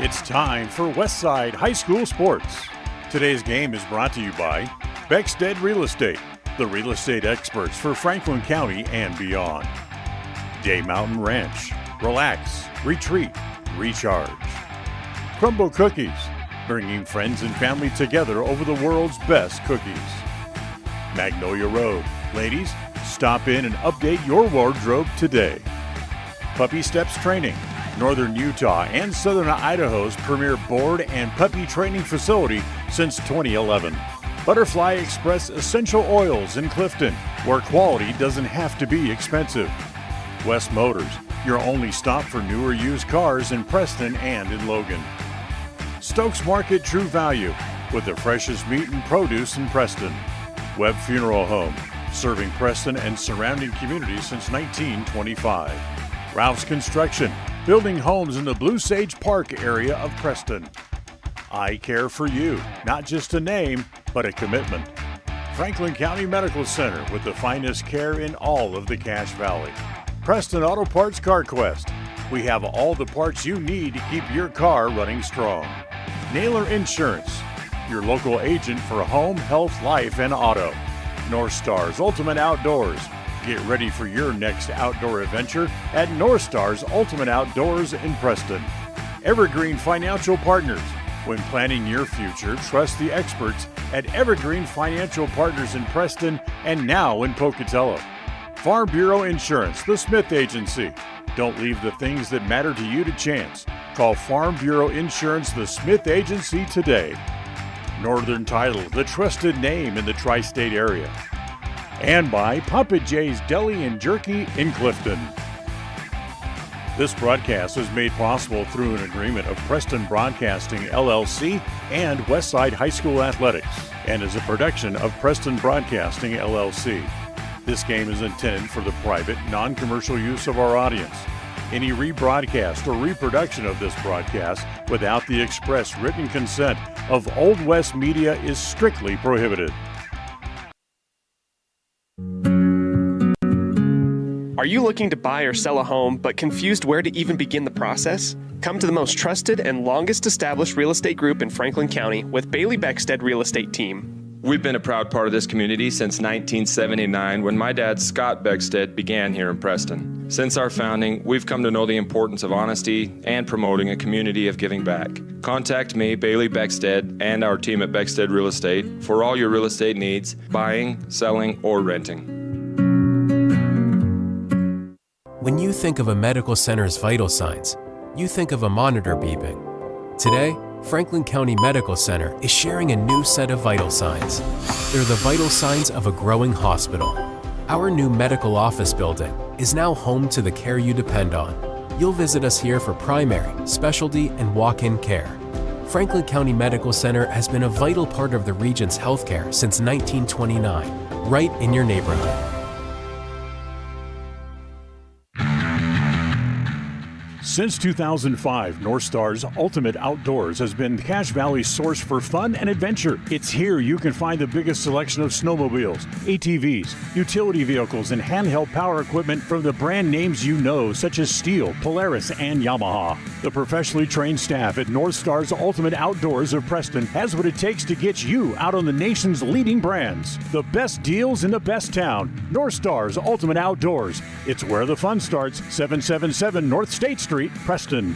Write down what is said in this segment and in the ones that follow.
It's time for Westside High School Sports. Today's game is brought to you by Beckstead Real Estate, the real estate experts for Franklin County and beyond. Day Mountain Ranch, relax, retreat, recharge. Crumble Cookies, bringing friends and family together over the world's best cookies. Magnolia Road, ladies, stop in and update your wardrobe today. Puppy Steps Training, Northern Utah and Southern Idaho's premier board and puppy training facility since 2011. Butterfly Express Essential Oils in Clifton, where quality doesn't have to be expensive. West Motors, your only stop for newer used cars in Preston and in Logan. Stokes Market True Value, with the freshest meat and produce in Preston. Webb Funeral Home, serving Preston and surrounding communities since 1925. Ralph's Construction, building homes in the Blue Sage Park area of Preston. I Care for You, not just a name, but a commitment. Franklin County Medical Center, with the finest care in all of the Cache Valley. Preston Auto Parts Car Quest, we have all the parts you need to keep your car running strong. Naylor Insurance, your local agent for home, health, life, and auto. North Stars Ultimate Outdoors, get ready for your next outdoor adventure at North Stars Ultimate Outdoors in Preston. Evergreen Financial Partners. When planning your future, trust the experts at Evergreen Financial Partners in Preston and now in Pocatello. Farm Bureau Insurance, the Smith Agency. Don't leave the things that matter to you to chance. Call Farm Bureau Insurance, the Smith Agency today. Northern Title, the trusted name in the tri-state area. And by Papa J's Deli and Jerky in Clifton. This broadcast is made possible through an agreement of Preston Broadcasting, LLC and Westside High School Athletics, and is a production of Preston Broadcasting, LLC. This game is intended for the private, non-commercial use of our audience. Any rebroadcast or reproduction of this broadcast without the express written consent of Old West Media is strictly prohibited. Are you looking to buy or sell a home but confused where to even begin the process? Come to the most trusted and longest established real estate group in Franklin County with Bailey Beckstead Real Estate Team. We've been a proud part of this community since 1979 when my dad, Scott Beckstead, began here in Preston. Since our founding, we've come to know the importance of honesty and promoting a community of giving back. Contact me, Bailey Beckstead, and our team at Beckstead Real Estate for all your real estate needs, buying, selling, or renting. When you think of a medical center's vital signs, you think of a monitor beeping. Today, Franklin County Medical Center is sharing a new set of vital signs. They're the vital signs of a growing hospital. Our new medical office building is now home to the care you depend on. You'll visit us here for primary, specialty, and walk-in care. Franklin County Medical Center has been a vital part of the region's healthcare since 1929, right in your neighborhood. Since 2005, North Stars Ultimate Outdoors has been Cache Valley's source for fun and adventure. It's here you can find the biggest selection of snowmobiles, ATVs, utility vehicles, and handheld power equipment from the brand names you know, such as Steel, Polaris, and Yamaha. The professionally trained staff at North Stars Ultimate Outdoors of Preston has what it takes to get you out on the nation's leading brands. The best deals in the best town. North Stars Ultimate Outdoors. It's where the fun starts. 777 North State Street, Preston.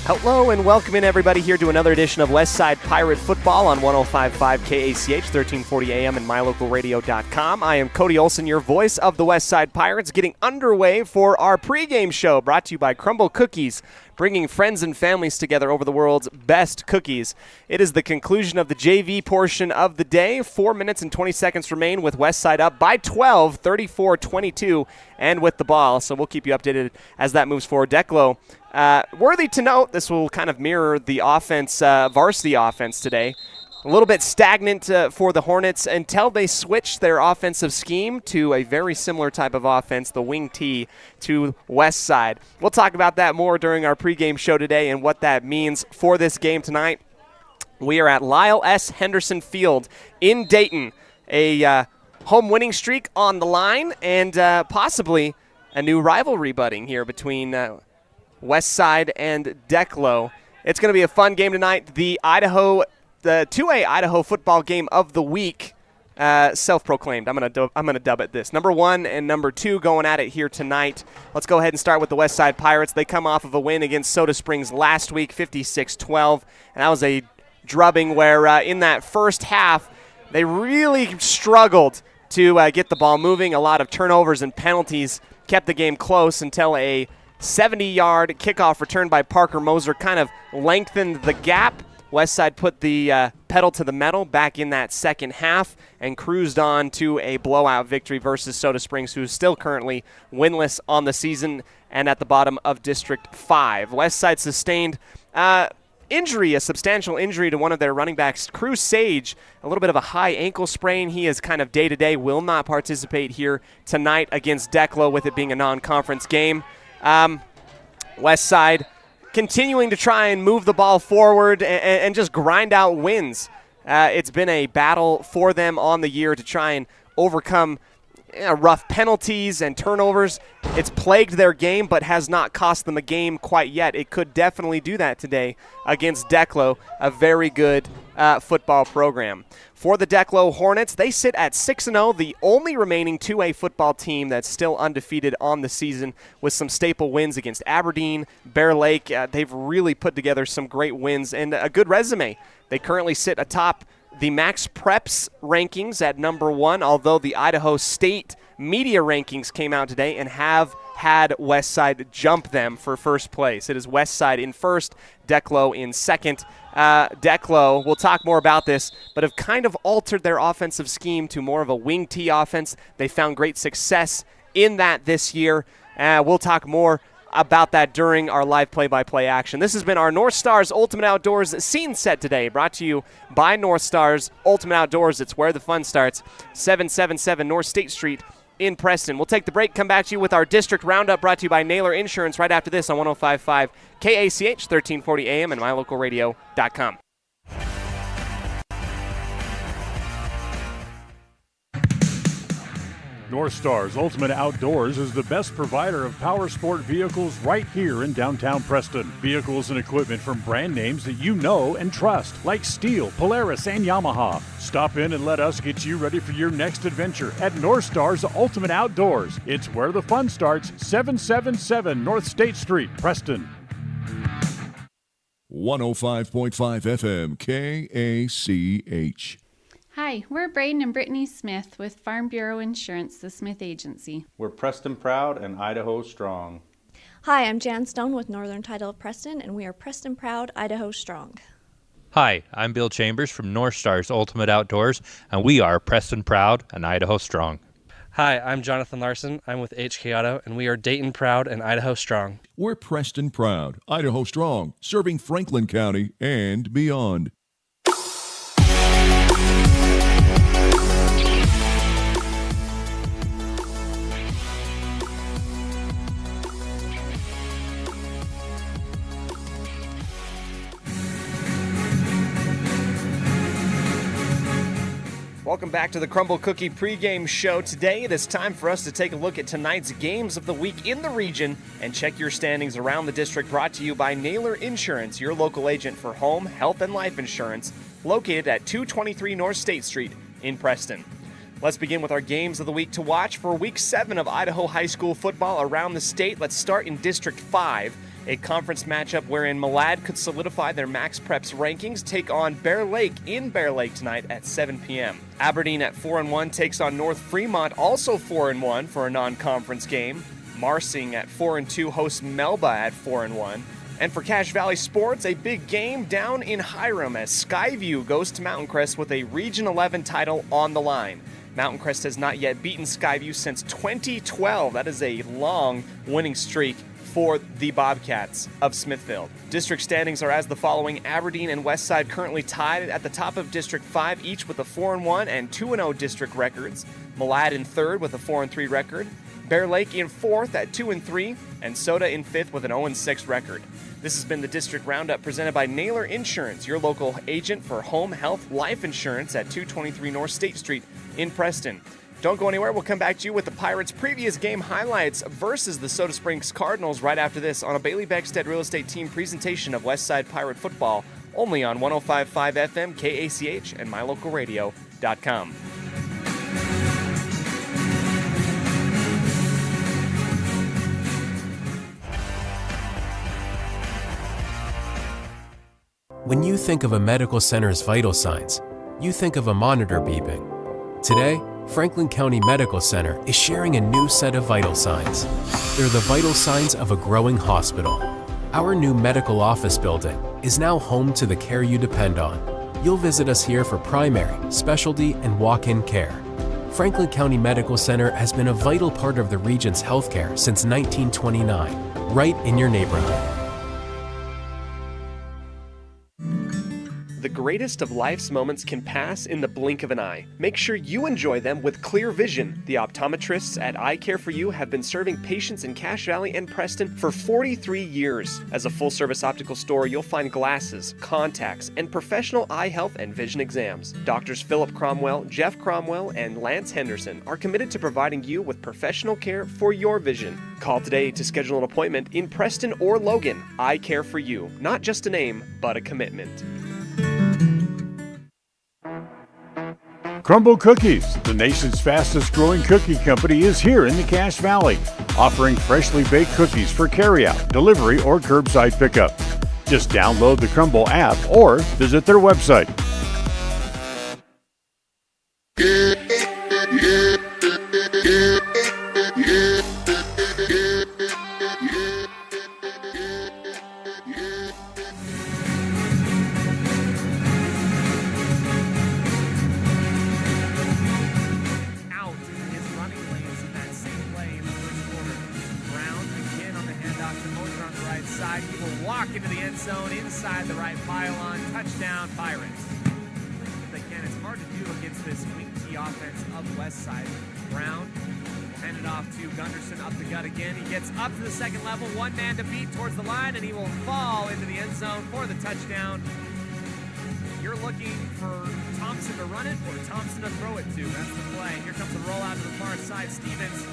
Hello and welcome in everybody here to another edition of Westside Pirate Football on 105.5 KACH, 1340 AM and mylocalradio.com. I am Cody Olsen, your voice of the Westside Pirates, getting underway for our pregame show brought to you by Crumble Cookies, bringing friends and families together over the world's best cookies. It is the conclusion of the JV portion of the day. 4 minutes and 20 seconds remain with Westside up by 12, 34-22, and with the ball. So we'll keep you updated as that moves forward. Declo, worthy to note, this will kind of mirror the offense, varsity offense today. A little bit stagnant for the Hornets until they switch their offensive scheme to a very similar type of offense, the wing T, to West Side. We'll talk about that more during our pregame show today and what that means for this game tonight. We are at Lyle S. Henderson Field in Dayton. A home winning streak on the line and possibly a new rivalry budding here between Westside and Declo. It's going to be a fun game tonight. The 2A Idaho football game of the week, self-proclaimed. I'm gonna dub it this. Number 1 and number 2 going at it here tonight. Let's go ahead and start with the Westside Pirates. They come off of a win against Soda Springs last week, 56-12, and that was a drubbing where in that first half they really struggled to get the ball moving. A lot of turnovers and penalties kept the game close until a 70-yard kickoff return by Parker Moser kind of lengthened the gap. Westside put the pedal to the metal back in that second half and cruised on to a blowout victory versus Soda Springs, who's still currently winless on the season and at the bottom of District 5. Westside sustained a substantial injury to one of their running backs, Cruz Sage, a little bit of a high ankle sprain. He is kind of day-to-day, will not participate here tonight against Declo with it being a non-conference game. Westside continuing to try and move the ball forward and just grind out wins. It's been a battle for them on the year to try and overcome rough penalties and turnovers. It's plagued their game, but has not cost them a game quite yet. It could definitely do that today against Declo, a very good football program. For the Declo Hornets, they sit at 6-0, the only remaining 2A football team that's still undefeated on the season, with some staple wins against Aberdeen, Bear Lake. They've really put together some great wins and a good resume. They currently sit atop the Max Preps rankings at number 1, although the Idaho State media rankings came out today and have had Westside jump them for first place. It is Westside in first, Declo in second. Declo, we'll talk more about this, but have kind of altered their offensive scheme to more of a wing tee offense. They found great success in that this year. We'll talk more about that during our live play-by-play action. This has been our North Stars Ultimate Outdoors scene set today, brought to you by North Stars Ultimate Outdoors. It's where the fun starts. 777 North State Street in Preston. We'll take the break, come back to you with our district roundup brought to you by Naylor Insurance right after this on 105.5 KACH, 1340 AM and mylocalradio.com. North Stars Ultimate Outdoors is the best provider of power sport vehicles right here in downtown Preston. Vehicles and equipment from brand names that you know and trust, like Steel, Polaris, and Yamaha. Stop in and let us get you ready for your next adventure at North Stars Ultimate Outdoors. It's where the fun starts, 777 North State Street, Preston. 105.5 FM KACH. Hi, we're Braden and Brittany Smith with Farm Bureau Insurance, the Smith Agency. We're Preston Proud and Idaho Strong. Hi, I'm Jan Stone with Northern Title of Preston, and we are Preston Proud, Idaho Strong. Hi, I'm Bill Chambers from North Stars Ultimate Outdoors, and we are Preston Proud and Idaho Strong. Hi, I'm Jonathan Larson. I'm with HK Auto, and we are Dayton Proud and Idaho Strong. We're Preston Proud, Idaho Strong, serving Franklin County and beyond. Welcome back to the Crumble Cookie pregame show. Today it is time for us to take a look at tonight's games of the week in the region and check your standings around the district, brought to you by Naylor Insurance, your local agent for home, health, and life insurance, located at 223 North State Street in Preston. Let's begin with our games of the week to watch for Week 7 of Idaho high school football around the state. Let's start in District 5. A conference matchup wherein Malad could solidify their Max Preps rankings, take on Bear Lake in Bear Lake tonight at 7 p.m. Aberdeen at 4-1 takes on North Fremont, also 4-1 for a non-conference game. Marsing at 4-2 hosts Melba at 4-1. And for Cache Valley Sports, a big game down in Hiram as Skyview goes to Mountain Crest with a Region 11 title on the line. Mountain Crest has not yet beaten Skyview since 2012. That is a long winning streak for the Bobcats of Smithfield. District standings are as the following. Aberdeen and Westside currently tied at the top of District 5, each with a 4-1 and 2-0 district records. Malad in third with a 4-3 record. Bear Lake in fourth at 2-3, and Soda in fifth with an 0-6 record. This has been the District Roundup presented by Naylor Insurance, your local agent for home, health, life insurance at 223 North State Street in Preston. Don't go anywhere. We'll come back to you with the Pirates' previous game highlights versus the Soda Springs Cardinals right after this on a Bailey Beckstead Real Estate Team presentation of Westside Pirate Football, only on 105.5 FM KACH and mylocalradio.com. When you think of a medical center's vital signs, you think of a monitor beeping. Today, Franklin County Medical Center is sharing a new set of vital signs. They're the vital signs of a growing hospital. Our new medical office building is now home to the care you depend on. You'll visit us here for primary, specialty, and walk-in care. Franklin County Medical Center has been a vital part of the region's healthcare since 1929, right in your neighborhood. The greatest of life's moments can pass in the blink of an eye. Make sure you enjoy them with clear vision. The optometrists at Eye Care for You have been serving patients in Cache Valley and Preston for 43 years. As a full-service optical store, you'll find glasses, contacts, and professional eye health and vision exams. Doctors Philip Cromwell, Jeff Cromwell, and Lance Henderson are committed to providing you with professional care for your vision. Call today to schedule an appointment in Preston or Logan. Eye Care for You. Not just a name, but a commitment. Crumble Cookies, the nation's fastest growing cookie company, is here in the Cache Valley, offering freshly baked cookies for carryout, delivery, or curbside pickup. Just download the Crumble app or visit their website. Into the end zone, inside the right pylon, touchdown Pirates. Again, it's hard to do against this wing T offense of Westside. Brown will hand it off to Gunderson up the gut again. He gets up to the second level, one man to beat towards the line, and he will fall into the end zone for the touchdown. You're looking for Thompson to run it or Thompson to throw it to. That's the play. Here comes the rollout to the far side. Stevens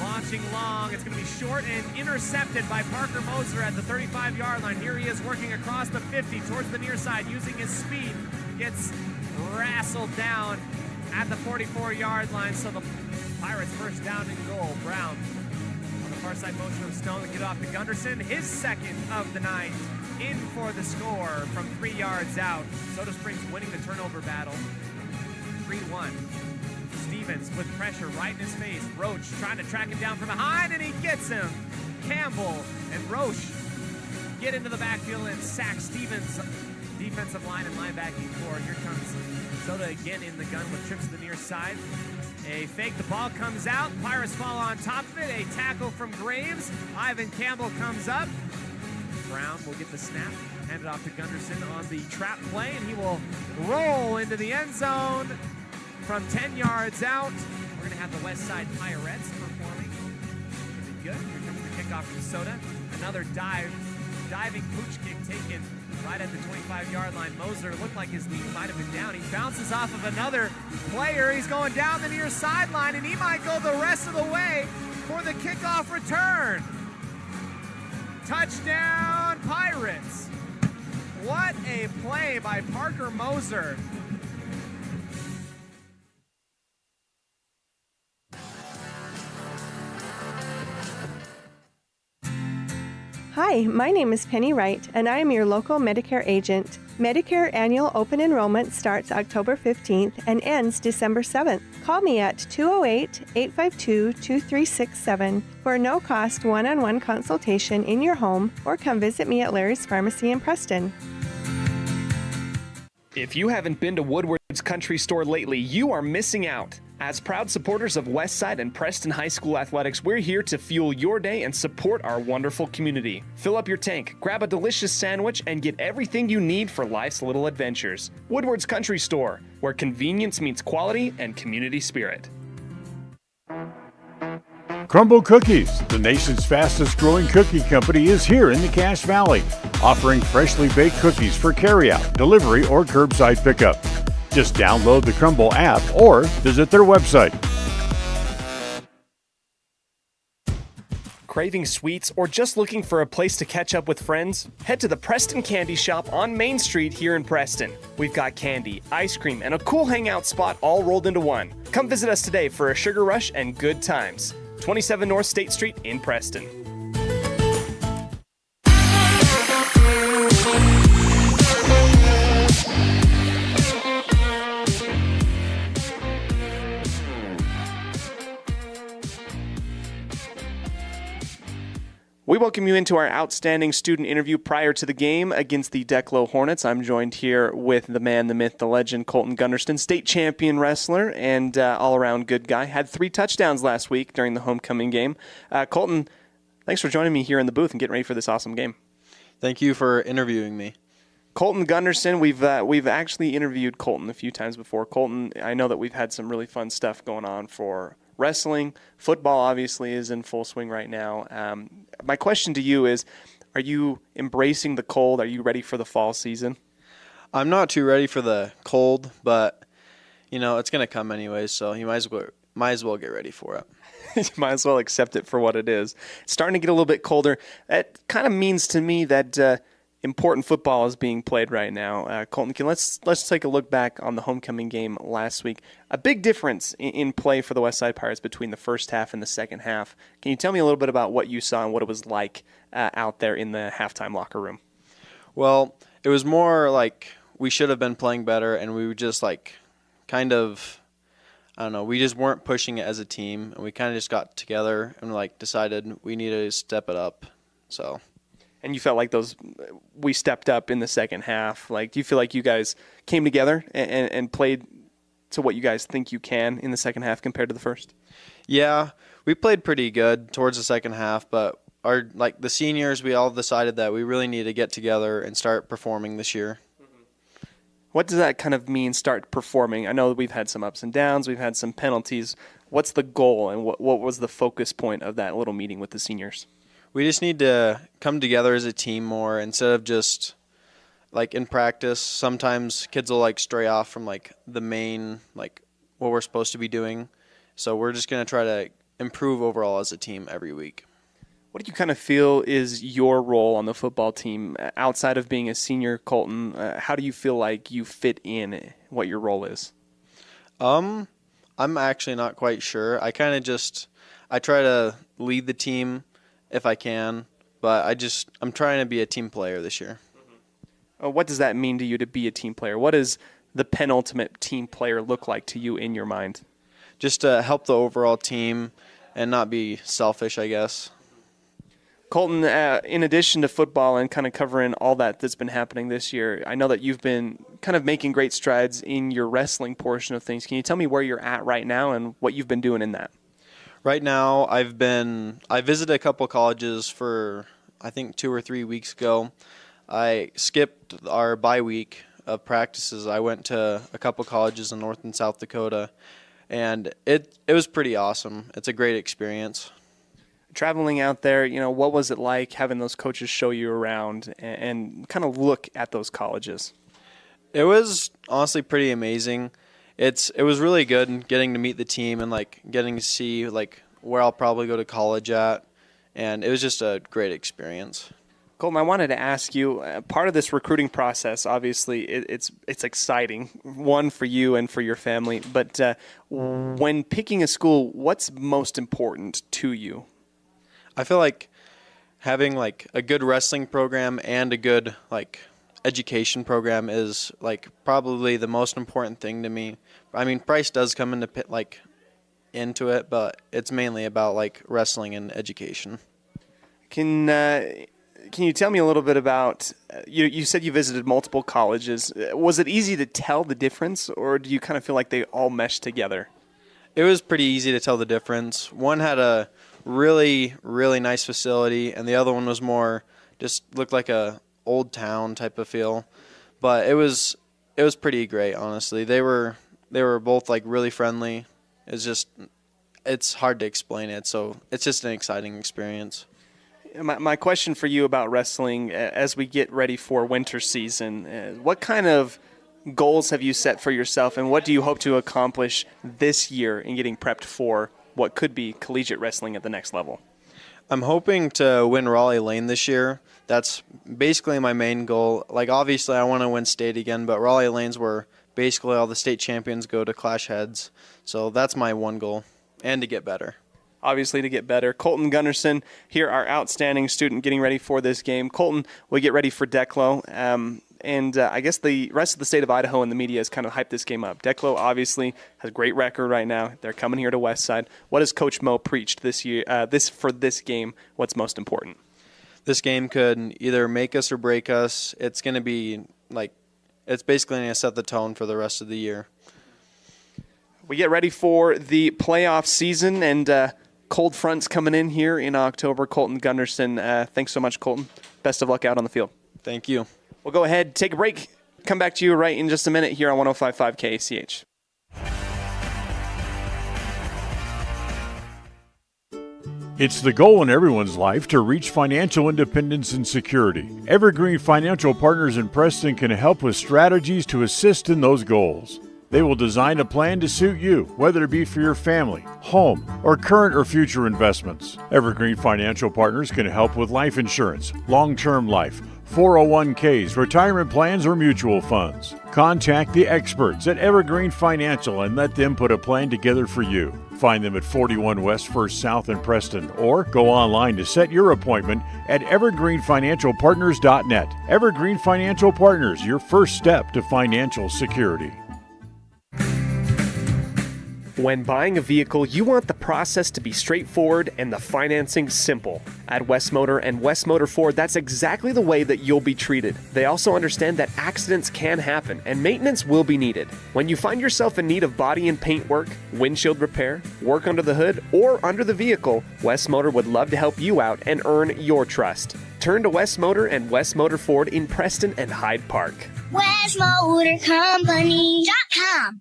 launching long. It's going to be short and intercepted by Parker Moser at the 35-yard line. Here he is working across the 50 towards the near side using his speed. Gets wrestled down at the 44-yard line. So the Pirates first down and goal. Brown on the far side motion of Stone to get off to Gunderson. His second of the night. In for the score from 3 yards out. Soda Springs winning the turnover battle. 3-1. Stevens with pressure right in his face. Roach trying to track him down from behind, and he gets him. Campbell and Roach get into the backfield and sack Stevens' defensive line and linebacking core. Here comes Soda again in the gun with trips to the near side. A fake, the ball comes out. Pirates fall on top of it. A tackle from Graves. Ivan Campbell comes up. Brown will get the snap, hand it off to Gunderson on the trap play, and he will roll into the end zone from 10 yards out. We're going to have the Westside Pirates performing. Should be good. Here comes the kickoff from Soda. Another diving pooch kick taken right at the 25-yard line. Moser looked like his knee might have been down. He bounces off of another player. He's going down the near sideline, and he might go the rest of the way for the kickoff return. Touchdown, Pirates. What a play by Parker Moser. Hi, my name is Penny Wright, and I am your local Medicare agent. Medicare annual open enrollment starts October 15th and ends December 7th. Call me at 208-852-2367 for a no-cost one-on-one consultation in your home, or come visit me at Larry's Pharmacy in Preston. If you haven't been to Woodward's Country Store lately, you are missing out. As proud supporters of Westside and Preston High School athletics, we're here to fuel your day and support our wonderful community. Fill up your tank, grab a delicious sandwich, and get everything you need for life's little adventures. Woodward's Country Store, where convenience meets quality and community spirit. Crumble Cookies, the nation's fastest growing cookie company, is here in the Cache Valley, offering freshly baked cookies for carryout, delivery, or curbside pickup. Just download the Crumble app or visit their website. Craving sweets or just looking for a place to catch up with friends? Head to the Preston Candy Shop on Main Street here in Preston. We've got candy, ice cream, and a cool hangout spot all rolled into one. Come visit us today for a sugar rush and good times. 27 North State Street in Preston. We welcome you into our outstanding student interview prior to the game against the Declo Hornets. I'm joined here with the man, the myth, the legend, Colton Gunderston, state champion wrestler and all-around good guy. Had 3 touchdowns last week during the homecoming game. Colton, thanks for joining me here in the booth and getting ready for this awesome game. Thank you for interviewing me. Colton Gunderston, we've actually interviewed Colton a few times before. Colton, I know that we've had some really fun stuff going on for wrestling. Football obviously is in full swing right now. My question to you is, are you embracing the cold? Are you ready for the fall season? I'm not too ready for the cold, but it's going to come anyways, so you might as well get ready for it. You might as well accept it for what it is. It's starting to get a little bit colder. That kind of means to me that important football is being played right now. Colton, let's take a look back on the homecoming game last week. A big difference in play for the Westside Pirates between the first half and the second half. Can you tell me a little bit about what you saw and what it was like out there in the halftime locker room? Well, it was more like we should have been playing better, and we were just we just weren't pushing it as a team, and we kind of just got together and decided we need to step it up. So. And you felt like we stepped up in the second half. Do you feel like you guys came together and played to what you guys think you can in the second half compared to the first? Yeah, we played pretty good towards the second half, but the seniors, we all decided that we really need to get together and start performing this year. What does that kind of mean, start performing? I know that we've had some ups and downs, we've had some penalties. What's the goal, and what was the focus point of that little meeting with the seniors? We just need to come together as a team more instead of just in practice. Sometimes kids will stray off from the main what we're supposed to be doing. So we're just going to try to improve overall as a team every week. What do you kind of feel is your role on the football team outside of being a senior, Colton? How do you feel like you fit in, what your role is? I'm actually not quite sure. I try to lead the team if I can, but I'm trying to be a team player this year. What does that mean to you to be a team player? What does the penultimate team player look like to you in your mind? Just to help the overall team and not be selfish, I guess. Colton, in addition to football and kind of covering all that's been happening this year, I know that you've been kind of making great strides in your wrestling portion of things. Can you tell me where you're at right now and what you've been doing in that? Right now, I visited a couple colleges for, I think, 2 or 3 weeks ago. I skipped our bye week of practices. I went to a couple colleges in North and South Dakota, and it was pretty awesome. It's a great experience. Traveling out there, what was it like having those coaches show you around and kind of look at those colleges? It was honestly pretty amazing. It was really good getting to meet the team and getting to see where I'll probably go to college at, and it was just a great experience. Colton, I wanted to ask you, part of this recruiting process, obviously, it's exciting, one for you and for your family, but when picking a school, what's most important to you? I feel like having a good wrestling program and a good education program is probably the most important thing to me. I mean, price does come into it, but it's mainly about wrestling and education. Can you tell me a little bit about you said you visited multiple colleges. Was it easy to tell the difference, or do you kind of feel like they all meshed together? It was pretty easy to tell the difference. One had a really, really nice facility, and the other one was more just looked like a old town type of feel. But it was pretty great, honestly. They were both really friendly. It's just it's hard to explain it. So it's just an exciting experience. My question for you about wrestling, as we get ready for winter season, what kind of goals have you set for yourself, and what do you hope to accomplish this year in getting prepped for what could be collegiate wrestling at the next level? I'm hoping to win Raleigh Lane this year. That's basically my main goal. Like, obviously, I want to win state again, but Raleigh Lane's where basically all the state champions go to clash heads. So that's my one goal, and to get better. Obviously, to get better. Colton Gunnarsson here, our outstanding student getting ready for this game. Colton, we get ready for Declo. And I guess the rest of the state of Idaho and the media has kind of hyped this game up. Declo obviously has a great record right now. They're coming here to Westside. What has Coach Mo preached this year? For this game, what's most important? This game could either make us or break us. It's going to be it's basically going to set the tone for the rest of the year. We get ready for the playoff season, and cold fronts coming in here in October. Colton Gunnarsson, thanks so much, Colton. Best of luck out on the field. Thank you. We'll go ahead, take a break, come back to you right in just a minute here on 105.5 KACH. It's the goal in everyone's life to reach financial independence and security. Evergreen Financial Partners in Preston can help with strategies to assist in those goals. They will design a plan to suit you, whether it be for your family, home, or current or future investments. Evergreen Financial Partners can help with life insurance, long-term life, 401ks, retirement plans, or mutual funds. Contact the experts at Evergreen Financial and let them put a plan together for you. Find them at 41 West 1st South in Preston, or go online to set your appointment at evergreenfinancialpartners.net. Evergreen Financial Partners, your first step to financial security. When buying a vehicle, you want the process to be straightforward and the financing simple. At West Motor and West Motor Ford, that's exactly the way that you'll be treated. They also understand that accidents can happen and maintenance will be needed. When you find yourself in need of body and paint work, windshield repair, work under the hood, or under the vehicle, West Motor would love to help you out and earn your trust. Turn to West Motor and West Motor Ford in Preston and Hyde Park. WestMotorCompany.com.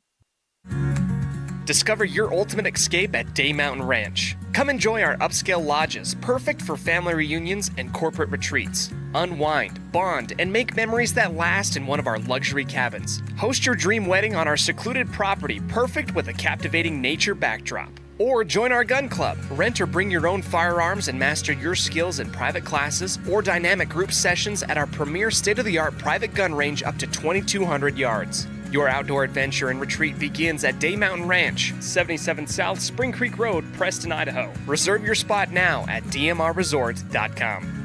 Discover your ultimate escape at Day Mountain Ranch. Come enjoy our upscale lodges, perfect for family reunions and corporate retreats. Unwind, bond, and make memories that last in one of our luxury cabins. Host your dream wedding on our secluded property, perfect with a captivating nature backdrop. Or join our gun club. Rent or bring your own firearms and master your skills in private classes or dynamic group sessions at our premier state-of-the-art private gun range up to 2,200 yards. Your outdoor adventure and retreat begins at Day Mountain Ranch, 77 South Spring Creek Road, Preston, Idaho. Reserve your spot now at dmrresort.com.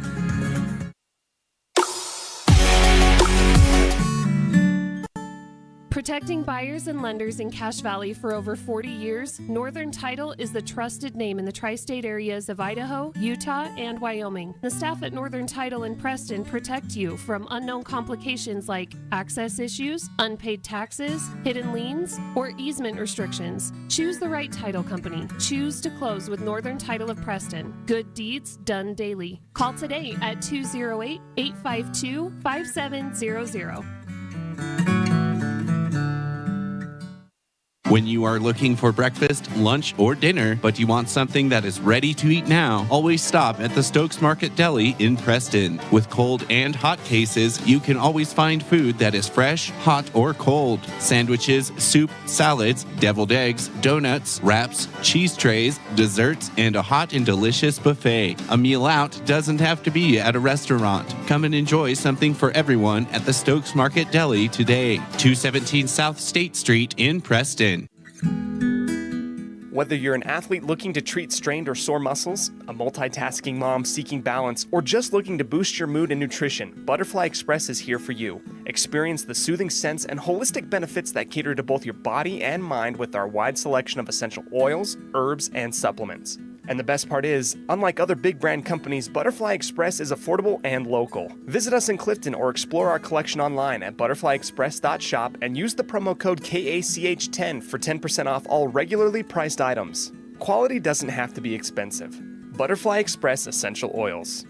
Protecting buyers and lenders in Cache Valley for over 40 years, Northern Title is the trusted name in the tri-state areas of Idaho, Utah, and Wyoming. The staff at Northern Title in Preston protect you from unknown complications like access issues, unpaid taxes, hidden liens, or easement restrictions. Choose the right title company. Choose to close with Northern Title of Preston. Good deeds done daily. Call today at 208-852-5700. When you are looking for breakfast, lunch, or dinner, but you want something that is ready to eat now, always stop at the Stokes Market Deli in Preston. With cold and hot cases, you can always find food that is fresh, hot, or cold. Sandwiches, soup, salads, deviled eggs, donuts, wraps, cheese trays, desserts, and a hot and delicious buffet. A meal out doesn't have to be at a restaurant. Come and enjoy something for everyone at the Stokes Market Deli today. 217 South State Street in Preston. Whether you're an athlete looking to treat strained or sore muscles, a multitasking mom seeking balance, or just looking to boost your mood and nutrition, Butterfly Express is here for you. Experience the soothing scents and holistic benefits that cater to both your body and mind with our wide selection of essential oils, herbs, and supplements. And the best part is, unlike other big brand companies, Butterfly Express is affordable and local. Visit us in Clifton or explore our collection online at butterflyexpress.shop and use the promo code KACH10 for 10% off all regularly priced items. Quality doesn't have to be expensive. Butterfly Express Essential Oils.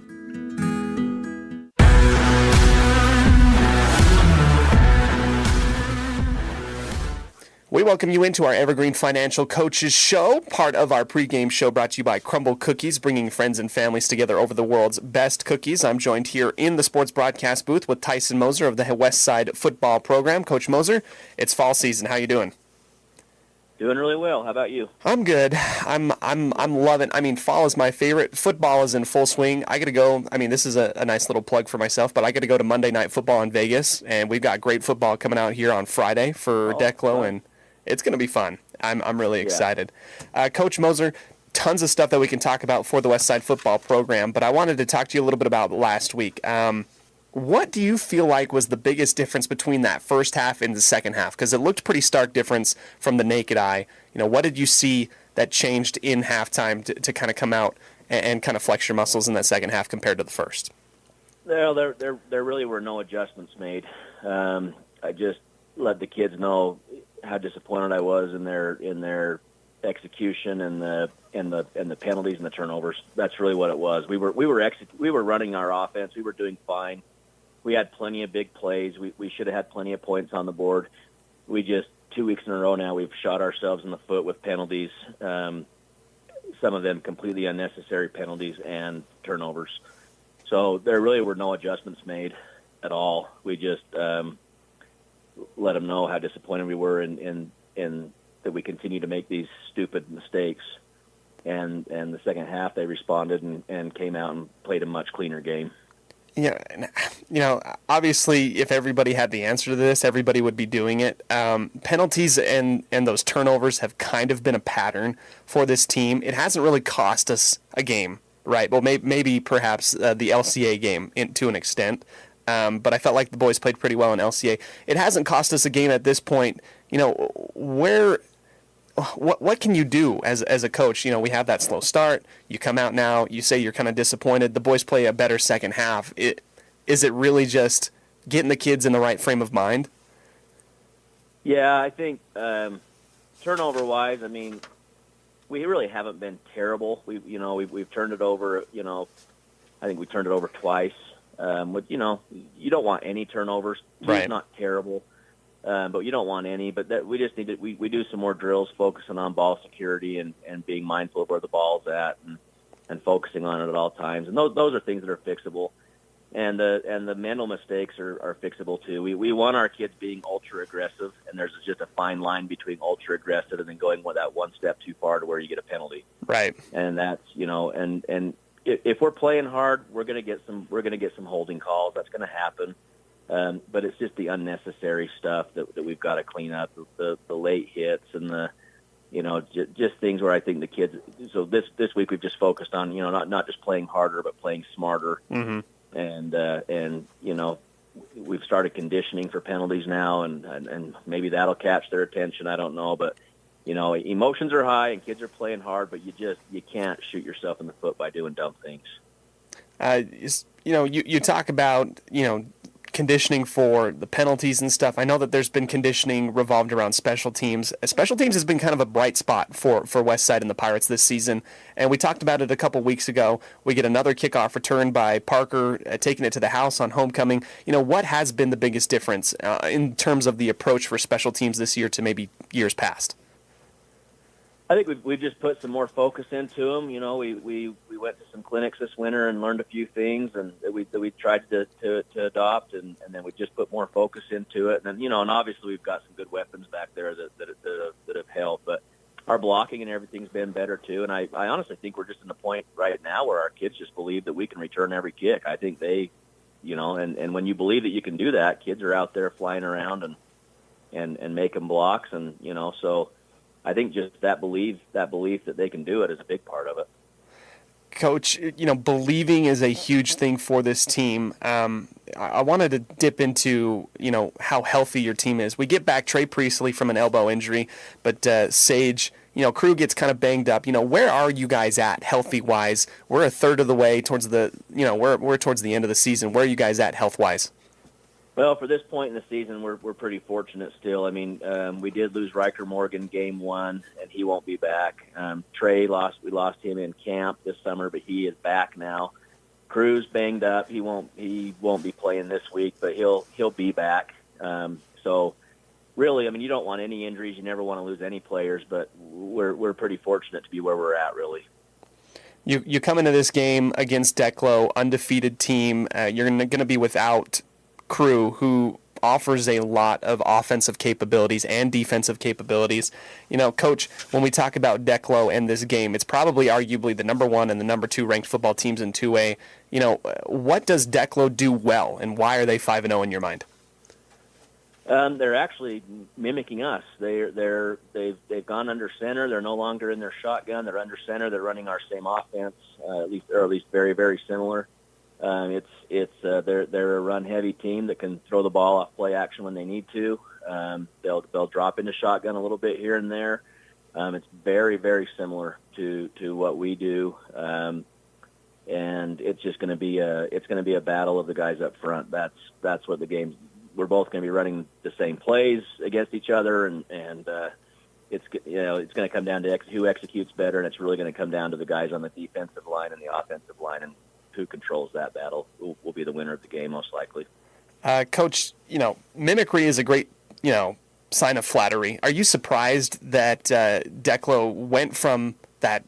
We welcome you into our Evergreen Financial Coaches Show, part of our pregame show brought to you by Crumble Cookies, bringing friends and families together over the world's best cookies. I'm joined here in the sports broadcast booth with Tyson Moser of the West Side football program. Coach Moser, it's fall season. How you doing? Doing really well. How about you? I'm good. I'm loving. I mean, fall is my favorite. Football is in full swing. I got to go. I mean, this is a nice little plug for myself, but I got to go to Monday Night Football in Vegas, and we've got great football coming out here on Friday for Declo, and it's going to be fun. I'm really excited. Coach Moser, tons of stuff that we can talk about for the West Side football program, but I wanted to talk to you a little bit about last week. What do you feel like was the biggest difference between that first half and the second half? Because it looked pretty stark difference from the naked eye. You know, what did you see that changed in halftime to kind of come out and kind of flex your muscles in that second half compared to the first? Well, there really were no adjustments made. I just let the kids know how disappointed I was in their execution and the penalties and the turnovers. That's really what it was. We were running our offense. We were doing fine. We had plenty of big plays. We should have had plenty of points on the board. We just 2 weeks in a row now we've shot ourselves in the foot with penalties. Some of them completely unnecessary penalties and turnovers. So there really were no adjustments made at all. We just let them know how disappointed we were in that we continue to make these stupid mistakes. And the second half they responded and came out and played a much cleaner game. Yeah, you know, obviously, if everybody had the answer to this, everybody would be doing it. Penalties and those turnovers have kind of been a pattern for this team. It hasn't really cost us a game, right? Well, maybe perhaps the LCA game to an extent, but I felt like the boys played pretty well in LCA. It hasn't cost us a game at this point. You know, what can you do as a coach? You know, we have that slow start. You come out now, you say you're kind of disappointed. The boys play a better second half. Is it really just getting the kids in the right frame of mind? Yeah, I think turnover-wise, I mean, we really haven't been terrible. We've turned it over. You know, I think we turned it over twice. But you know, you don't want any turnovers. Right. It's not terrible. But you don't want any. But we just need to we do some more drills focusing on ball security and being mindful of where the ball's at and focusing on it at all times. And those are things that are fixable. And the mental mistakes are fixable too. We want our kids being ultra aggressive, and there's just a fine line between ultra aggressive and then going that one step too far to where you get a penalty. Right. And that's and if we're playing hard, we're gonna get some holding calls. That's gonna happen. But it's just the unnecessary stuff that we've got to clean up, the late hits and the, just things where I think the kids. So this week we've just focused on, not just playing harder, but playing smarter. Mm-hmm. And we've started conditioning for penalties now, and maybe that'll catch their attention. I don't know, but emotions are high and kids are playing hard, but you can't shoot yourself in the foot by doing dumb things. You talk about conditioning for the penalties and stuff. I know that there's been conditioning revolved around special teams. Special teams has been kind of a bright spot for West Side and the Pirates this season, and we talked about it a couple weeks ago. We get another kickoff return by Parker, taking it to the house on homecoming. What has been the biggest difference in terms of the approach for special teams this year to maybe years past? I think we've just put some more focus into them. We went to some clinics this winter and learned a few things, and that we tried to adopt, and then we just put more focus into it. And then and obviously we've got some good weapons back there that have helped, but our blocking and everything's been better too. And I honestly think we're just in the point right now where our kids just believe that we can return every kick. I think they, and when you believe that you can do that, kids are out there flying around and making blocks, and so. I think just that belief that they can do it is a big part of it. Coach, believing is a huge thing for this team. I wanted to dip into, how healthy your team is. We get back Trey Priestley from an elbow injury, but Sage, Crew gets kind of banged up. Where are you guys at healthy-wise? We're a third of the way towards the, we're towards the end of the season. Where are you guys at health-wise? Well, for this point in the season, we're pretty fortunate still. I mean, we did lose Riker Morgan game 1, and he won't be back. Trey we lost him in camp this summer, but he is back now. Crew's banged up. He won't be playing this week, but he'll be back. So really, I mean, you don't want any injuries. You never want to lose any players, but we're pretty fortunate to be where we're at, really. You come into this game against Declo, undefeated team. You're going to be without Crew, who offers a lot of offensive capabilities and defensive capabilities. You know, Coach, when we talk about Declo and this game, it's probably arguably the number 1 and the number 2 ranked football teams in 2A. You know, what does Declo do well, and why are they 5-0 in your mind? They're actually mimicking us. They've gone under center. They're no longer in their shotgun. They're under center. They're running our same offense, at least very, very similar. They're a run heavy team that can throw the ball off play action when they need to. They'll drop into shotgun a little bit here and there. It's very, very similar to what we do. And it's just going to be a battle of the guys up front. That's what the game's. We're both going to be running the same plays against each other, and it's going to come down to who executes better, and it's really going to come down to the guys on the defensive line and the offensive line, and who controls that battle will be the winner of the game most likely. Coach, you know, mimicry is a great, you know, sign of flattery. Are you surprised that Declo went from that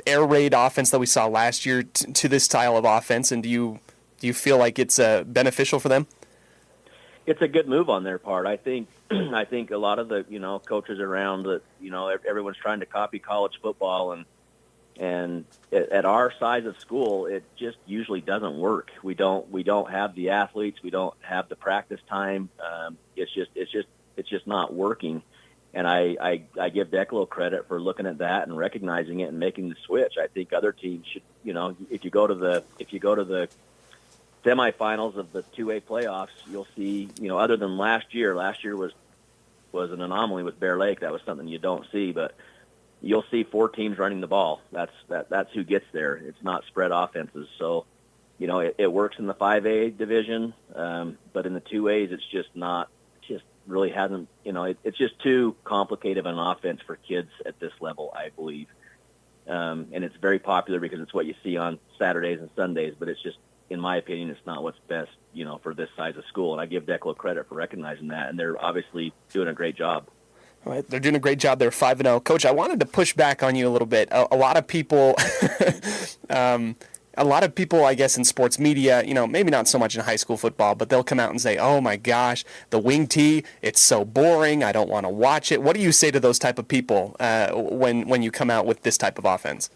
air raid offense that we saw last year to this style of offense, and do you feel like it's beneficial for them? It's a good move on their part. I think a lot of the, you know, coaches around that, you know, everyone's trying to copy college football, and at our size of school, it just usually doesn't work. We don't have the athletes. We don't have the practice time. It's just not working. And I give Declo credit for looking at that and recognizing it and making the switch. I think other teams should, you know, if you go to the semifinals of the 2A playoffs, you'll see, you know, other than last year was an anomaly with Bear Lake. That was something you don't see, but you'll see 4 teams running the ball. That's who gets there. It's not spread offenses. So, you know, it works in the 5A division, but in the 2As, it's just not, just really hasn't, you know, it's just too complicated of an offense for kids at this level, I believe. And it's very popular because it's what you see on Saturdays and Sundays, but it's just, in my opinion, it's not what's best, you know, for this size of school. And I give Declo credit for recognizing that, and they're obviously doing a great job. All right, they're doing a great job. They're 5-0. Coach, I wanted to push back on you a little bit. A lot of people, I guess, in sports media, you know, maybe not so much in high school football, but they'll come out and say, "Oh my gosh, the wing tee, it's so boring. I don't want to watch it." What do you say to those type of people when you come out with this type of offense?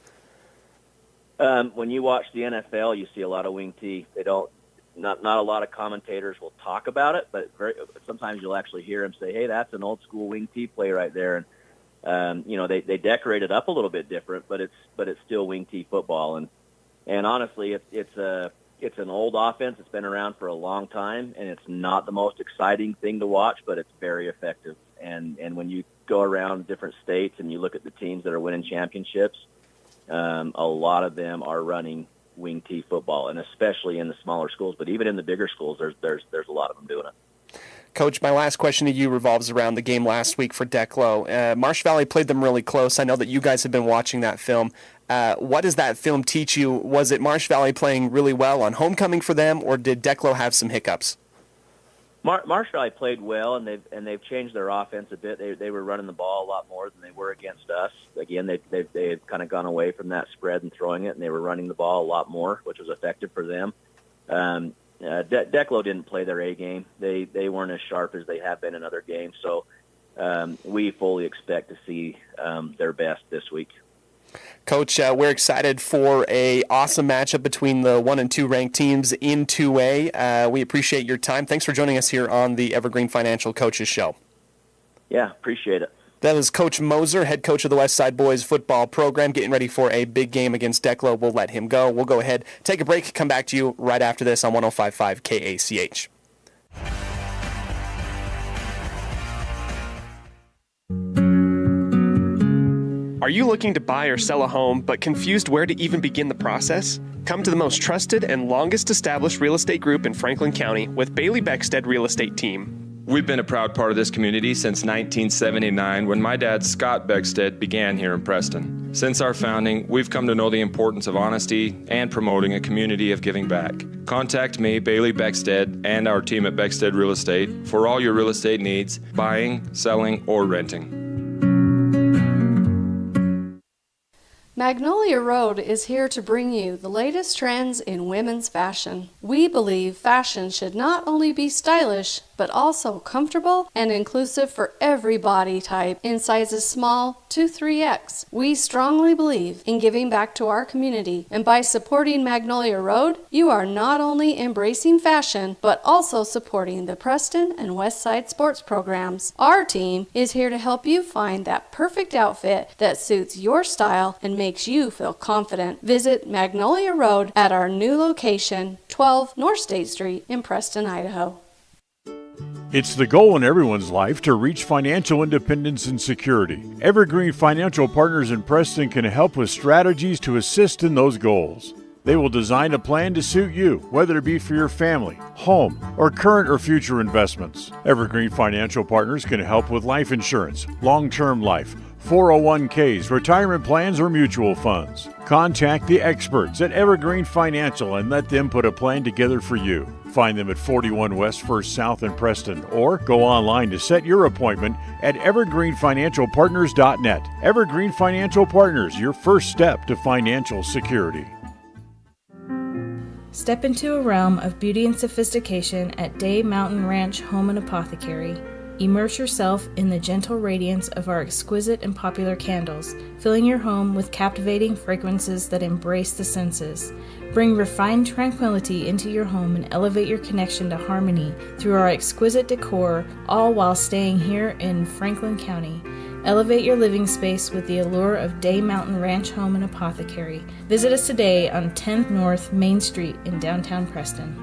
When you watch the NFL, you see a lot of wing tee. Not a lot of commentators will talk about it, but sometimes you'll actually hear them say, "Hey, that's an old school wing tee play right there." And you know, they decorate it up a little bit different, but it's still wing tee football. And honestly, it's an old offense. It's been around for a long time, and it's not the most exciting thing to watch, but it's very effective. And when you go around different states and you look at the teams that are winning championships, a lot of them are running wing tee football, and especially in the smaller schools, but even in the bigger schools, there's a lot of them doing it. Coach, my last question to you revolves around the game last week for Declo. Marsh Valley played them really close. I know that you guys have been watching that film. What does that film teach you? Was it Marsh Valley playing really well on homecoming for them, or did Declo have some hiccups? Marsh Valley played well, and they've changed their offense a bit. They were running the ball a lot more than they were against us. Again, they've kind of gone away from that spread and throwing it, and they were running the ball a lot more, which was effective for them. Declo didn't play their A game. They weren't as sharp as they have been in other games. So we fully expect to see their best this week. Coach, we're excited for an awesome matchup between the 1 and 2 ranked teams in 2A. We appreciate your time. Thanks for joining us here on the Evergreen Financial Coaches Show. Yeah, appreciate it. That was Coach Moser, head coach of the West Side Boys football program, getting ready for a big game against Declo. We'll let him go. We'll go ahead, take a break, come back to you right after this on 105.5 KACH. Are you looking to buy or sell a home but confused where to even begin the process? Come to the most trusted and longest established real estate group in Franklin County with Bailey Beckstead Real Estate Team. We've been a proud part of this community since 1979 when my dad, Scott Beckstead, began here in Preston. Since our founding, we've come to know the importance of honesty and promoting a community of giving back. Contact me, Bailey Beckstead, and our team at Beckstead Real Estate for all your real estate needs, buying, selling, or renting. Magnolia Road is here to bring you the latest trends in women's fashion. We believe fashion should not only be stylish, but also comfortable and inclusive for every body type in sizes small to 3X. We strongly believe in giving back to our community, and by supporting Magnolia Road, you are not only embracing fashion, but also supporting the Preston and Westside sports programs. Our team is here to help you find that perfect outfit that suits your style and makes you feel confident. Visit Magnolia Road at our new location, 12 North State Street in Preston, Idaho. It's the goal in everyone's life to reach financial independence and security. Evergreen Financial Partners in Preston can help with strategies to assist in those goals. They will design a plan to suit you, whether it be for your family, home, or current or future investments. Evergreen Financial Partners can help with life insurance, long-term life, 401ks, retirement plans, or mutual funds. Contact the experts at Evergreen Financial and let them put a plan together for you. Find them at 41 West 1st South in Preston, or go online to set your appointment at evergreenfinancialpartners.net. Evergreen Financial Partners, your first step to financial security. Step into a realm of beauty and sophistication at Day Mountain Ranch Home and Apothecary. Immerse yourself in the gentle radiance of our exquisite and popular candles, filling your home with captivating fragrances that embrace the senses. Bring refined tranquility into your home and elevate your connection to harmony through our exquisite decor, all while staying here in Franklin County. Elevate your living space with the allure of Day Mountain Ranch Home and Apothecary. Visit us today on 10th North Main Street in downtown Preston.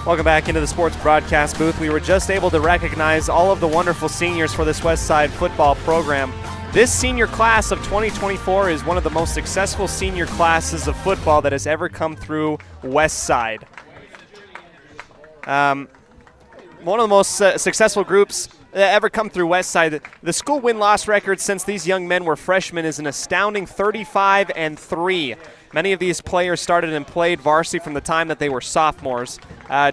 Welcome back into the sports broadcast booth. We were just able to recognize all of the wonderful seniors for this Westside football program. This senior class of 2024 is one of the most successful senior classes of football that has ever come through Westside. One of the most successful groups that ever come through Westside. The school win-loss record since these young men were freshmen is an astounding 35-3. Many of these players started and played varsity from the time that they were sophomores.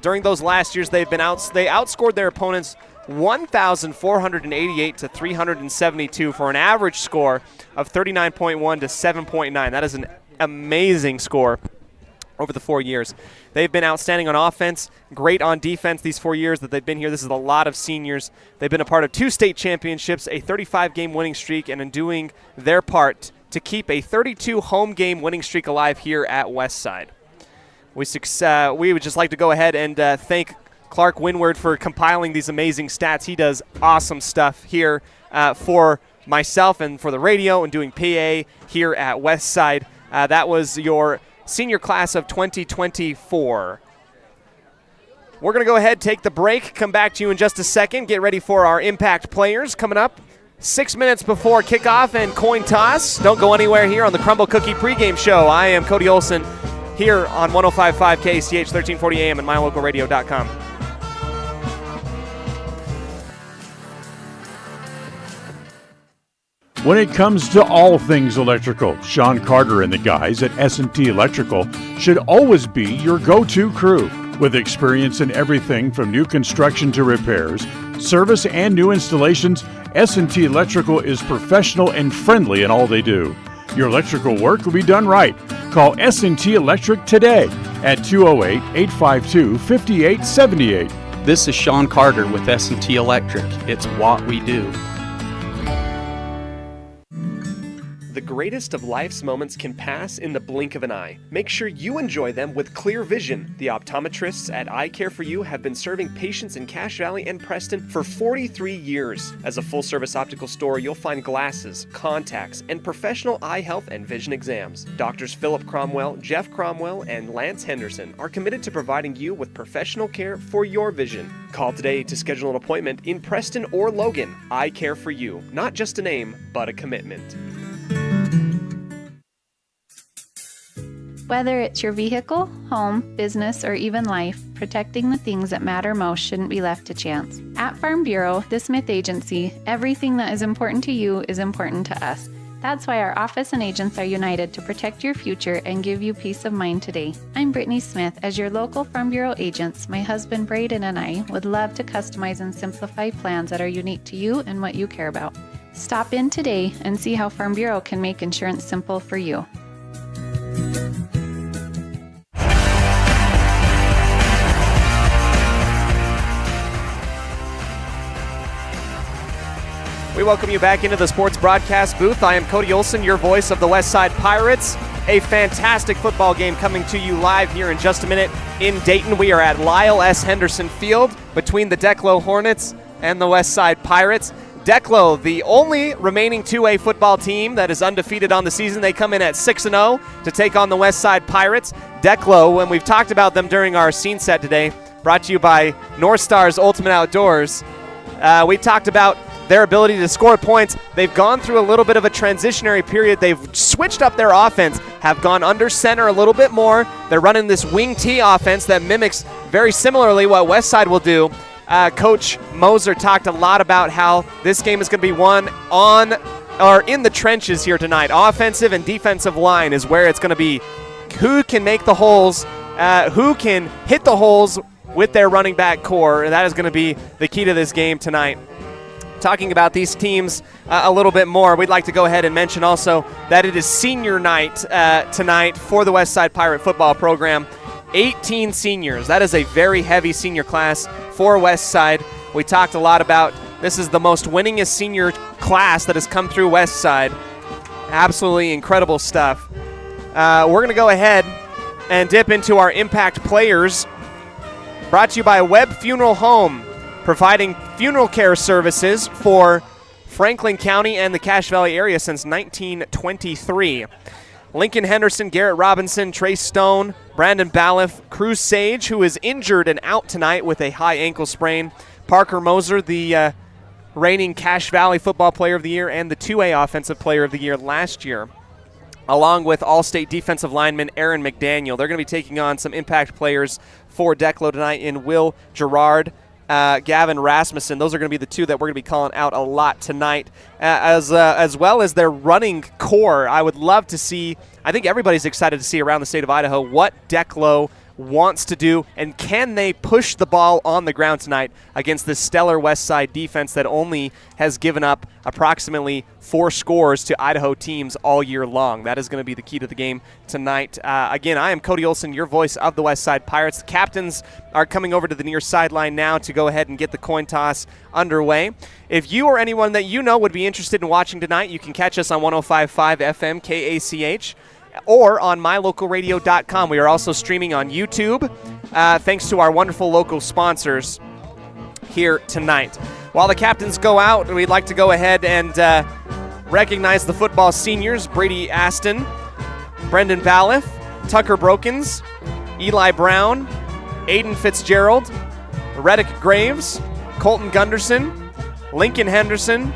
During those last years, they outscored their opponents 1,488 to 372 for an average score of 39.1 to 7.9. That is an amazing score over the 4 years. They've been outstanding on offense, great on defense these 4 years that they've been here. This is a lot of seniors. They've been a part of 2 state championships, a 35-game winning streak, and in doing their part to keep a 32 home game winning streak alive here at Westside. We would just like to go ahead and thank Clark Winward for compiling these amazing stats. He does awesome stuff here for myself and for the radio and doing PA here at Westside. That was your senior class of 2024. We're going to go ahead, take the break, come back to you in just a second. Get ready for our impact players coming up 6 minutes before kickoff and coin toss. Don't go anywhere here on the Crumble Cookie pregame show. I am Cody Olsen here on 105.5 KACH, 1340 AM and mylocalradio.com. When it comes to all things electrical, Sean Carter and the guys at S&T Electrical should always be your go-to crew. With experience in everything from new construction to repairs, service, and new installations, S&T Electrical is professional and friendly in all they do. Your electrical work will be done right. Call S&T Electric today at 208-852-5878. This is Sean Carter with S&T Electric. It's what we do. The greatest of life's moments can pass in the blink of an eye. Make sure you enjoy them with clear vision. The optometrists at Eye Care For You have been serving patients in Cache Valley and Preston for 43 years. As a full-service optical store, you'll find glasses, contacts, and professional eye health and vision exams. Doctors Philip Cromwell, Jeff Cromwell, and Lance Henderson are committed to providing you with professional care for your vision. Call today to schedule an appointment in Preston or Logan. Eye Care For You, not just a name, but a commitment. Whether it's your vehicle, home, business, or even life, protecting the things that matter most shouldn't be left to chance. At Farm Bureau, the Smith Agency, everything that is important to you is important to us. That's why our office and agents are united to protect your future and give you peace of mind today. I'm Brittany Smith. As your local Farm Bureau agents, my husband Braden and I would love to customize and simplify plans that are unique to you and what you care about. Stop in today and see how Farm Bureau can make insurance simple for you. We welcome you back into the sports broadcast booth. I am Cody Olsen, your voice of the Westside Pirates. A fantastic football game coming to you live here in just a minute in Dayton. We are at Lyle S. Henderson Field between the Declo Hornets and the Westside Pirates. Declo, the only remaining 2A football team that is undefeated on the season. They come in at 6-0 to take on the Westside Pirates. Declo, when we've talked about them during our scene set today, brought to you by North Stars Ultimate Outdoors, we talked about their ability to score points. They've gone through a little bit of a transitionary period. They've switched up their offense, have gone under center a little bit more. They're running this wing T offense that mimics very similarly what Westside will do. Coach Moser talked a lot about how this game is going to be won on or in the trenches here tonight. Offensive and defensive line is where it's going to be. Who can make the holes, who can hit the holes with their running back core. That is going to be the key to this game tonight. Talking about these teams a little bit more, we'd like to go ahead and mention also that it is senior night tonight for the Westside Pirate football program. 18 seniors. That is a very heavy senior class for Westside. We talked a lot about this is the most winningest senior class that has come through Westside. Absolutely incredible stuff. We're going to go ahead and dip into our impact players. Brought to you by Webb Funeral Home, providing funeral care services for Franklin County and the Cache Valley area since 1923. Lincoln Henderson, Garrett Robinson, Trey Stone, Brandon Balliff, Cruz Sage, who is injured and out tonight with a high ankle sprain. Parker Moser, the reigning Cache Valley Football Player of the Year and the 2A Offensive Player of the Year last year, along with All-State defensive lineman Aaron McDaniel. They're going to be taking on some impact players for Declo tonight in Will Gerard, Gavin Rasmussen. Those are going to be the two that we're going to be calling out a lot tonight, as well as their running core. I would love to see, I think everybody's excited to see around the state of Idaho what Declo wants to do, and can they push the ball on the ground tonight against this stellar Westside defense that only has given up approximately 4 scores to Idaho teams all year long. That is going to be the key to the game tonight. Again, I am Cody Olsen, your voice of the Westside Pirates. The captains are coming over to the near sideline now to go ahead and get the coin toss underway. If you or anyone that you know would be interested in watching tonight, you can catch us on 105.5 FM KACH or on mylocalradio.com. We are also streaming on YouTube, thanks to our wonderful local sponsors here tonight. While the captains go out, we'd like to go ahead and recognize the football seniors: Brady Aston, Brendan Balliff, Tucker Brokens, Eli Brown, Aiden Fitzgerald, Reddick Graves, Colton Gunderson, Lincoln Henderson,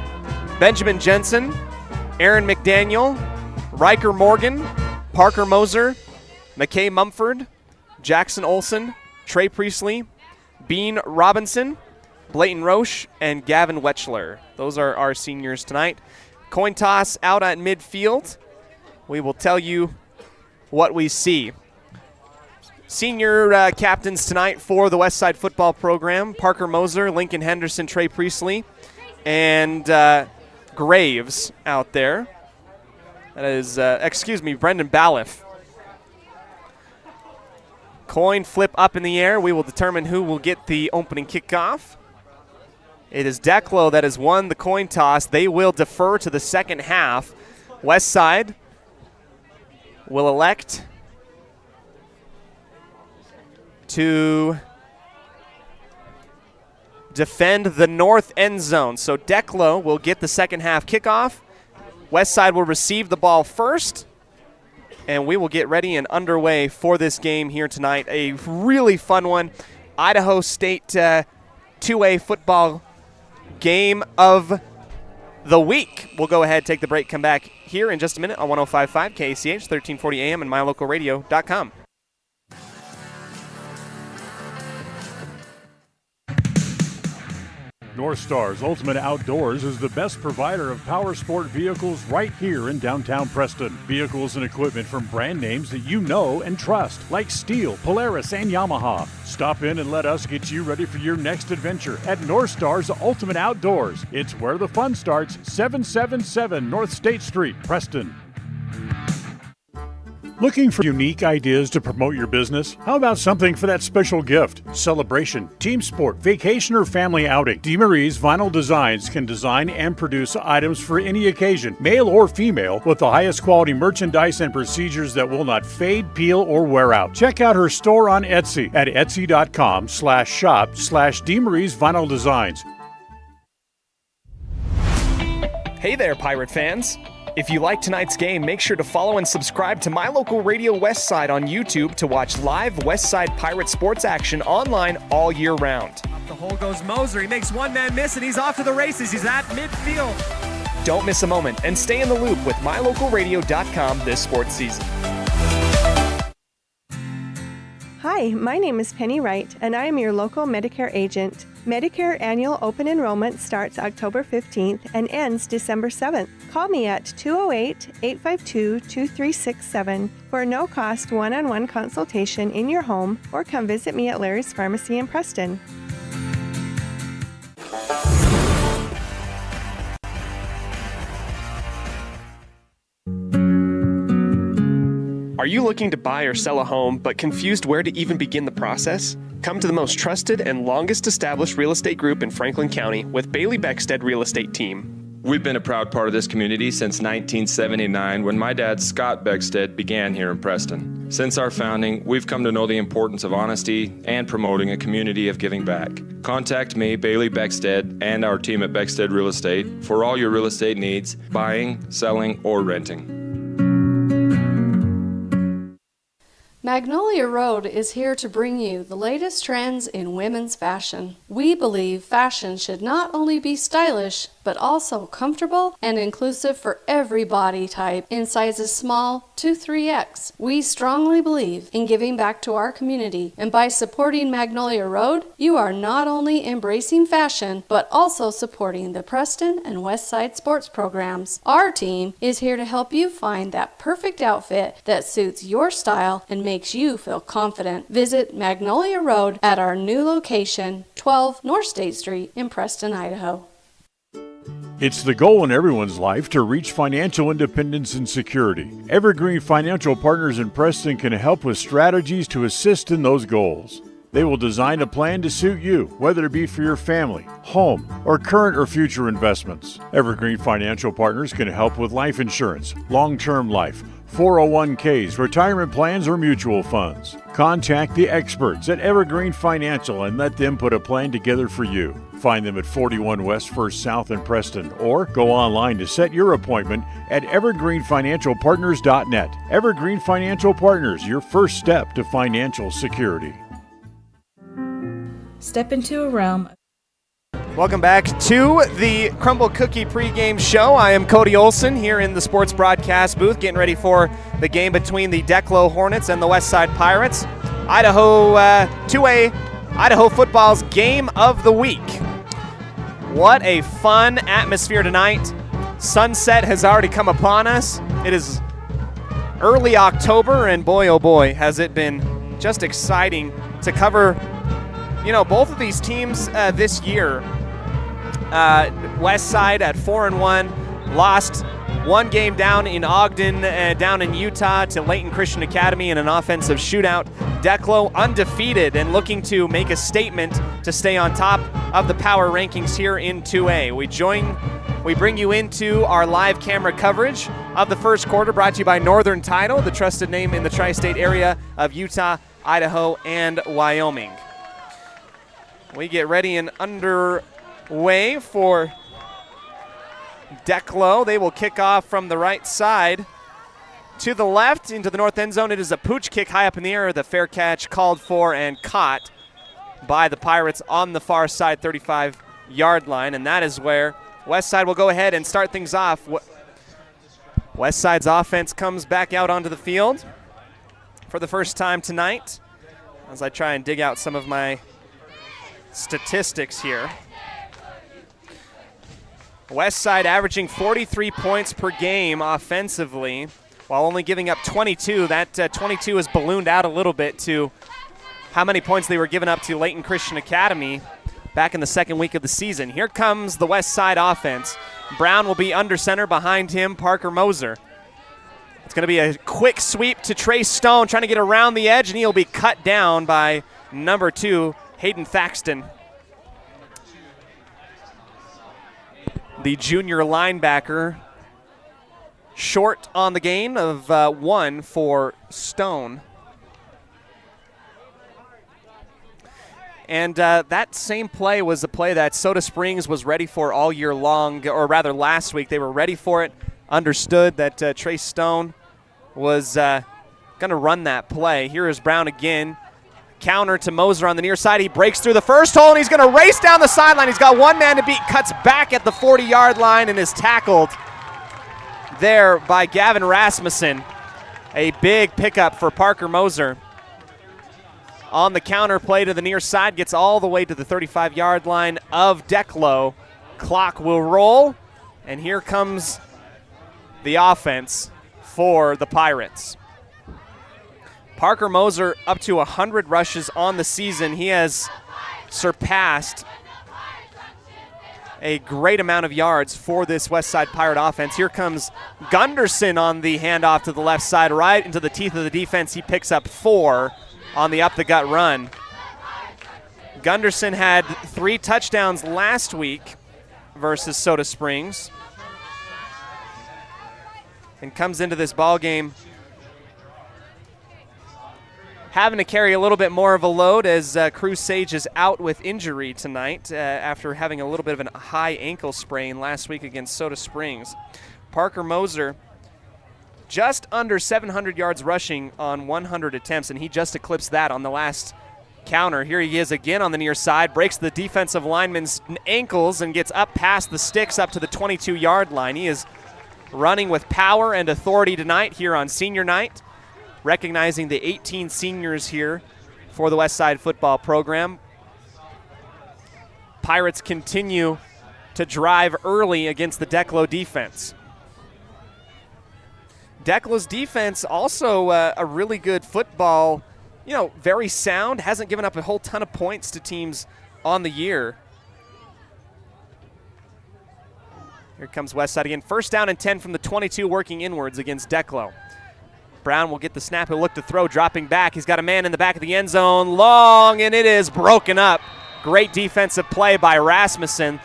Benjamin Jensen, Aaron McDaniel, Riker Morgan, Parker Moser, McKay Mumford, Jackson Olsen, Trey Priestley, Bean Robinson, Blayton Roche, and Gavin Wetchler. Those are our seniors tonight. Coin toss out at midfield. We will tell you what we see. Senior captains tonight for the Westside football program: Parker Moser, Lincoln Henderson, Trey Priestley, and Graves out there. That is, Brendan Balliff. Coin flip up in the air. We will determine who will get the opening kickoff. It is Declo that has won the coin toss. They will defer to the second half. Westside will elect to defend the north end zone. So Declo will get the second half kickoff. Westside will receive the ball first, and we will get ready and underway for this game here tonight. A really fun one. Idaho State 2A football game of the week. We'll go ahead, take the break, come back here in just a minute on 105.5 KACH, 1340 AM and mylocalradio.com. North Star's Ultimate Outdoors is the best provider of power sport vehicles right here in downtown Preston. Vehicles and equipment from brand names that you know and trust, like Steel, Polaris, and Yamaha. Stop in and let us get you ready for your next adventure at North Star's Ultimate Outdoors. It's where the fun starts, 777 North State Street, Preston. Looking for unique ideas to promote your business? How about something for that special gift, celebration, team sport, vacation, or family outing? DeMarie's Vinyl Designs can design and produce items for any occasion, male or female, with the highest quality merchandise and procedures that will not fade, peel, or wear out. Check out her store on Etsy at etsy.com/shop/DeMarie's Vinyl Designs. Hey there, Pirate fans. If you like tonight's game, make sure to follow and subscribe to My Local Radio Westside on YouTube to watch live Westside Pirate sports action online all year round. Up the hole goes Moser. He makes one man miss, and he's off to the races. He's at midfield. Don't miss a moment and stay in the loop with mylocalradio.com this sports season. Hi, my name is Penny Wright, and I am your local Medicare agent. Medicare annual open enrollment starts October 15th and ends December 7th. Call me at 208-852-2367 for a no-cost one-on-one consultation in your home, or come visit me at Larry's Pharmacy in Preston. Are you looking to buy or sell a home but confused where to even begin the process? Come to the most trusted and longest established real estate group in Franklin County with Bailey Beckstead Real Estate Team. We've been a proud part of this community since 1979 when my dad, Scott Beckstead, began here in Preston. Since our founding, we've come to know the importance of honesty and promoting a community of giving back. Contact me, Bailey Beckstead, and our team at Beckstead Real Estate for all your real estate needs, buying, selling, or renting. Magnolia Road is here to bring you the latest trends in women's fashion. We believe fashion should not only be stylish, but also comfortable and inclusive for every body type in sizes small to 3X. We strongly believe in giving back to our community, and by supporting Magnolia Road, you are not only embracing fashion, but also supporting the Preston and Westside sports programs. Our team is here to help you find that perfect outfit that suits your style and makes you feel confident. Visit Magnolia Road at our new location, 12 North State Street in Preston, Idaho. It's the goal in everyone's life to reach financial independence and security. Evergreen Financial Partners in Preston can help with strategies to assist in those goals. They will design a plan to suit you, whether it be for your family, home, or current or future investments. Evergreen Financial Partners can help with life insurance, long-term life, 401ks, retirement plans, or mutual funds. Contact the experts at Evergreen Financial and let them put a plan together for you. Find them at 41 West 1st South in Preston, or go online to set your appointment at evergreenfinancialpartners.net. Evergreen Financial Partners, your first step to financial security. Step into a realm. Welcome back to the Crumble Cookie pregame show. I am Cody Olsen here in the sports broadcast booth, getting ready for the game between the Declo Hornets and the Westside Pirates. Idaho 2A Idaho football's game of the week. What a fun atmosphere tonight. Sunset has already come upon us. It is early October, and boy, oh boy, has it been just exciting to cover, both of these teams this year. Westside at 4-1, lost one game down in Ogden, down in Utah to Layton Christian Academy in an offensive shootout. Declo undefeated and looking to make a statement to stay on top of the power rankings here in 2A. We bring you into our live camera coverage of the first quarter, brought to you by Northern Title, the trusted name in the tri-state area of Utah, Idaho, and Wyoming. We get ready and underway for Declo. They will kick off from the right side to the left into the north end zone. It is a pooch kick high up in the air. The fair catch called for and caught by the Pirates on the far side 35-yard line, and that is where Westside will go ahead and start things off. Westside's offense comes back out onto the field for the first time tonight as I try and dig out some of my statistics here. Westside averaging 43 points per game offensively while only giving up 22. That 22 has ballooned out a little bit to how many points they were giving up to Layton Christian Academy back in the second week of the season. Here comes the Westside offense. Brown will be under center, behind him Parker Moser. It's going to be a quick sweep to Trey Stone, trying to get around the edge, and he'll be cut down by number 2, Hayden Thaxton. The junior linebacker, short on the gain of 1 for Stone. And that same play was a play that Soda Springs was ready for all year long, or rather last week. They were ready for it, understood that Trey Stone was going to run that play. Here is Brown again. Counter to Moser on the near side. He breaks through the first hole, and he's going to race down the sideline. He's got one man to beat, cuts back at the 40-yard line, and is tackled there by Gavin Rasmussen. A big pickup for Parker Moser. On the counter play to the near side, gets all the way to the 35-yard line of Declo. Clock will roll, and here comes the offense for the Pirates. Parker Moser up to 100 rushes on the season. He has surpassed a great amount of yards for this Westside Pirate offense. Here comes Gunderson on the handoff to the left side, right into the teeth of the defense. He picks up 4 on the up-the-gut run. Gunderson had 3 touchdowns last week versus Soda Springs and comes into this ball game having to carry a little bit more of a load as Cruz Sage is out with injury tonight after having a little bit of a high ankle sprain last week against Soda Springs. Parker Moser just under 700 yards rushing on 100 attempts, and he just eclipsed that on the last counter. Here he is again on the near side, breaks the defensive lineman's ankles and gets up past the sticks up to the 22-yard line. He is running with power and authority tonight here on senior night, recognizing the 18 seniors here for the Westside football program. Pirates continue to drive early against the Declo defense. Declo's defense also a really good football, very sound, hasn't given up a whole ton of points to teams on the year. Here comes Westside again. First down and 10 from the 22, working inwards against Declo. Brown will get the snap. He'll look to throw, dropping back. He's got a man in the back of the end zone, long, and it is broken up. Great defensive play by Rasmussen.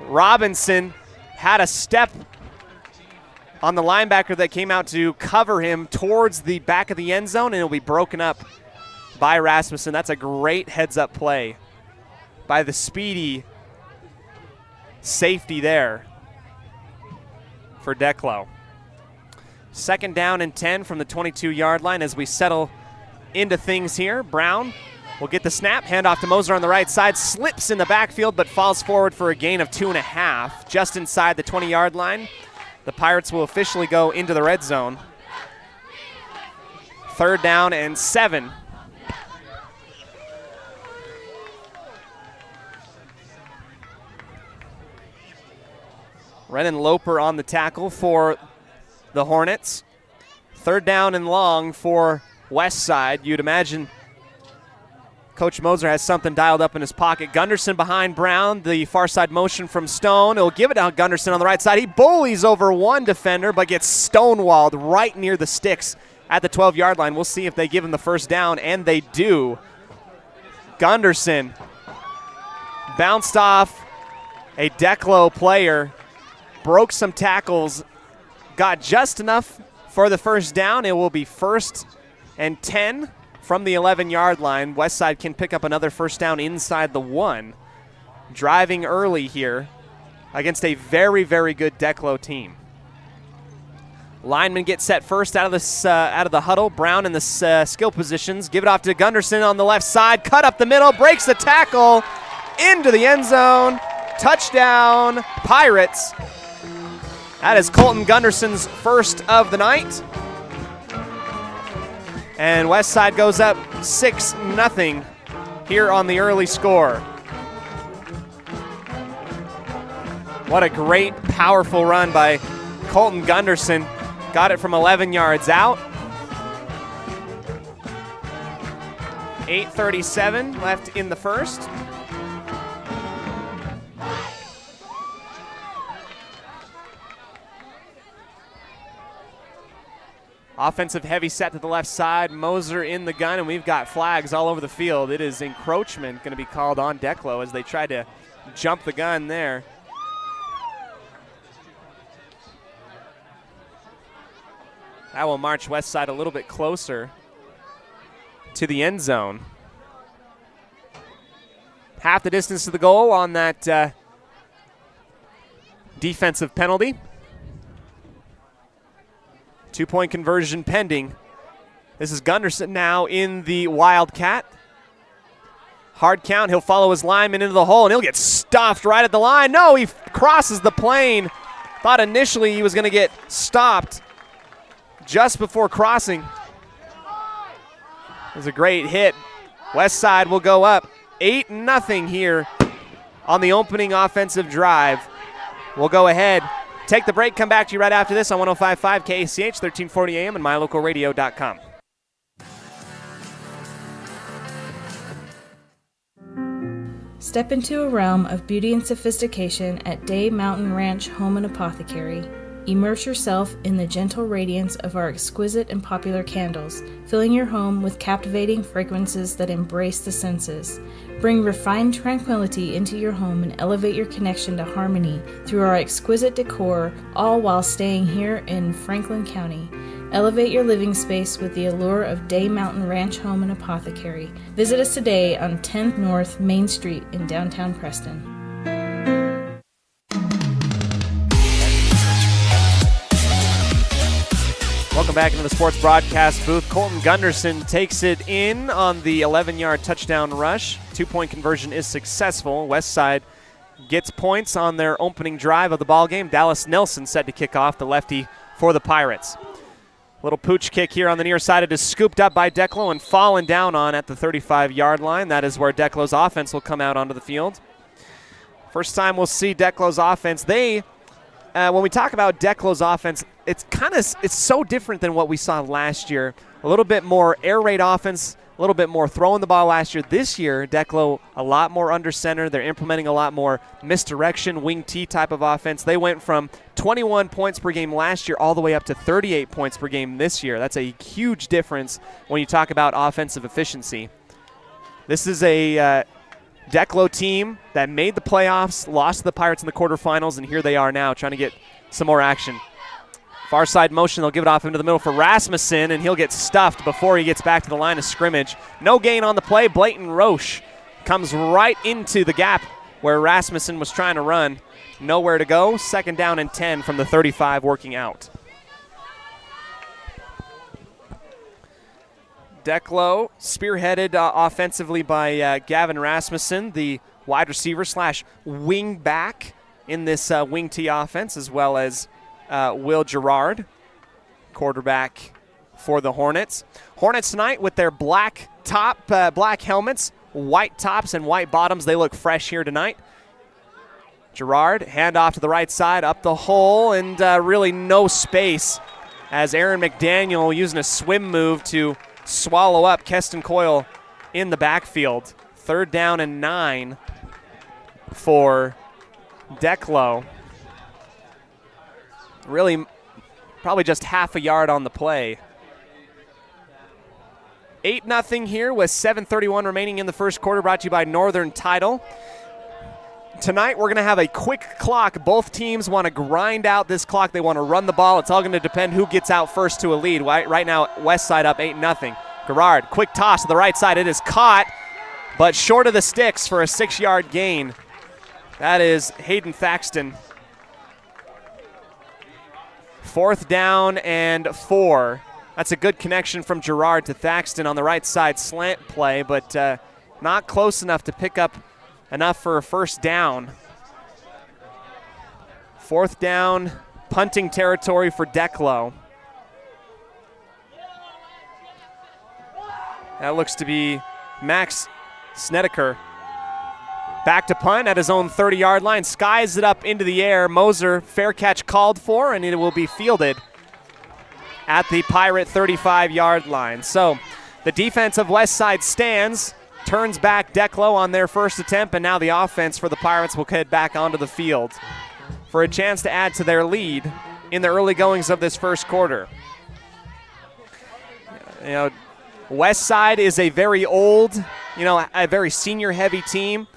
Robinson had a step on the linebacker that came out to cover him towards the back of the end zone, and it'll be broken up by Rasmussen. That's a great heads-up play by the speedy safety there for Declo. Second down and 10 from the 22-yard line as we settle into things here. Brown will get the snap, hand off to Moser on the right side, slips in the backfield but falls forward for a gain of 2.5 just inside the 20-yard line. The Pirates will officially go into the red zone. Third down and 7. Renan Loper on the tackle for the Hornets. Third down and long for Westside. You'd imagine Coach Moser has something dialed up in his pocket. Gunderson behind Brown, the far side motion from Stone. He'll give it out Gunderson on the right side. He bullies over one defender but gets stonewalled right near the sticks at the 12-yard line. We'll see if they give him the first down, and they do. Gunderson bounced off a Declo player, broke some tackles, got just enough for the first down. It will be 1st and 10 from the 11-yard line. Westside can pick up another first down inside the 1. Driving early here against a very, very good Declo team. Linemen get set first out of the huddle. Brown in the skill positions. Give it off to Gunderson on the left side. Cut up the middle, breaks the tackle into the end zone. Touchdown, Pirates. That is Colton Gunderson's first of the night. And Westside goes up 6-0 here on the early score. What a great, powerful run by Colton Gunderson. Got it from 11 yards out. 8:37 left in the first. Offensive heavy set to the left side. Moser in the gun, and we've got flags all over the field. It is encroachment going to be called on Declo as they try to jump the gun there. That will march Westside a little bit closer to the end zone. Half the distance to the goal on that defensive penalty. 2-point conversion pending. This is Gunderson now in the Wildcat. Hard count. He'll follow his lineman into the hole, and he'll get stuffed right at the line. No, he crosses the plane. Thought initially he was going to get stopped just before crossing. It was a great hit. Westside will go up 8-0 here on the opening offensive drive. We'll go ahead, take the break, come back to you right after this on 105.5 KACH, 1340 AM and mylocalradio.com. Step into a realm of beauty and sophistication at Day Mountain Ranch Home and Apothecary. Immerse yourself in the gentle radiance of our exquisite and popular candles, filling your home with captivating fragrances that embrace the senses. Bring refined tranquility into your home and elevate your connection to harmony through our exquisite decor, all while staying here in Franklin County. Elevate your living space with the allure of Day Mountain Ranch Home and Apothecary. Visit us today on 10th North Main Street in downtown Preston. Welcome back into the sports broadcast booth. Colton Gunderson takes it in on the 11-yard touchdown rush. 2-point conversion is successful. Westside gets points on their opening drive of the ball game. Dallas Nelson set to kick off, the lefty for the Pirates. Little pooch kick here on the near side. It is scooped up by Declo and fallen down on at the 35-yard line. That is where Declo's offense will come out onto the field. First time we'll see Declo's offense. When we talk about Declo's offense, it's so different than what we saw last year. A little bit more air raid offense, a little bit more throwing the ball last year. This year, Declo a lot more under center. They're implementing a lot more misdirection, wing T type of offense. They went from 21 points per game last year all the way up to 38 points per game this year. That's a huge difference when you talk about offensive efficiency. This is a Declo team that made the playoffs, lost to the Pirates in the quarterfinals, and here they are now trying to get some more action. Far side motion, they'll give it off into the middle for Rasmussen, and he'll get stuffed before he gets back to the line of scrimmage. No gain on the play. Blayton Roche comes right into the gap where Rasmussen was trying to run. Nowhere to go. 2nd down and 10 from the 35 working out. Declo spearheaded offensively by Gavin Rasmussen, the wide receiver / wing back in this wing T offense, as well as Will Gerard, quarterback for the Hornets. Hornets tonight with their black helmets, white tops and white bottoms. They look fresh here tonight. Gerard, handoff to the right side, up the hole, and really no space as Aaron McDaniel using a swim move to swallow up Keston Coyle in the backfield. 3rd down and 9 for Declo. Really, probably just half a yard on the play. 8-0 here with 7:31 remaining in the first quarter, brought to you by Northern Title. Tonight we're going to have a quick clock. Both teams want to grind out this clock. They want to run the ball. It's all going to depend who gets out first to a lead. Right now, Westside up 8-0. Gerard, quick toss to the right side. It is caught, but short of the sticks for a 6-yard gain. That is Hayden Thaxton. 4th down and 4. That's a good connection from Gerard to Thaxton on the right side slant play, but not close enough to pick up enough for a 1st down. 4th down, punting territory for Declo. That looks to be Max Snedeker. Back to punt at his own 30-yard line. Skies it up into the air. Moser, fair catch called for, and it will be fielded at the Pirate 35-yard line. So the defense of Westside stands, turns back Declo on their first attempt, and now the offense for the Pirates will head back onto the field for a chance to add to their lead in the early goings of this first quarter. You know, Westside is a very old, a very senior-heavy team.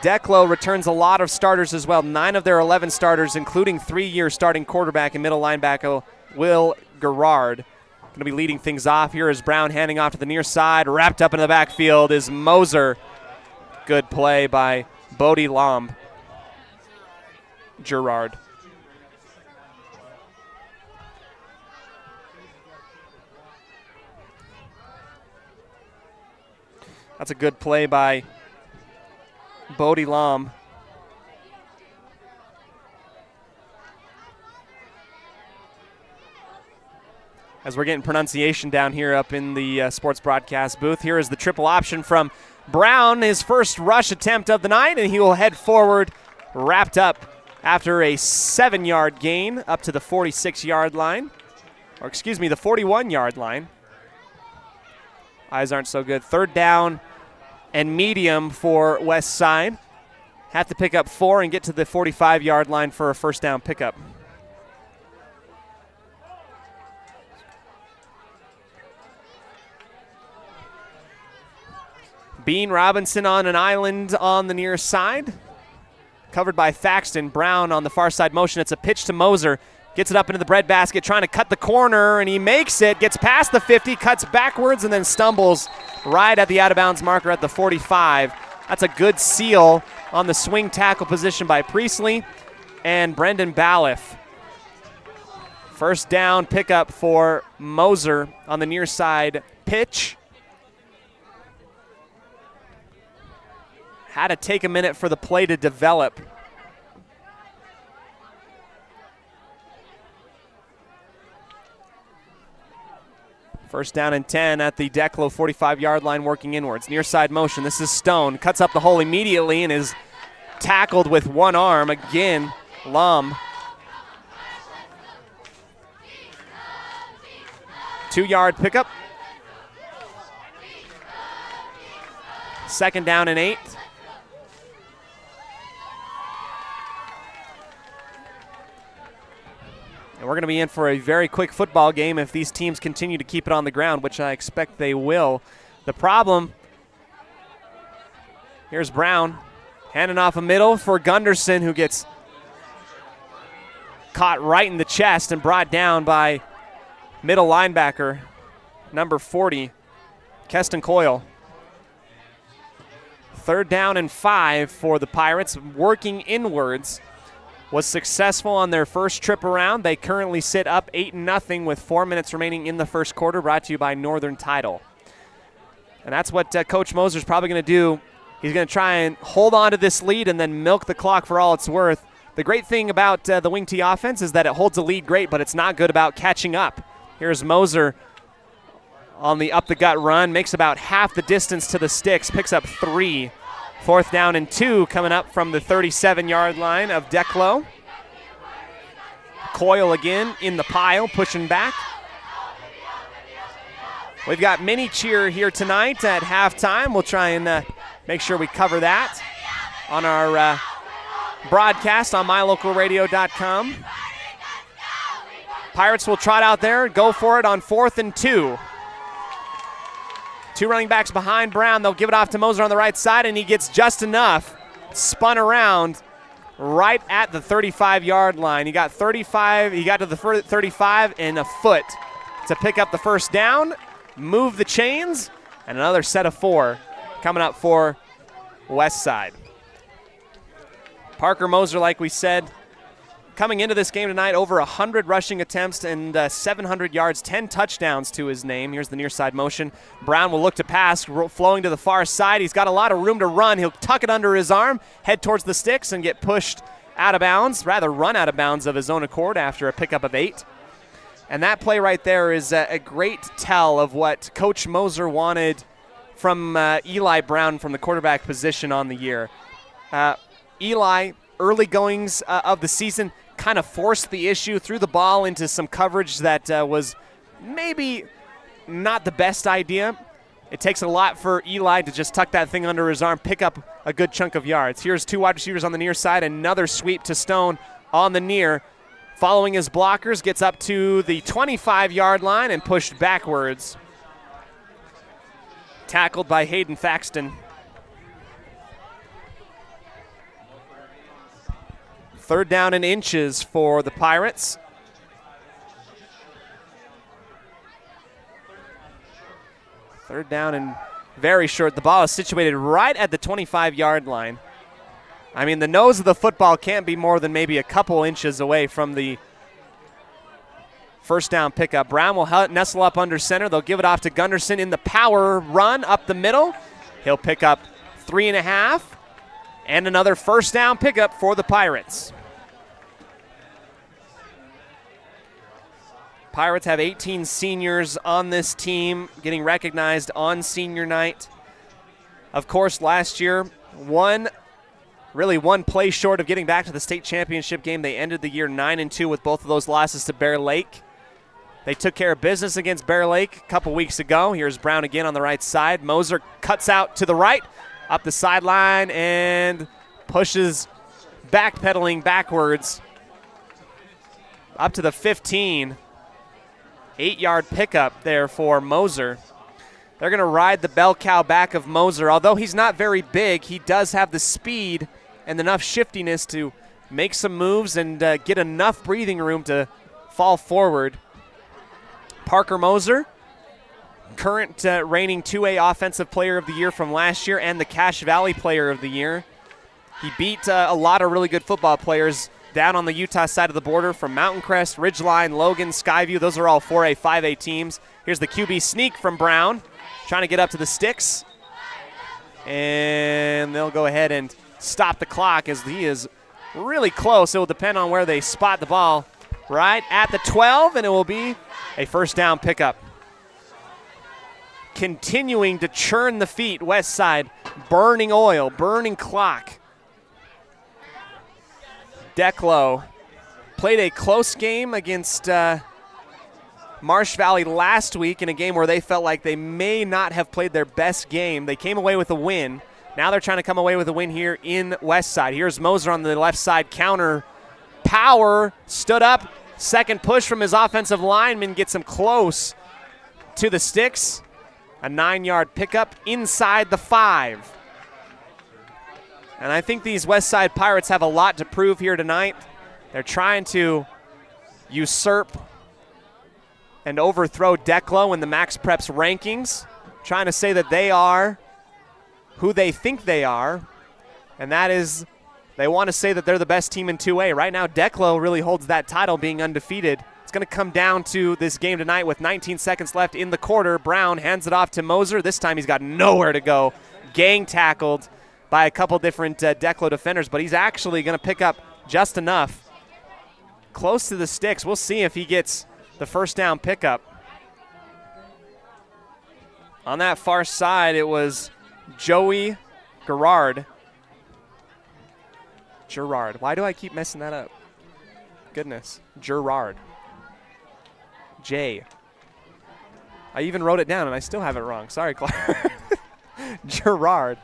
Declo returns a lot of starters as well. 9 of their 11 starters, including 3-year starting quarterback and middle linebacker Will Gerard. Going to be leading things off. Here is Brown handing off to the near side. Wrapped up in the backfield is Moser. Good play by Bodie Lomb. Gerard. That's a good play by Bodie Lomb. As we're getting pronunciation down here up in the sports broadcast booth, here is the triple option from Brown, his first rush attempt of the night, and he will head forward, wrapped up after a 7-yard gain up to the 46-yard line, or excuse me, the 41-yard line. Eyes aren't so good. 3rd down and medium for West Side. Have to pick up 4 and get to the 45-yard line for a first down pickup. Bean Robinson on an island on the near side. Covered by Thaxton. Brown on the far side motion. It's a pitch to Moser. Gets it up into the breadbasket, trying to cut the corner, and he makes it. Gets past the 50, cuts backwards, and then stumbles right at the out-of-bounds marker at the 45. That's a good seal on the swing tackle position by Priestley and Brendan Balliff. First down pickup for Moser on the near side pitch. Had to take a minute for the play to develop. First down and 10 at the Declo 45-yard line working inwards. Near side motion. This is Stone. Cuts up the hole immediately and is tackled with one arm. Again, Lum. 2-yard pickup. 2nd down and 8. And we're going to be in for a very quick football game if these teams continue to keep it on the ground, which I expect they will. The problem, here's Brown, handing off a middle for Gunderson, who gets caught right in the chest and brought down by middle linebacker, number 40, Keston Coyle. 3rd down and 5 for the Pirates, working inwards. Was successful on their first trip around. They currently sit up 8-0 with 4 minutes remaining in the first quarter, brought to you by Northern Title. And that's what Coach Moser's probably going to do. He's going to try and hold on to this lead and then milk the clock for all it's worth. The great thing about the wing T offense is that it holds a lead great, but it's not good about catching up. Here's Moser on the up-the-gut run, makes about half the distance to the sticks, picks up 3. 4th down and 2 coming up from the 37-yard line of Declo. Coyle again in the pile, pushing back. We've got mini cheer here tonight at halftime. We'll try and make sure we cover that on our broadcast on mylocalradio.com. Pirates will trot out there, go for it on 4th and 2. 2 running backs behind Brown. They'll give it off to Moser on the right side, and he gets just enough. Spun around right at the 35-yard line. He got 35. He got to the 35 and a foot to pick up the first down, move the chains, and another set of 4 coming up for West Side. Parker Moser, like we said, coming into this game tonight, over 100 rushing attempts and 700 yards, 10 touchdowns to his name. Here's the near side motion. Brown will look to pass, flowing to the far side. He's got a lot of room to run. He'll tuck it under his arm, head towards the sticks, and get pushed out of bounds, rather run out of bounds of his own accord after a pickup of 8. And that play right there is a great tell of what Coach Moser wanted from Eli Brown from the quarterback position on the year. Eli, early goings of the season, kind of forced the issue, threw the ball into some coverage that was maybe not the best idea. It takes a lot for Eli to just tuck that thing under his arm, pick up a good chunk of yards. Here's 2 wide receivers on the near side, another sweep to Stone on the near. Following his blockers, gets up to the 25-yard line and pushed backwards. Tackled by Hayden Thaxton. Third down and inches for the Pirates. Third down and very short. The ball is situated right at the 25-yard line. I mean, the nose of the football can't be more than maybe a couple inches away from the first down pickup. Brown will nestle up under center. They'll give it off to Gunderson in the power run up the middle. He'll pick up 3.5 and another first down pickup for the Pirates. Pirates have 18 seniors on this team getting recognized on senior night. Of course, last year, one play short of getting back to the state championship game. They ended the year 9-2 with both of those losses to Bear Lake. They took care of business against Bear Lake a couple weeks ago. Here's Brown again on the right side. Moser cuts out to the right, up the sideline, and pushes backpedaling backwards up to the 15. 8-yard pickup there for Moser. They're going to ride the bell cow back of Moser. Although he's not very big, he does have the speed and enough shiftiness to make some moves and get enough breathing room to fall forward. Parker Moser, current reigning 2A Offensive Player of the Year from last year and the Cache Valley Player of the Year. He beat a lot of really good football players down on the Utah side of the border from Mountain Crest, Ridgeline, Logan, Skyview. Those are all 4A, 5A teams. Here's the QB sneak from Brown, trying to get up to the sticks. And they'll go ahead and stop the clock as he is really close. It will depend on where they spot the ball. Right at the 12, and it will be a first down pickup. Continuing to churn the feet, West Side, burning oil, burning clock. Declo played a close game against Marsh Valley last week in a game where they felt like they may not have played their best game. They came away with a win. Now they're trying to come away with a win here in West Side. Here's Moser on the left side, counter power, stood up. Second push from his offensive lineman gets him close to the sticks. A 9-yard pickup inside the 5. And I think these West Side Pirates have a lot to prove here tonight. They're trying to usurp and overthrow Declo in the Max Preps rankings, trying to say that they are who they think they are, and that is they want to say that they're the best team in 2A. Right now, Declo really holds that title, being undefeated. It's going to come down to this game tonight with 19 seconds left in the quarter. Brown hands it off to Moser. This time he's got nowhere to go. Gang tackled by a couple different Declo defenders, but he's actually going to pick up just enough. Close to the sticks. We'll see if he gets the first down pickup. On that far side, it was Joey Gerard. Why do I keep messing that up? Goodness. Gerard. J. I even wrote it down, and I still have it wrong. Sorry, Clark. Gerard.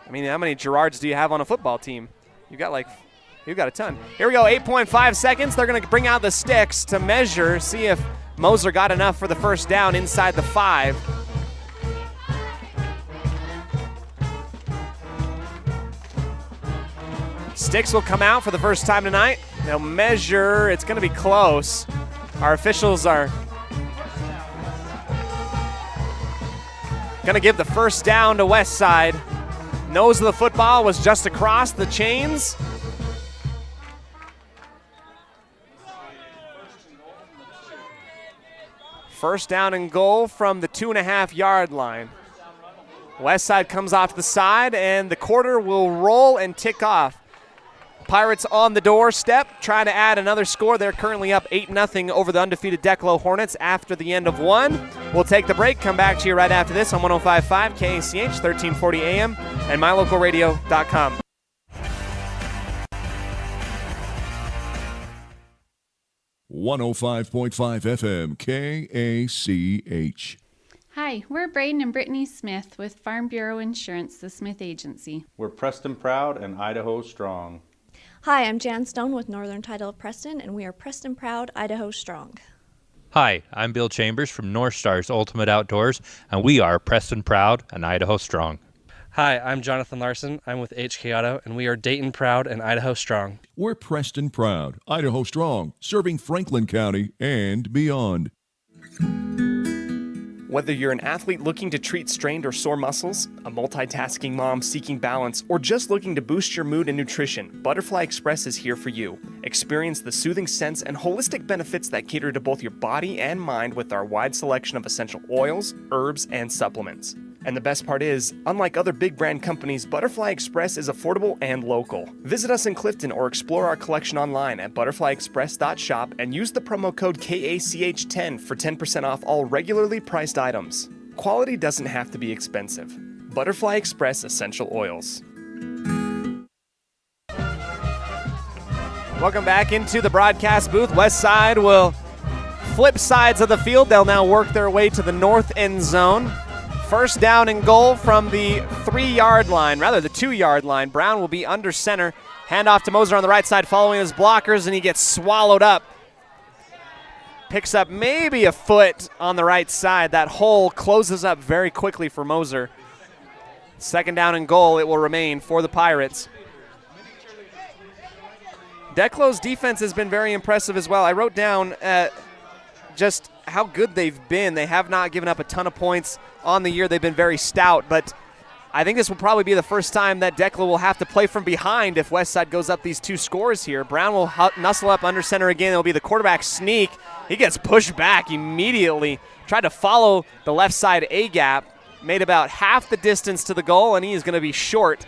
I mean, how many Gerards do you have on a football team? You've got a ton. Here we go, 8.5 seconds. They're going to bring out the sticks to measure, see if Moser got enough for the first down inside the 5. Sticks will come out for the first time tonight. They'll measure. It's going to be close. Our officials are going to give the first down to West Side. Nose of the football was just across the chains. First down and goal from the 2.5-yard line. West Side comes off the side, and the quarter will roll and tick off. Pirates on the doorstep, trying to add another score. They're currently up 8-0 over the undefeated Declo Hornets after the end of one. We'll take the break, come back to you right after this on 105.5 KACH, 1340 AM, and mylocalradio.com. .5 FM KACH. Hi, we're Braden and Brittany Smith with Farm Bureau Insurance, the Smith Agency. We're Preston proud and Idaho strong. Hi, I'm Jan Stone with Northern Title of Preston, and we are Preston proud, Idaho strong. Hi, I'm Bill Chambers from North Stars Ultimate Outdoors, and we are Preston proud and Idaho strong. Hi, I'm Jonathan Larson. I'm with HK Auto, and we are Dayton proud and Idaho strong. We're Preston proud, Idaho strong, serving Franklin County and beyond. Whether you're an athlete looking to treat strained or sore muscles, a multitasking mom seeking balance, or just looking to boost your mood and nutrition, Butterfly Express is here for you. Experience the soothing scents and holistic benefits that cater to both your body and mind with our wide selection of essential oils, herbs, and supplements. And the best part is, unlike other big brand companies, Butterfly Express is affordable and local. Visit us in Clifton or explore our collection online at butterflyexpress.shop and use the promo code KACH10 for 10% off all regularly priced items. Quality doesn't have to be expensive. Butterfly Express Essential Oils. Welcome back into the broadcast booth. West Side will flip sides of the field. They'll now work their way to the north end zone. First down and goal from the 3-yard line, rather the 2-yard line. Brown will be under center. Handoff to Moser on the right side following his blockers, and he gets swallowed up. Picks up maybe a foot on the right side. That hole closes up very quickly for Moser. Second down and goal, it will remain for the Pirates. Declo's defense has been very impressive as well. I wrote down just how good they've been. They have not given up a ton of points on the year. They've been very stout, but I think this will probably be the first time that Declo will have to play from behind if Westside goes up these 2 scores here. Brown will nuzzle up under center again. It'll be the quarterback sneak. He gets pushed back immediately. Tried to follow the left side A-gap. Made about half the distance to the goal, and he is going to be short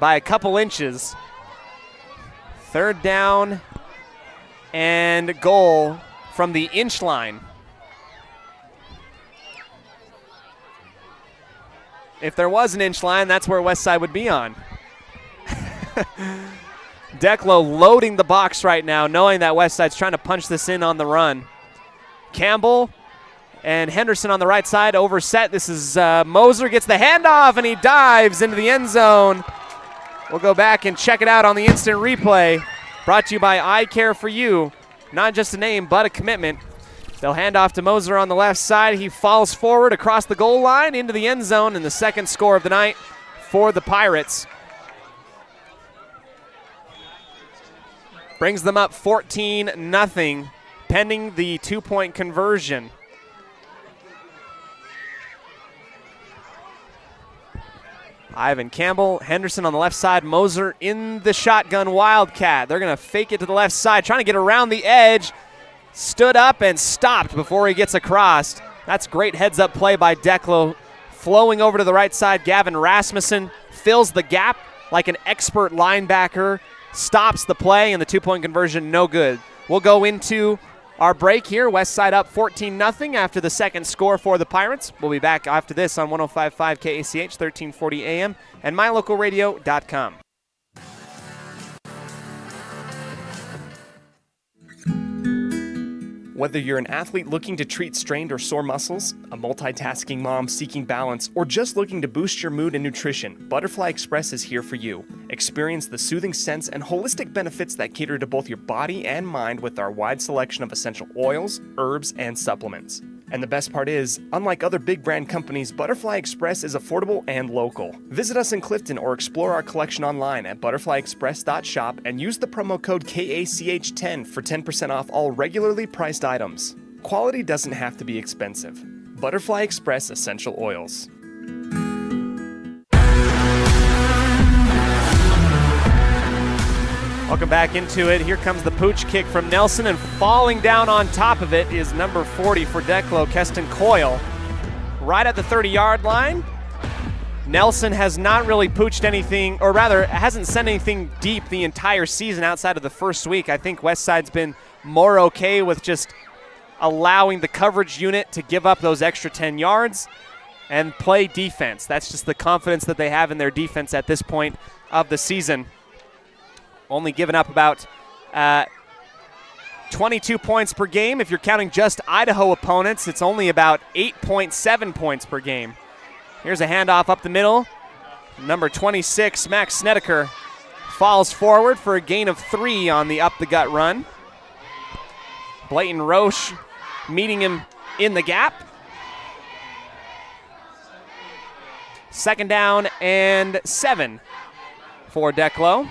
by a couple inches. Third down and goal from the inch line. If there was an inch line, that's where Westside would be on. Declo loading the box right now, knowing that Westside's trying to punch this in on the run. Campbell and Henderson on the right side, overset. This is Moser gets the handoff, and he dives into the end zone. We'll go back and check it out on the instant replay. Brought to you by I Care For You. Not just a name, but a commitment. They'll hand off to Moser on the left side. He falls forward across the goal line into the end zone, and the second score of the night for the Pirates. Brings them up 14-0, pending the 2-point conversion. Ivan Campbell, Henderson on the left side, Moser in the shotgun Wildcat. They're going to fake it to the left side, trying to get around the edge. Stood up and stopped before he gets across. That's great heads-up play by Declo. Flowing over to the right side, Gavin Rasmussen fills the gap like an expert linebacker, stops the play, and the 2-point conversion no good. We'll go into our break here. Westside up 14-0 after the second score for the Pirates. We'll be back after this on 105.5 KACH, 1340 AM, and mylocalradio.com. Whether you're an athlete looking to treat strained or sore muscles, a multitasking mom seeking balance, or just looking to boost your mood and nutrition, Butterfly Express is here for you. Experience the soothing scents and holistic benefits that cater to both your body and mind with our wide selection of essential oils, herbs, and supplements. And the best part is, unlike other big brand companies, Butterfly Express is affordable and local. Visit us in Clifton or explore our collection online at butterflyexpress.shop and use the promo code KACH10 for 10% off all regularly priced items. Quality doesn't have to be expensive. Butterfly Express Essential Oils. Welcome back into it. Here comes the pooch kick from Nelson, and falling down on top of it is number 40 for Declo, Keston Coyle. Right at the 30-yard line. Nelson has not really pooched anything, or rather hasn't sent anything deep the entire season outside of the first week. I think Westside's been more okay with just allowing the coverage unit to give up those extra 10 yards and play defense. That's just the confidence that they have in their defense at this point of the season. Only giving up about 22 points per game. If you're counting just Idaho opponents, it's only about 8.7 points per game. Here's a handoff up the middle. Number 26, Max Snedeker, falls forward for a gain of 3 on the up-the-gut run. Blayton Roche meeting him in the gap. Second down and 7 for Declo.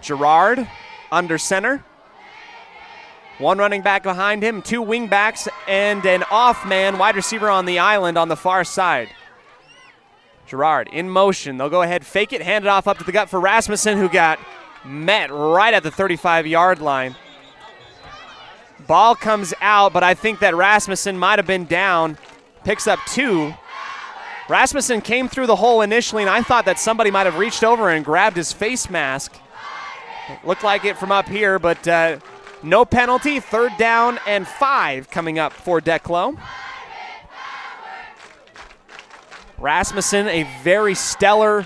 Gerard under center. One running back behind him, 2 wing backs, and an off-man wide receiver on the island on the far side. Gerard in motion. They'll go ahead, fake it, hand it off up to the gut for Rasmussen, who got met right at the 35-yard line. Ball comes out, but I think that Rasmussen might have been down. Picks up 2. Rasmussen came through the hole initially, and I thought that somebody might have reached over and grabbed his face mask. It looked like it from up here, but no penalty. 3rd down and 5 coming up for Declo. Rasmussen, a very stellar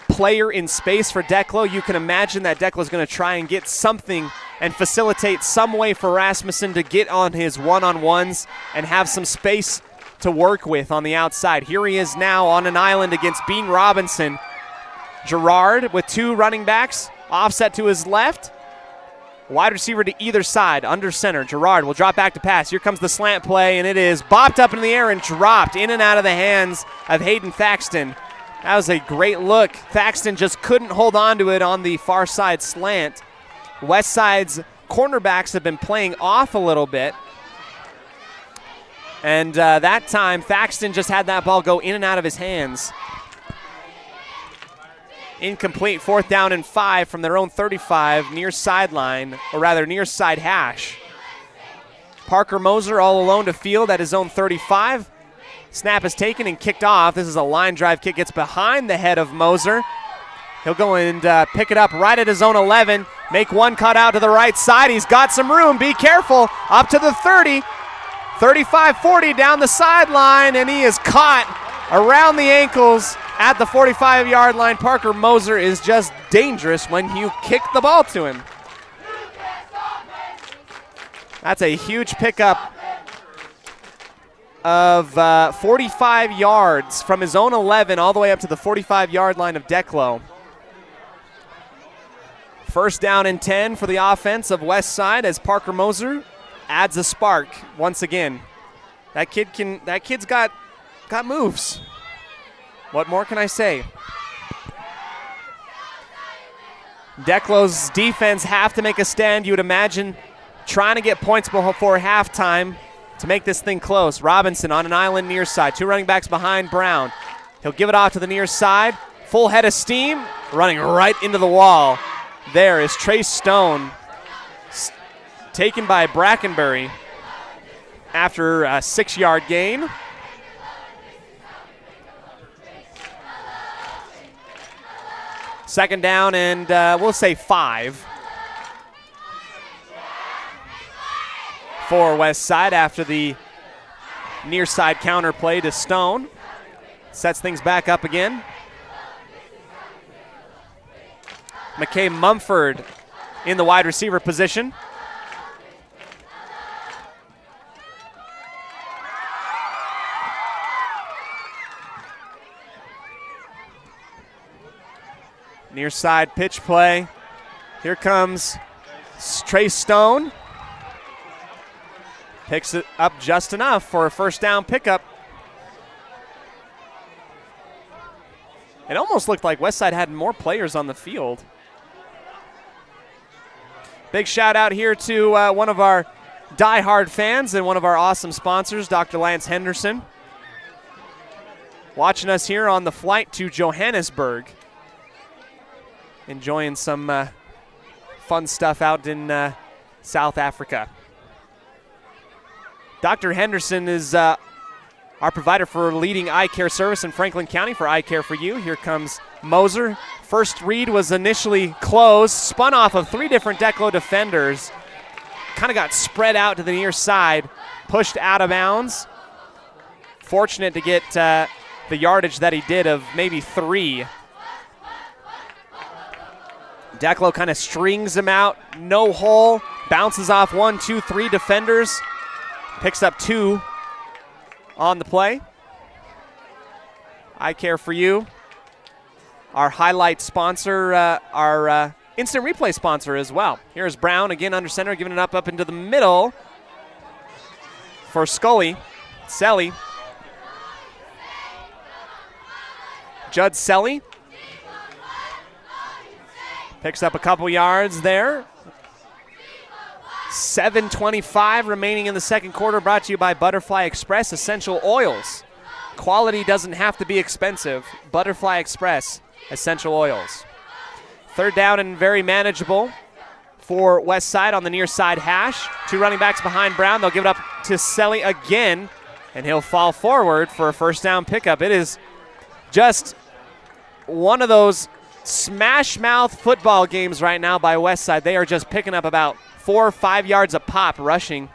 player in space for Declo. You can imagine that Declo is going to try and get something and facilitate some way for Rasmussen to get on his one-on-ones and have some space to work with on the outside. Here he is now on an island against Bean Robinson. Gerard with 2 running backs, offset to his left. Wide receiver to either side, under center. Gerard will drop back to pass. Here comes the slant play, and it is bopped up in the air and dropped in and out of the hands of Hayden Thaxton. That was a great look. Thaxton just couldn't hold on to it on the far side slant. Westside's cornerbacks have been playing off a little bit. And that time, Thaxton just had that ball go in and out of his hands. Incomplete, 4th down and 5 from their own 35, near sideline, or rather near side hash. Parker Moser all alone to field at his own 35. Snap is taken and kicked off. This is a line drive kick, gets behind the head of Moser. He'll go and pick it up right at his own 11. Make one cut out to the right side. He's got some room. Be careful. Up to the 30. 35-40 down the sideline, and he is caught around the ankles at the 45-yard line. Parker Moser is just dangerous when you kick the ball to him. That's a huge pickup of 45 yards from his own 11 all the way up to the 45-yard line of Declo. 1st down and 10 for the offense of Westside as Parker Moser adds a spark once again. That kid's got moves. What more can I say? Declo's defense have to make a stand. You would imagine trying to get points before halftime to make this thing close. Robinson on an island near side. 2 running backs behind Brown. He'll give it off to the near side. Full head of steam, running right into the wall. There is Trace Stone, taken by Brackenbury after a 6-yard gain. Second down and we'll say 5 for Westside after the near side counter play to Stone. Sets things back up again. McKay Mumford in the wide receiver position. Near side pitch play. Here comes Trace Stone. Picks it up just enough for a 1st down pickup. It almost looked like Westside had more players on the field. Big shout out here to one of our diehard fans and one of our awesome sponsors, Dr. Lance Henderson. Watching us here on the flight to Johannesburg. Enjoying some fun stuff out in South Africa. Dr. Henderson is our provider for leading eye care service in Franklin County for Eye Care for You. Here comes Moser. First read was initially closed, spun off of 3 different Declo defenders, kind of got spread out to the near side, pushed out of bounds. Fortunate to get the yardage that he did of maybe 3. Declo kind of strings him out, no hole, bounces off 1, 2, 3 defenders, picks up 2 on the play. Eye Care for You, our highlight sponsor, our instant replay sponsor as well. Here's Brown again under center, giving it up into the middle for Scully. Selly. Judd Selly picks up a couple yards there. 7:25 remaining in the second quarter, brought to you by Butterfly Express Essential Oils. Quality doesn't have to be expensive. Butterfly Express Essential Oils. Third down and very manageable for West Side on the near side hash. 2 running backs behind Brown. They'll give it up to Selly again, and he'll fall forward for a first down pickup. It is just one of those smash mouth football games right now by West Side. They are just picking up about 4 or 5 yards a pop rushing,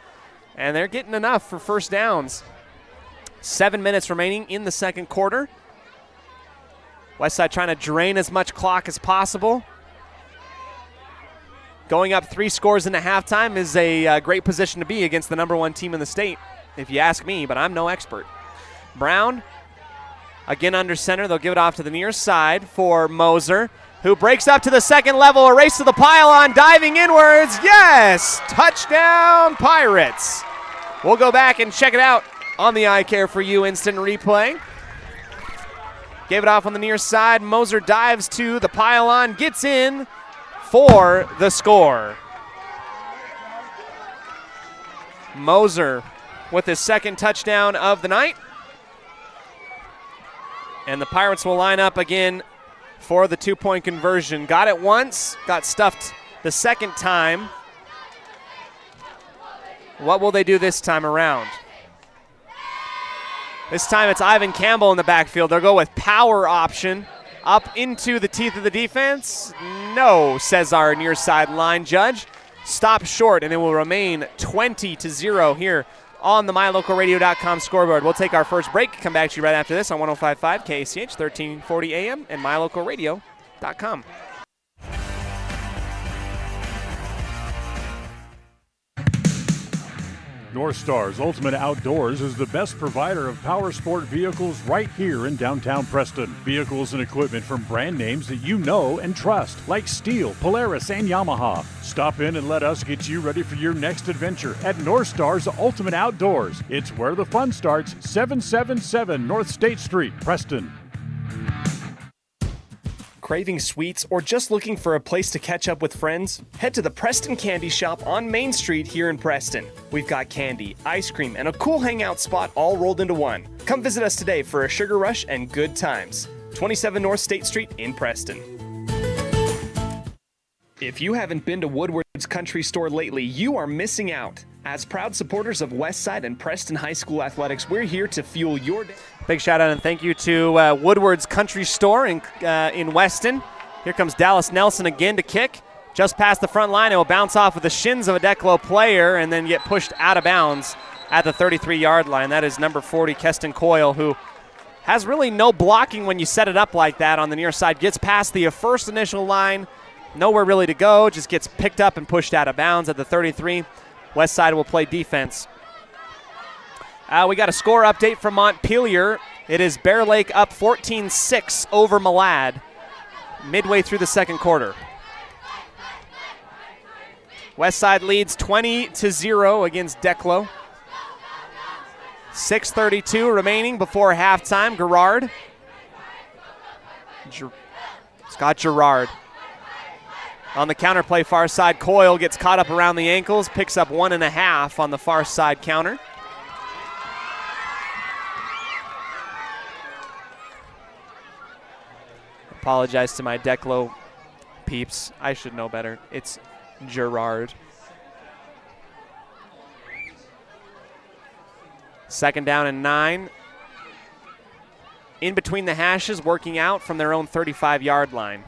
and they're getting enough for first downs. 7 minutes remaining in the second quarter. Westside trying to drain as much clock as possible. Going up 3 scores in the halftime is a great position to be against the #1 team in the state, if you ask me, but I'm no expert. Brown, again under center. They'll give it off to the near side for Moser, who breaks up to the second level, a race to the pylon, diving inwards. Yes! Touchdown, Pirates. We'll go back and check it out on the Eye Care for You instant replay. Gave it off on the near side. Moser dives to the pylon, gets in for the score. Moser with his second touchdown of the night. And the Pirates will line up again for the 2-point conversion. Got it once, got stuffed the second time. What will they do this time around? This time it's Ivan Campbell in the backfield. They'll go with power option up into the teeth of the defense. No, says our near side line judge. Stop short, and it will remain 20-0 here on the MyLocalRadio.com scoreboard. We'll take our first break. Come back to you right after this on 105.5 KACH, 1340 AM, and MyLocalRadio.com. North Star's Ultimate Outdoors is the best provider of power sport vehicles right here in downtown Preston. Vehicles and equipment from brand names that you know and trust, like Steel, Polaris, and Yamaha. Stop in and let us get you ready for your next adventure at North Star's Ultimate Outdoors. It's where the fun starts, 777 North State Street, Preston. Craving sweets or just looking for a place to catch up with friends? Head to the Preston Candy Shop on Main Street here in Preston. We've got candy, ice cream, and a cool hangout spot all rolled into one. Come visit us today for a sugar rush and good times. 27 North State Street in Preston. If you haven't been to Woodward's Country Store lately, you are missing out. As proud supporters of Westside and Preston High School athletics, we're here to fuel your day. Big shout out and thank you to Woodward's Country Store in Weston. Here comes Dallas Nelson again to kick. Just past the front line, it will bounce off with the shins of a Declo player and then get pushed out of bounds at the 33-yard line. That is number 40, Keston Coyle, who has really no blocking when you set it up like that on the near side. Gets past the first initial line, nowhere really to go, just gets picked up and pushed out of bounds at the 33. Westside will play defense. We got a score update from Montpelier. It is Bear Lake up 14-6 over Malad midway through the second quarter. Westside leads 20-0 against Declo. 6:32 remaining before halftime. Gerard. Scott Gerard. On the counterplay far side, Coyle gets caught up around the ankles, picks up 1.5 on the far side counter. Apologize to my Declo peeps. I should know better. It's Gerard. 2nd down and 9. In between the hashes, working out from their own 35-yard line.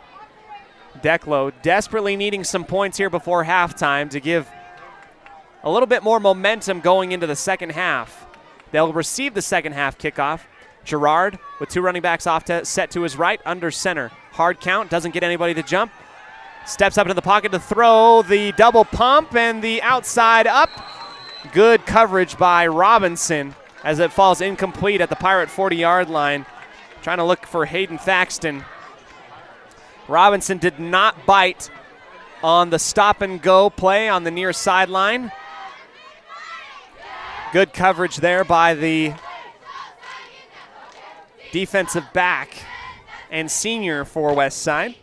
Declo desperately needing some points here before halftime to give a little bit more momentum going into the second half. They'll receive the second half kickoff. Gerard with 2 running backs off to set to his right, under center. Hard count, doesn't get anybody to jump. Steps up into the pocket to throw the double pump and the outside up. Good coverage by Robinson as it falls incomplete at the Pirate 40-yard line. Trying to look for Hayden Thaxton. Robinson did not bite on the stop-and-go play on the near sideline. Good coverage there by the defensive back and senior for Westside.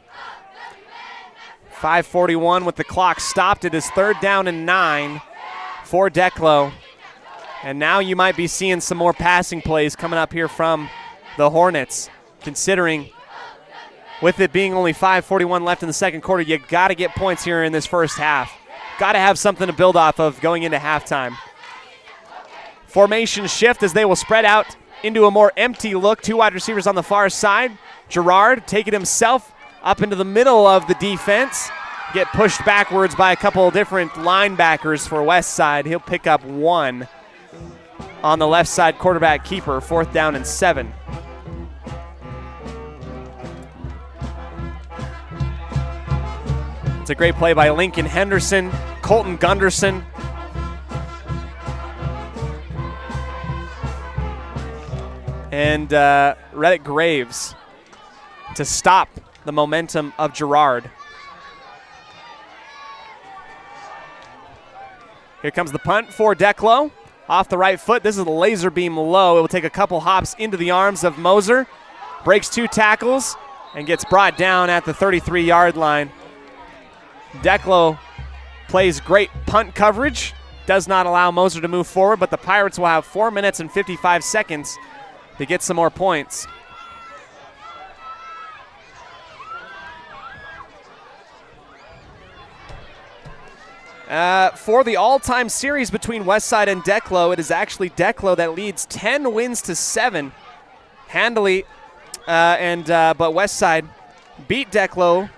5:41 with the clock stopped. It is 3rd down and 9 for Declo. And now you might be seeing some more passing plays coming up here from the Hornets, considering with it being only 5:41 left in the second quarter, you got to get points here in this first half. Got to have something to build off of going into halftime. Formation shift as they will spread out into a more empty look. 2 wide receivers on the far side. Gerard taking himself up into the middle of the defense. Get pushed backwards by a couple of different linebackers for Westside. He'll pick up 1 on the left side quarterback keeper. 4th down and 7. It's a great play by Lincoln Henderson, Colton Gunderson. And Reddick Graves to stop the momentum of Gerard. Here comes the punt for Declo. Off the right foot. This is the laser beam low. It will take a couple hops into the arms of Moser. Breaks 2 tackles and gets brought down at the 33-yard line. Declo plays great punt coverage. Does not allow Moser to move forward, but the Pirates will have 4 minutes and 55 seconds to get some more points. For the all-time series between Westside and Declo, it is actually Declo that leads 10 wins to 7 handily, but Westside beat Declo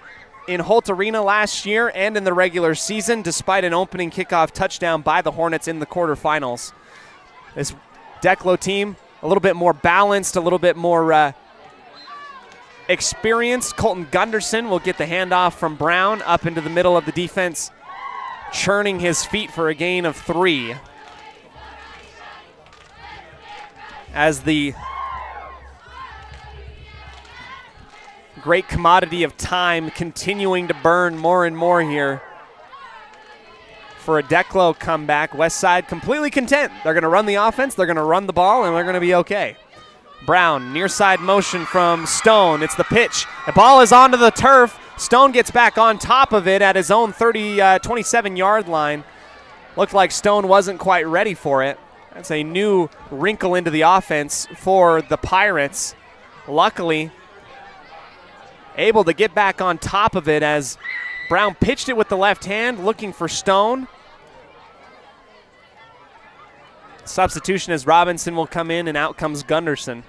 in Holt Arena last year and in the regular season, despite an opening kickoff touchdown by the Hornets in the quarterfinals. This Declo team, a little bit more balanced, a little bit more experienced. Colton Gunderson will get the handoff from Brown up into the middle of the defense, churning his feet for a gain of 3. As the great commodity of time continuing to burn more and more here for a Declo comeback. Westside completely content. They're going to run the offense, they're going to run the ball, and they're going to be okay. Brown, near side motion from Stone. It's the pitch. The ball is onto the turf. Stone gets back on top of it at his own 27-yard line. Looked like Stone wasn't quite ready for it. That's a new wrinkle into the offense for the Pirates. Luckily, able to get back on top of it as Brown pitched it with the left hand, looking for Stone. Substitution as Robinson will come in, and out comes Gunderson.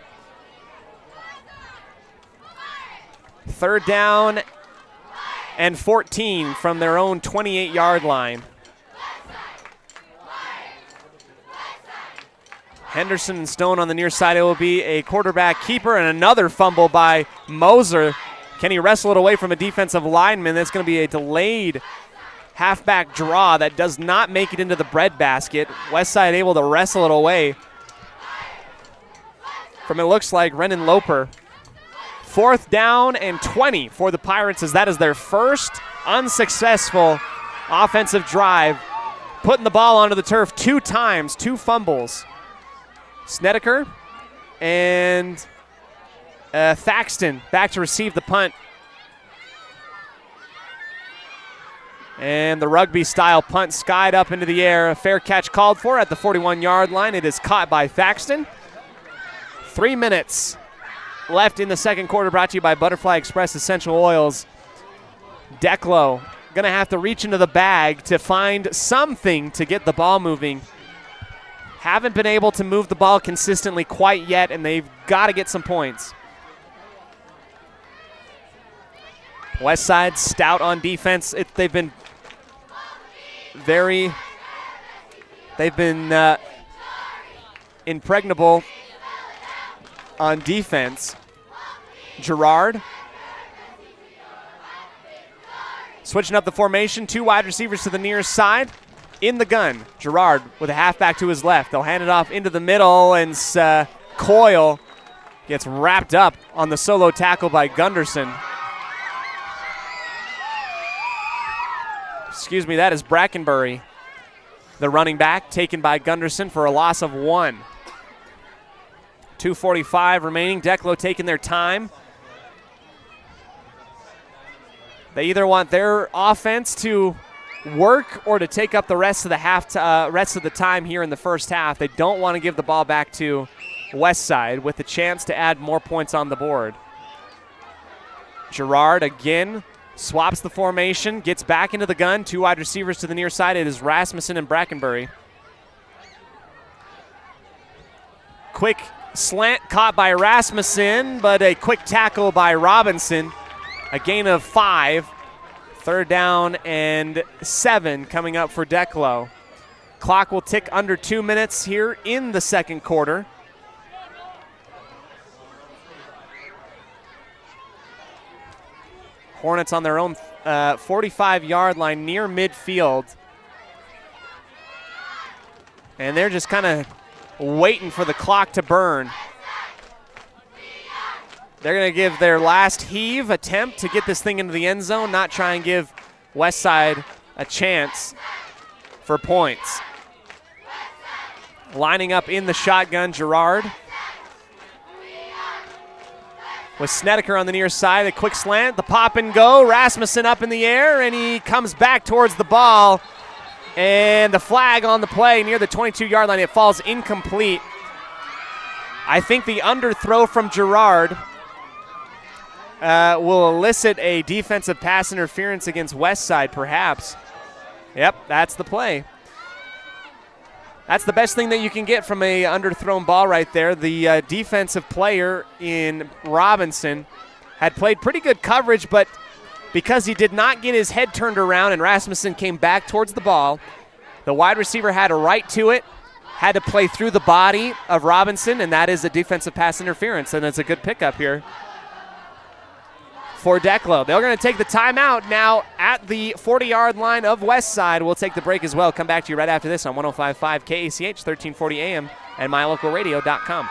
3rd down and 14 from their own 28-yard line. Henderson and Stone on the near side. It will be a quarterback keeper and another fumble by Moser. Can he wrestle it away from a defensive lineman? That's going to be a delayed halfback draw that does not make it into the breadbasket. Westside able to wrestle it away from, it looks like, Renan Loper. 4th down and 20 for the Pirates, as that is their first unsuccessful offensive drive. Putting the ball onto the turf 2 times, 2 fumbles. Snedeker and Thaxton back to receive the punt. And the rugby-style punt skied up into the air. A fair catch called for at the 41-yard line. It is caught by Thaxton. 3 minutes left in the second quarter, brought to you by Butterfly Express Essential Oils. Declo going to have to reach into the bag to find something to get the ball moving. haven't been able to move the ball consistently quite yet, and they've got to get some points. West Side stout on defense. They've been impregnable on defense. Girard switching up the formation. 2 wide receivers to the near side. In the gun, Girard with a halfback to his left. They'll hand it off into the middle, and Coyle gets wrapped up on the solo tackle by Gunderson. Excuse me, that is Brackenbury, the running back, taken by Gunderson for a loss of 1. 2:45 remaining. Declo taking their time. They either want their offense to work or to take up the rest of the time here in the first half. They don't want to give the ball back to West Side with the chance to add more points on the board. Girard again swaps the formation, gets back into the gun. 2 wide receivers to the near side. It is Rasmussen and Brackenbury. Quick slant caught by Rasmussen, but a quick tackle by Robinson. A gain of 5. 3rd down and 7 coming up for Declo. Clock will tick under 2 minutes here in the second quarter. Hornets on their own 45-yard line near midfield. And they're just kind of waiting for the clock to burn. They're going to give their last heave attempt to get this thing into the end zone, not try and give West Side a chance for points. Lining up in the shotgun, Girard. With Snedeker on the near side, a quick slant, the pop and go. Rasmussen up in the air, and he comes back towards the ball. And the flag on the play near the 22-yard line. It falls incomplete. I think the underthrow from Girard will elicit a defensive pass interference against West Side, perhaps. Yep, that's the play. That's the best thing that you can get from a underthrown ball right there. The defensive player in Robinson had played pretty good coverage, but because he did not get his head turned around and Rasmussen came back towards the ball, the wide receiver had a right to it, had to play through the body of Robinson, and that is a defensive pass interference, and it's a good pickup here for Declo. They're going to take the timeout now at the 40-yard line of West Side. We'll take the break as well. Come back to you right after this on 105.5 KACH, 1340 AM, and mylocalradio.com.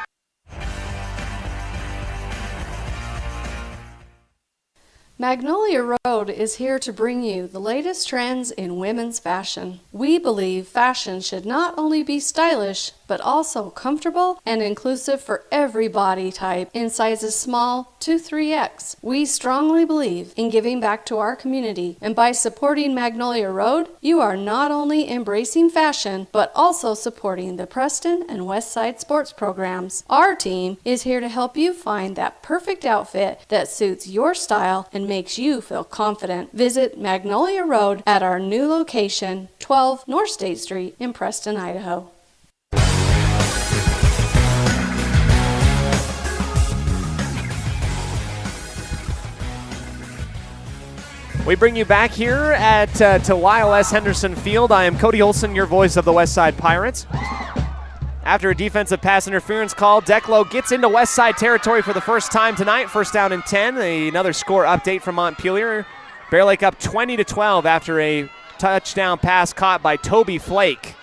Magnolia Road is here to bring you the latest trends in women's fashion. We believe fashion should not only be stylish, but also comfortable and inclusive for every body type in sizes small to 3X. We strongly believe in giving back to our community, and by supporting Magnolia Road, you are not only embracing fashion, but also supporting the Preston and West Side sports programs. Our team is here to help you find that perfect outfit that suits your style and makes you feel confident. Visit Magnolia Road at our new location, 12 North State Street in Preston, Idaho. We bring you back here at to Lyle S. Henderson Field. I am Cody Olsen, your voice of the West Side Pirates. After a defensive pass interference call, Declo gets into West Side territory for the first time tonight. 1st down and 10. Another score update from Montpelier. Bear Lake up 20-12 after a touchdown pass caught by Toby Flake.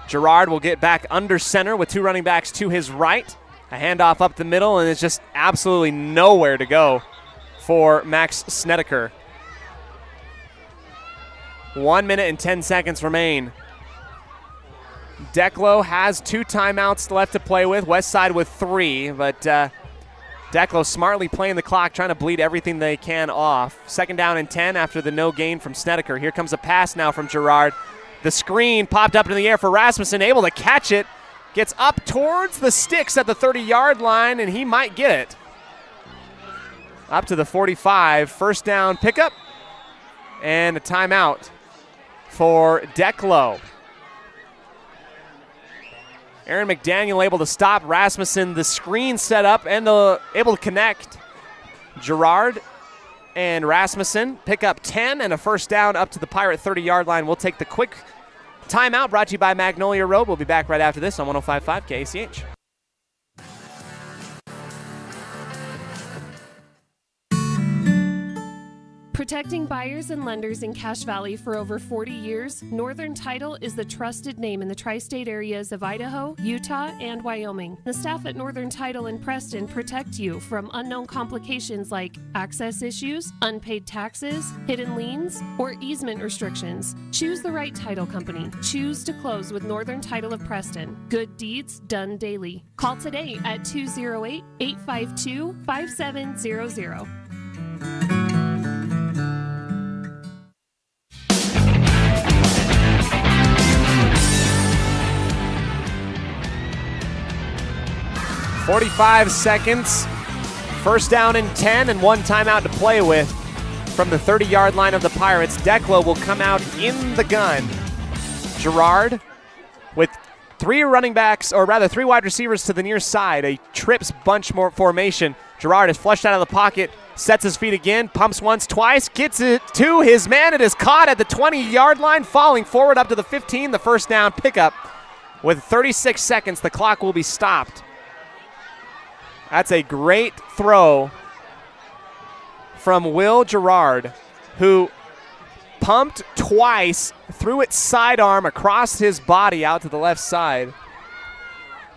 Girard will get back under center with 2 running backs to his right. A handoff up the middle, and it's just absolutely nowhere to go for Max Snedeker. 1 minute and 10 seconds remain. Declo has 2 timeouts left to play with. West Side with 3, but Declo smartly playing the clock, trying to bleed everything they can off. 2nd down and 10 after the no gain from Snedeker. Here comes a pass now from Girard. The screen popped up in the air for Rasmussen, able to catch it. Gets up towards the sticks at the 30-yard line, and he might get it. Up to the 45. 1st down pickup and a timeout for Declo. Aaron McDaniel able to stop Rasmussen. The screen set up and able to connect. Gerard and Rasmussen pick up 10 and a first down up to the Pirate 30-yard line. We'll take the quick timeout brought to you by Magnolia Road. We'll be back right after this on 105.5 KACH. Protecting buyers and lenders in Cache Valley for over 40 years, Northern Title is the trusted name in the tri-state areas of Idaho, Utah, and Wyoming. The staff at Northern Title in Preston protect you from unknown complications like access issues, unpaid taxes, hidden liens, or easement restrictions. Choose the right title company. Choose to close with Northern Title of Preston. Good deeds done daily. Call today at 208-852-5700. 45 seconds, first down and 10, and one timeout to play with from the 30-yard line of the Pirates. Declo will come out in the gun. Gerard with three wide receivers to the near side, a trips bunch more formation. Gerard is flushed out of the pocket, sets his feet again, pumps once, twice, gets it to his man. It is caught at the 20-yard line, falling forward up to the 15, the first down pickup. With 36 seconds, the clock will be stopped. That's a great throw from Will Gerard, who pumped twice, threw its sidearm across his body out to the left side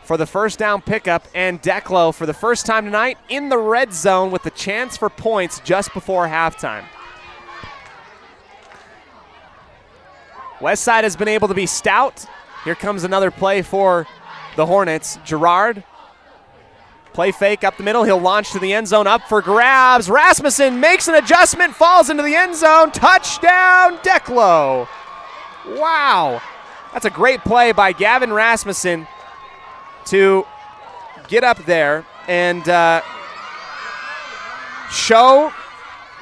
for the first down pickup. And Declo, for the first time tonight, in the red zone with the chance for points just before halftime. Westside has been able to be stout. Here comes another play for the Hornets. Gerard, play fake up the middle. He'll launch to the end zone, up for grabs. Rasmussen makes an adjustment, falls into the end zone. Touchdown, Declo. Wow. That's a great play by Gavin Rasmussen to get up there and show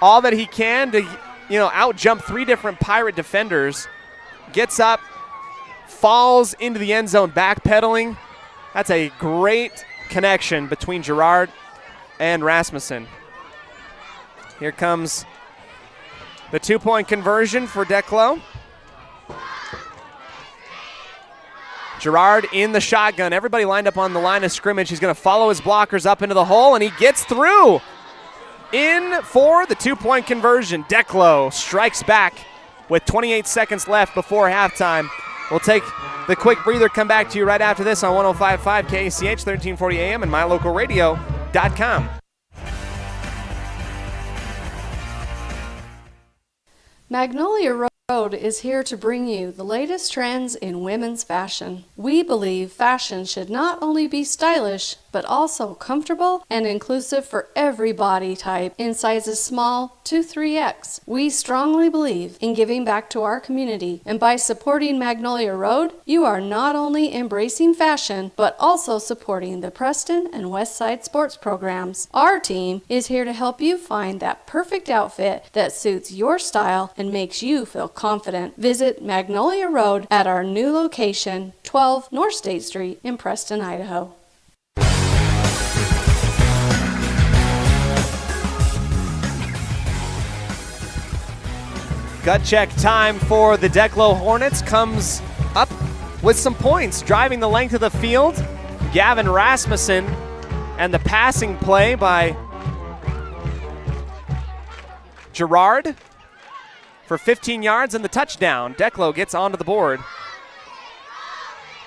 all that he can to, out-jump three different Pirate defenders. Gets up, falls into the end zone, backpedaling. That's a great connection between Gerard and Rasmussen. Here comes the two-point conversion for Declo. Gerard in the shotgun. Everybody lined up on the line of scrimmage. He's going to follow his blockers up into the hole, and he gets through. In for the two-point conversion. Declo strikes back with 28 seconds left before halftime. We'll take the quick breather, come back to you right after this on 105.5 KACH, 1340 AM and mylocalradio.com. Magnolia Road is here to bring you the latest trends in women's fashion. We believe fashion should not only be stylish, but also comfortable and inclusive for every body type in sizes small to 3X. We strongly believe in giving back to our community, and by supporting Magnolia Road, you are not only embracing fashion, but also supporting the Preston and Westside sports programs. Our team is here to help you find that perfect outfit that suits your style and makes you feel confident. Visit Magnolia Road at our new location, 12 North State Street in Preston, Idaho. Gut check time for the Declo Hornets comes up with some points. Driving the length of the field, Gavin Rasmussen, and the passing play by Gerard for 15 yards and the touchdown. Declo gets onto the board.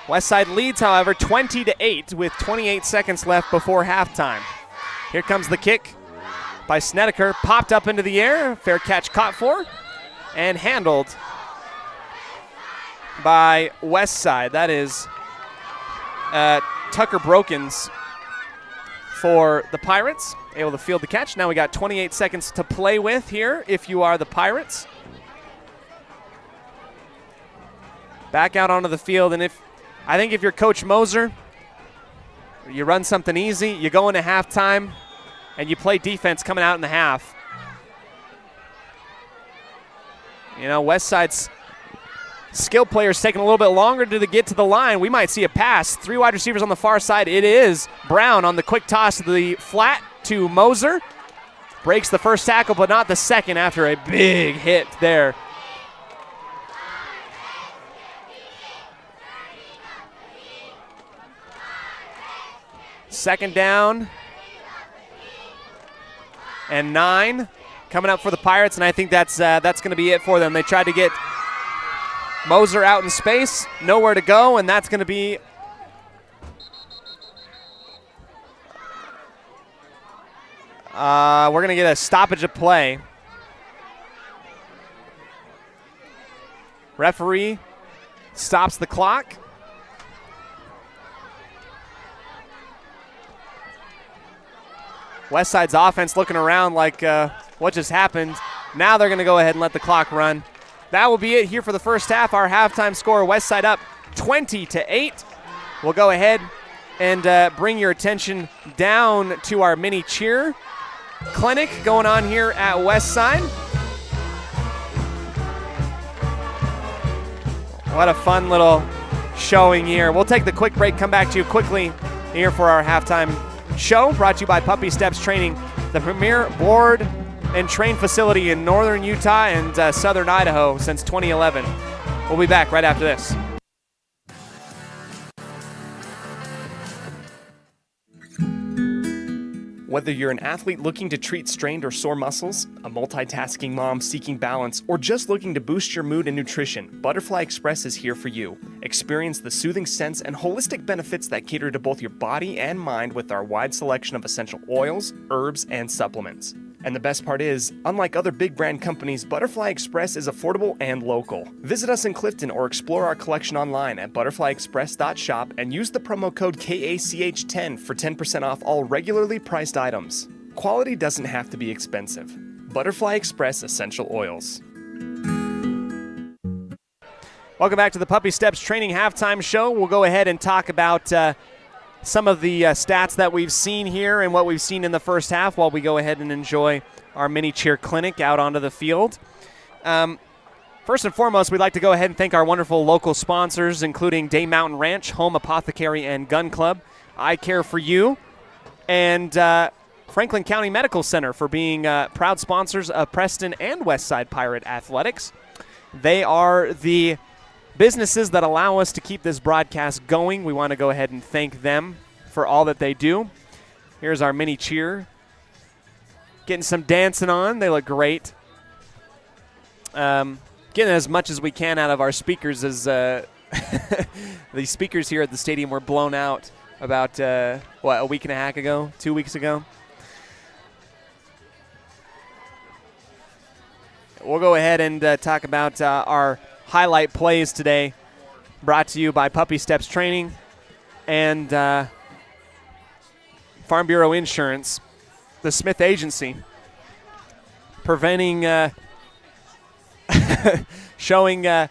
Westside leads, however, 20-8 with 28 seconds left before halftime. Here comes the kick by Snedeker, popped up into the air, fair catch caught for, and handled by Westside. That is Tucker Brokens for the Pirates, able to field the catch. Now we got 28 seconds to play with here if you are the Pirates. Back out onto the field, and I think if you're Coach Moser, you run something easy, you go into halftime, and you play defense coming out in the half. Westside's skill players taking a little bit longer to get to the line. We might see a pass. 3 wide receivers on the far side. It is Brown on the quick toss to the flat to Moser. Breaks the first tackle, but not the second after a big hit there. Second down and 9 coming up for the Pirates, and I think that's going to be it for them. They tried to get Moser out in space, nowhere to go, and that's going to be we're going to get a stoppage of play. Referee stops the clock. Westside's offense looking around like what just happened. Now they're going to go ahead and let the clock run. That will be it here for the first half. Our halftime score, Westside up 20-8. We'll go ahead and bring your attention down to our mini cheer clinic going on here at Westside. What a fun little showing here. We'll take the quick break, come back to you quickly here for our halftime show, brought to you by Puppy Steps Training, the premier board and train facility in northern Utah and southern Idaho since 2011. We'll be back right after this. Whether you're an athlete looking to treat strained or sore muscles, a multitasking mom seeking balance, or just looking to boost your mood and nutrition, Butterfly Express is here for you. Experience the soothing scents and holistic benefits that cater to both your body and mind with our wide selection of essential oils, herbs, and supplements. And the best part is, unlike other big brand companies, Butterfly Express is affordable and local. Visit us in Clifton or explore our collection online at butterflyexpress.shop and use the promo code KACH10 for 10% off all regularly priced items. Quality doesn't have to be expensive. Butterfly Express Essential Oils. Welcome back to the Puppy Steps Training Halftime Show. We'll go ahead and talk about some of the stats that we've seen here and what we've seen in the first half while we go ahead and enjoy our mini cheer clinic out onto the field. First and foremost, we'd like to go ahead and thank our wonderful local sponsors, including Day Mountain Ranch, Home Apothecary and Gun Club, I Care for You, and Franklin County Medical Center for being proud sponsors of Preston and Westside Pirate Athletics. They are the businesses that allow us to keep this broadcast going. We want to go ahead and thank them for all that they do. Here's our mini cheer. Getting some dancing on. They look great. Getting as much as we can out of our speakers as the speakers here at the stadium were blown out about, a week and a half ago, 2 weeks ago. We'll go ahead and talk about our highlight plays today, brought to you by Puppy Steps Training and Farm Bureau Insurance, the Smith Agency, preventing, showing,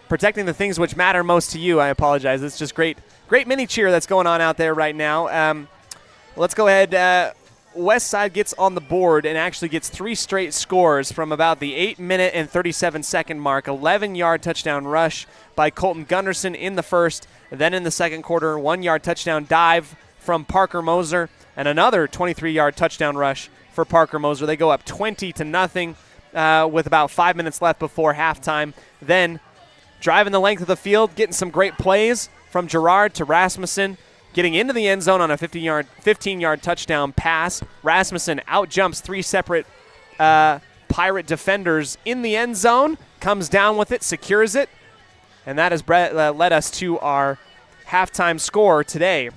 protecting the things which matter most to you. I apologize. It's just great mini cheer that's going on out there right now. Let's go ahead. Westside gets on the board and actually gets 3 straight scores from about the 8-minute and 37-second mark. 11-yard touchdown rush by Colton Gunderson in the first. Then in the second quarter, 1-yard touchdown dive from Parker Moser and another 23-yard touchdown rush for Parker Moser. They go up 20-0 with about 5 minutes left before halftime. Then driving the length of the field, getting some great plays from Gerard to Rasmussen, getting into the end zone on a 15-yard touchdown pass. Rasmussen outjumps 3 separate Pirate defenders in the end zone, comes down with it, secures it, and that has led us to our halftime score today,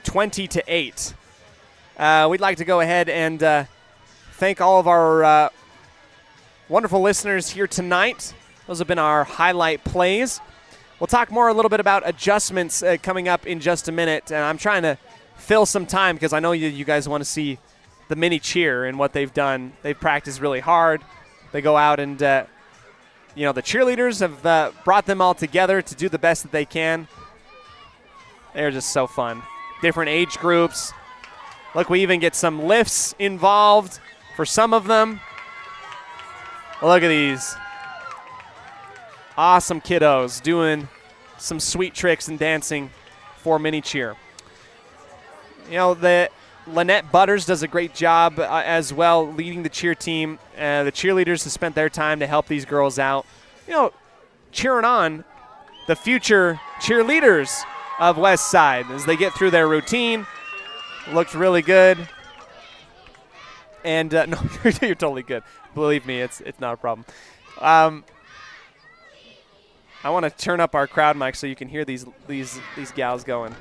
20-8. We'd like to go ahead and thank all of our wonderful listeners here tonight. Those have been our highlight plays. We'll talk more a little bit about adjustments coming up in just a minute. And I'm trying to fill some time because I know you guys want to see the mini cheer and what they've done. They've practiced really hard. They go out and, the cheerleaders have brought them all together to do the best that they can. They're just so fun. Different age groups. Look, we even get some lifts involved for some of them. Look at these. awesome kiddos doing some sweet tricks and dancing for mini cheer. You know, the Lynette Butters does a great job as well leading the cheer team. The cheerleaders have spent their time to help these girls out. You know, cheering on the future cheerleaders of West Side as they get through their routine. Looked really good. And no, you're totally good. Believe me, it's not a problem. I want to turn up our crowd mic so you can hear these gals going.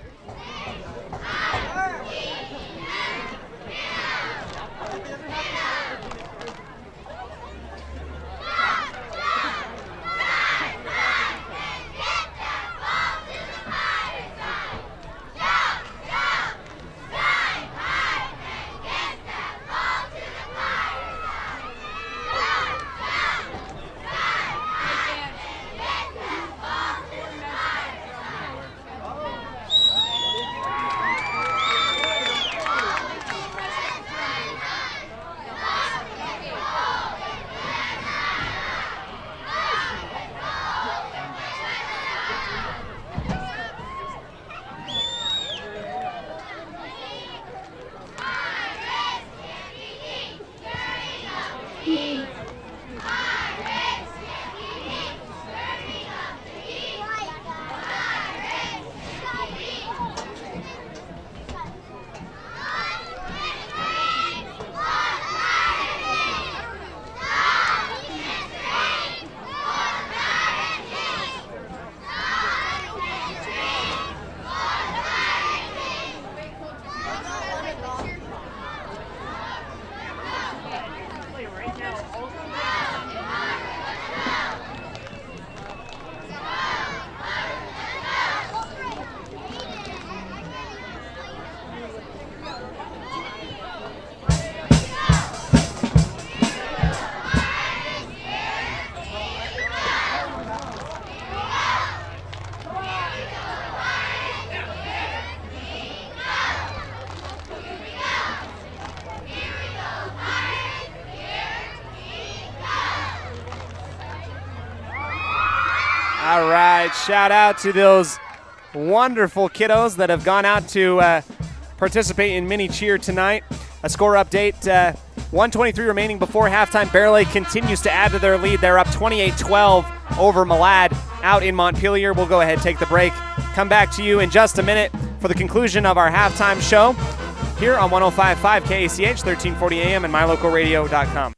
All right, shout out to those wonderful kiddos that have gone out to participate in mini cheer tonight. A score update, 1:23 remaining before halftime. Bear Lake continues to add to their lead. They're up 28-12 over Malad out in Montpelier. We'll go ahead and take the break. Come back to you in just a minute for the conclusion of our halftime show here on 105.5 KACH, 1340 AM and mylocalradio.com.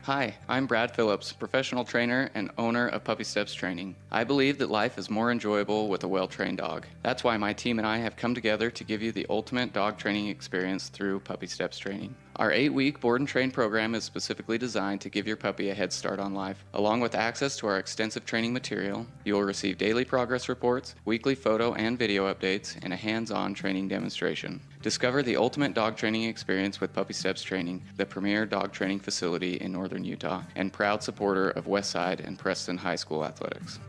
Hi, I'm Brad Phillips, professional trainer and owner of Puppy Steps Training. I believe that life is more enjoyable with a well-trained dog. That's why my team and I have come together to give you the ultimate dog training experience through Puppy Steps Training. Our 8-week board and train program is specifically designed to give your puppy a head start on life. Along with access to our extensive training material, you will receive daily progress reports, weekly photo and video updates, and a hands-on training demonstration. Discover the ultimate dog training experience with Puppy Steps Training, the premier dog training facility in northern Utah, and proud supporter of Westside and Preston High School athletics.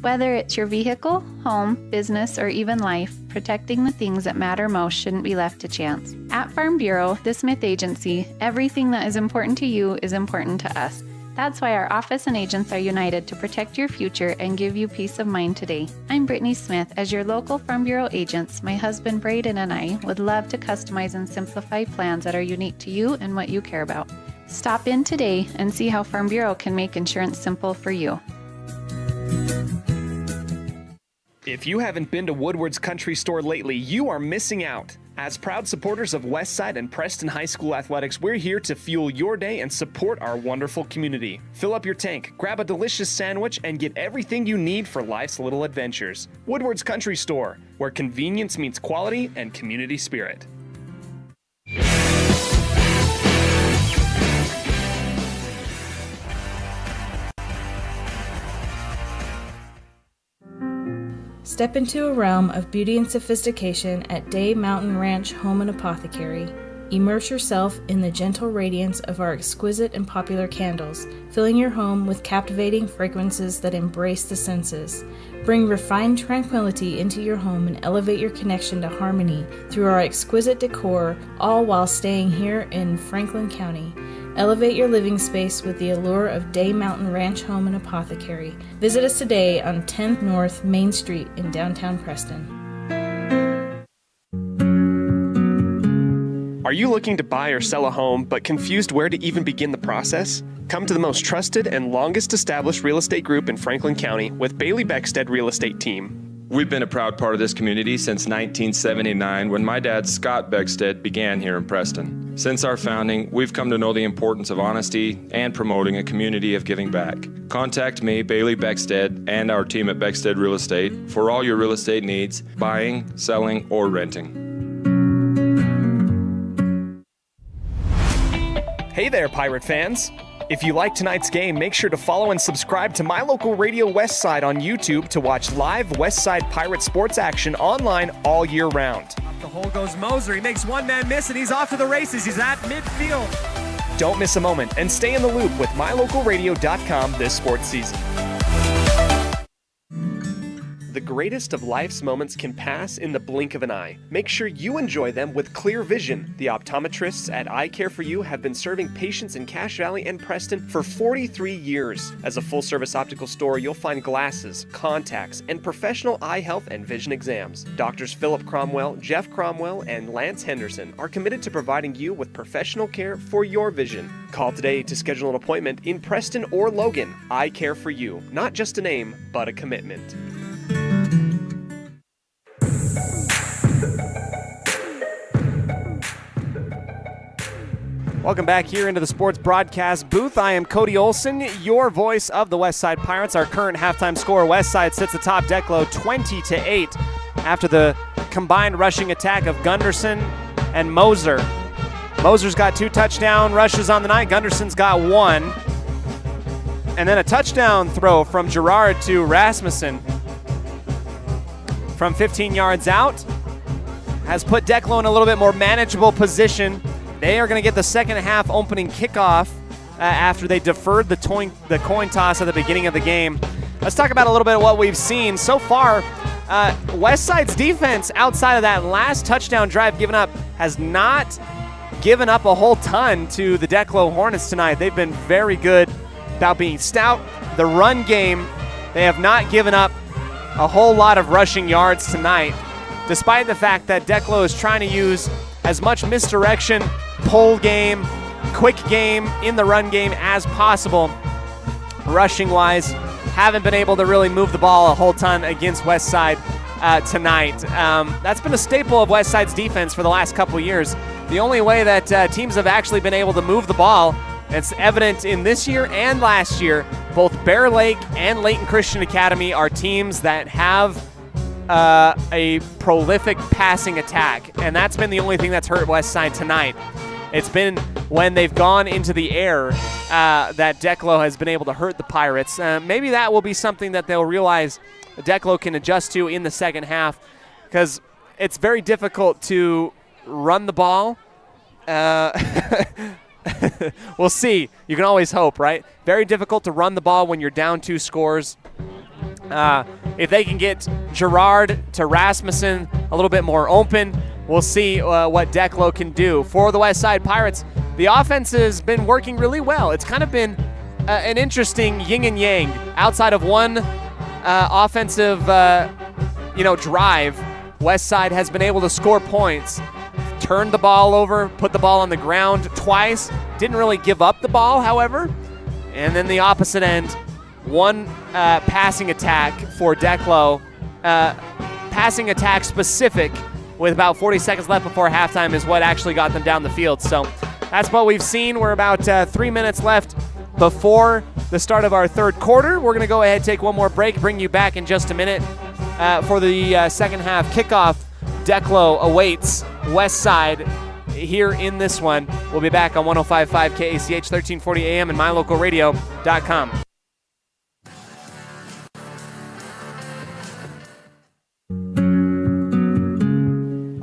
Whether it's your vehicle, home, business, or even life, protecting the things that matter most shouldn't be left to chance. At Farm Bureau, the Smith Agency, everything that is important to you is important to us. That's why our office and agents are united to protect your future and give you peace of mind today. I'm Brittany Smith. As your local Farm Bureau agents, my husband Braden and I would love to customize and simplify plans that are unique to you and what you care about. Stop in today and see how Farm Bureau can make insurance simple for you. If you haven't been to Woodward's Country Store lately, you are missing out. As proud supporters of Westside and Preston High School athletics, we're here to fuel your day and support our wonderful community. Fill up your tank, grab a delicious sandwich, and get everything you need for life's little adventures. Woodward's Country Store, where convenience meets quality and community spirit. Step into a realm of beauty and sophistication at Day Mountain Ranch Home and Apothecary. Immerse yourself in the gentle radiance of our exquisite and popular candles, filling your home with captivating fragrances that embrace the senses. Bring refined tranquility into your home and elevate your connection to harmony through our exquisite decor, all while staying here in Franklin County. Elevate your living space with the allure of Day Mountain Ranch Home and Apothecary. Visit us today on 10th North Main Street in downtown Preston. Are you looking to buy or sell a home but confused where to even begin the process? Come to the most trusted and longest established real estate group in Franklin County with Bailey Beckstead Real Estate Team. We've been a proud part of this community since 1979 when my dad, Scott Beckstead, began here in Preston. Since our founding, we've come to know the importance of honesty and promoting a community of giving back. Contact me, Bailey Beckstead, and our team at Beckstead Real Estate for all your real estate needs, buying, selling, or renting. Hey there, Pirate fans! If you like tonight's game, make sure to follow and subscribe to My Local Radio Westside on YouTube to watch live Westside Pirate sports action online all year round. Up the hole goes Moser. He makes one man miss, and he's off to the races. He's at midfield. Don't miss a moment and stay in the loop with MyLocalRadio.com this sports season. The greatest of life's moments can pass in the blink of an eye. Make sure you enjoy them with clear vision. The optometrists at Eye Care for You have been serving patients in Cache Valley and Preston for 43 years. As a full-service optical store, you'll find glasses, contacts, and professional eye health and vision exams. Doctors Philip Cromwell, Jeff Cromwell, and Lance Henderson are committed to providing you with professional care for your vision. Call today to schedule an appointment in Preston or Logan. Eye Care for You. Not just a name, but a commitment. Welcome back here into the sports broadcast booth. I am Cody Olsen, your voice of the Westside Pirates. Our current halftime score, Westside sits atop Declo 20-8 after the combined rushing attack of Gunderson and Moser. Moser's got 2 touchdown rushes on the night. Gunderson's got 1. And then a touchdown throw from Gerard to Rasmussen from 15 yards out has put Declo in a little bit more manageable position. They are going to get the second half opening kickoff after they deferred the coin toss at the beginning of the game. Let's talk about a little bit of what we've seen. So far, Westside's defense outside of that last touchdown drive given up has not given up a whole ton to the Declo Hornets tonight. They've been very good about being stout. The run game, they have not given up a whole lot of rushing yards tonight, despite the fact that Declo is trying to use as much misdirection, pull game, quick game in the run game as possible. Rushing-wise, haven't been able to really move the ball a whole ton against Westside tonight. That's been a staple of Westside's defense for the last couple years. The only way that teams have actually been able to move the ball, it's evident in this year and last year, both Bear Lake and Layton Christian Academy are teams that have a prolific passing attack, and that's been the only thing that's hurt Westside tonight. It's been when they've gone into the air that Declo has been able to hurt the Pirates. Maybe that will be something that they'll realize Declo can adjust to in the second half, because it's very difficult to run the ball. We'll see. You can always hope, right? Very difficult to run the ball when you're down 2 scores. If they can get Gerard to Rasmussen a little bit more open, we'll see what Declo can do. For the Westside Pirates, the offense has been working really well. It's kind of been an interesting yin and yang. Outside of one offensive drive, Westside has been able to score points. Turned the ball over, put the ball on the ground twice. Didn't really give up the ball, however. And then the opposite end, one passing attack for Declo. Passing attack specific with about 40 seconds left before halftime is what actually got them down the field. So that's what we've seen. We're about 3 minutes left before the start of our third quarter. We're going to go ahead and take one more break, bring you back in just a minute for the second half kickoff. Declo awaits Westside here in this one. We'll be back on 105.5 KACH, 1340 AM and MyLocalRadio.com.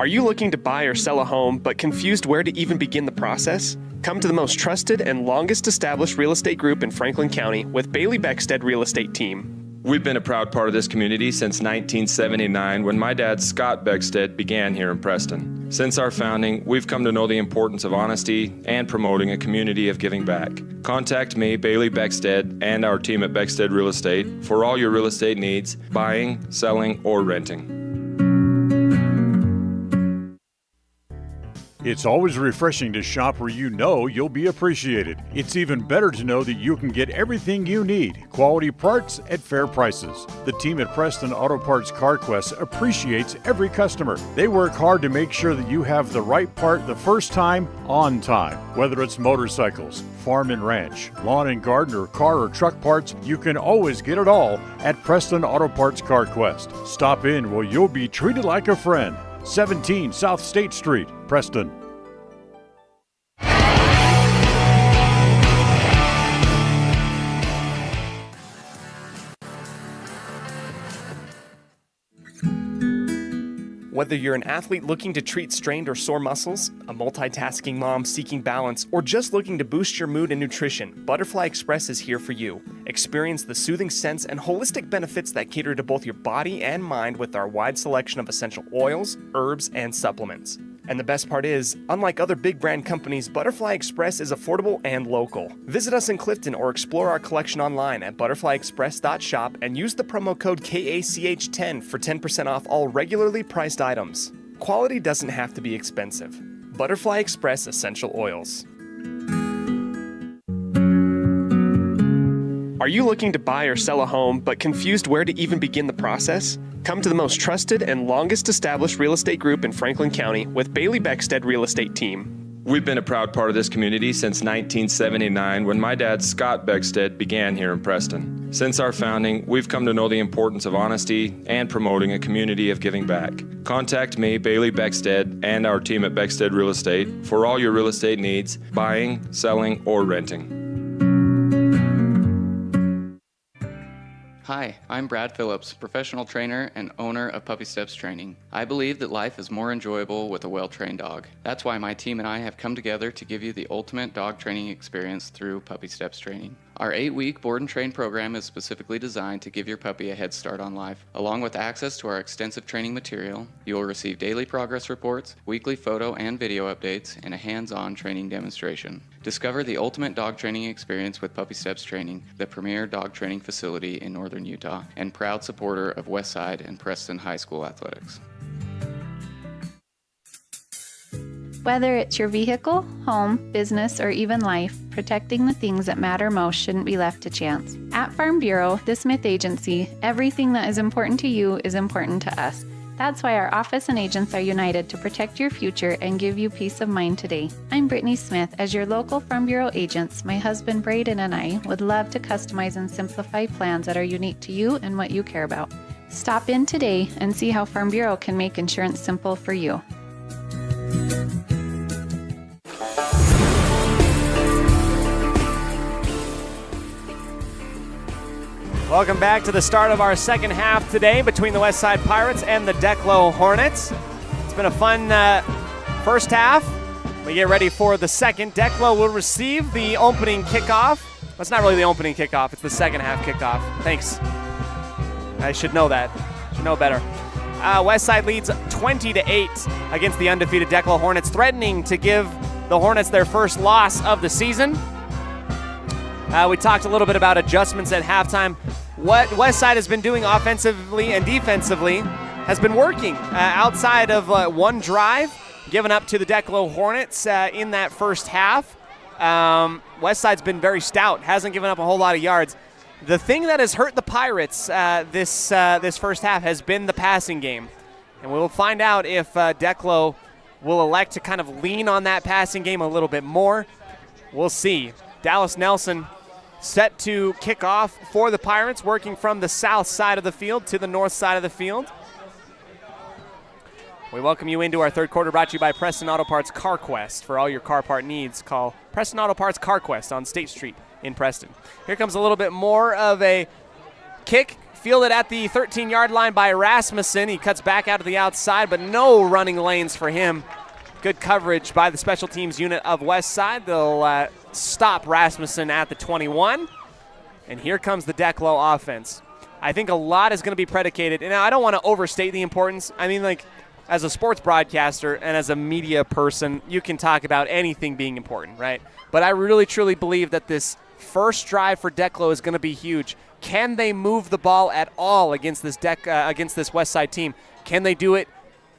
Are you looking to buy or sell a home but confused where to even begin the process? Come to the most trusted and longest established real estate group in Franklin County with Bailey Beckstead Real Estate Team. We've been a proud part of this community since 1979 when my dad, Scott Beckstead, began here in Preston. Since our founding, we've come to know the importance of honesty and promoting a community of giving back. Contact me, Bailey Beckstead, and our team at Beckstead Real Estate for all your real estate needs, buying, selling, or renting. It's always refreshing to shop where you know you'll be appreciated. It's even better to know that you can get everything you need, quality parts at fair prices. The team at Preston Auto Parts CarQuest appreciates every customer. They work hard to make sure that you have the right part the first time, on time. Whether it's motorcycles, farm and ranch, lawn and garden, or car or truck parts, you can always get it all at Preston Auto Parts CarQuest. Stop in where you'll be treated like a friend. 17 South State Street, Preston. Whether you're an athlete looking to treat strained or sore muscles, a multitasking mom seeking balance, or just looking to boost your mood and nutrition, Butterfly Express is here for you. Experience the soothing scents and holistic benefits that cater to both your body and mind with our wide selection of essential oils, herbs, and supplements. And the best part is, unlike other big brand companies, Butterfly Express is affordable and local. Visit us in Clifton or explore our collection online at butterflyexpress.shop and use the promo code KACH10 for 10% off all regularly priced items. Quality doesn't have to be expensive. Butterfly Express Essential Oils. Are you looking to buy or sell a home but confused where to even begin the process? Come to the most trusted and longest established real estate group in Franklin County with Bailey Beckstead Real Estate Team. We've been a proud part of this community since 1979 when my dad, Scott Beckstead, began here in Preston. Since our founding, we've come to know the importance of honesty and promoting a community of giving back. Contact me, Bailey Beckstead, and our team at Beckstead Real Estate for all your real estate needs, buying, selling, or renting. Hi, I'm Brad Phillips, professional trainer and owner of Puppy Steps Training. I believe that life is more enjoyable with a well-trained dog. That's why my team and I have come together to give you the ultimate dog training experience through Puppy Steps Training. Our 8-week board and train program is specifically designed to give your puppy a head start on life. Along with access to our extensive training material, you will receive daily progress reports, weekly photo and video updates, and a hands-on training demonstration. Discover the ultimate dog training experience with Puppy Steps Training, the premier dog training facility in northern Utah, and proud supporter of Westside and Preston High School athletics. Whether it's your vehicle, home, business, or even life, protecting the things that matter most shouldn't be left to chance. At Farm Bureau, the Smith Agency, everything that is important to you is important to us. That's why our office and agents are united to protect your future and give you peace of mind today. I'm Brittany Smith. As your local Farm Bureau agents, my husband Braden and I would love to customize and simplify plans that are unique to you and what you care about. Stop in today and see how Farm Bureau can make insurance simple for you. Welcome back to the start of our second half today between the Westside Pirates and the Declo Hornets. It's been a fun first half. We get ready for the second. Declo will receive the opening kickoff. Well, it's not really the opening kickoff. It's the second half kickoff. Thanks. I should know that. Should know better. Westside leads 20-8 against the undefeated Declo Hornets, threatening to give the Hornets their first loss of the season. We talked a little bit about adjustments at halftime. What Westside has been doing offensively and defensively has been working outside of one drive given up to the Declo Hornets in that first half. Westside's been very stout, hasn't given up a whole lot of yards. The thing that has hurt the Pirates this first half has been the passing game. And we'll find out if Declo will elect to kind of lean on that passing game a little bit more. We'll see. Dallas Nelson set to kick off for the Pirates, working from the south side of the field to the north side of the field. We welcome you into our third quarter, brought to you by Preston Auto Parts CarQuest. For all your car part needs, call Preston Auto Parts CarQuest on State Street in Preston. Here comes a little bit more of a kick Fielded at the 13-yard line by Rasmussen. He cuts back out to the outside, but no running lanes for him. Good coverage by the special teams unit of Westside. They'll stop Rasmussen at the 21. And here comes the Declo offense. I think a lot is going to be predicated, and I don't want to overstate the importance. I mean, like, as a sports broadcaster and as a media person, you can talk about anything being important, right? But I really, truly believe that this first drive for Declo is going to be huge. Can they move the ball at all against this Westside team? Can they do it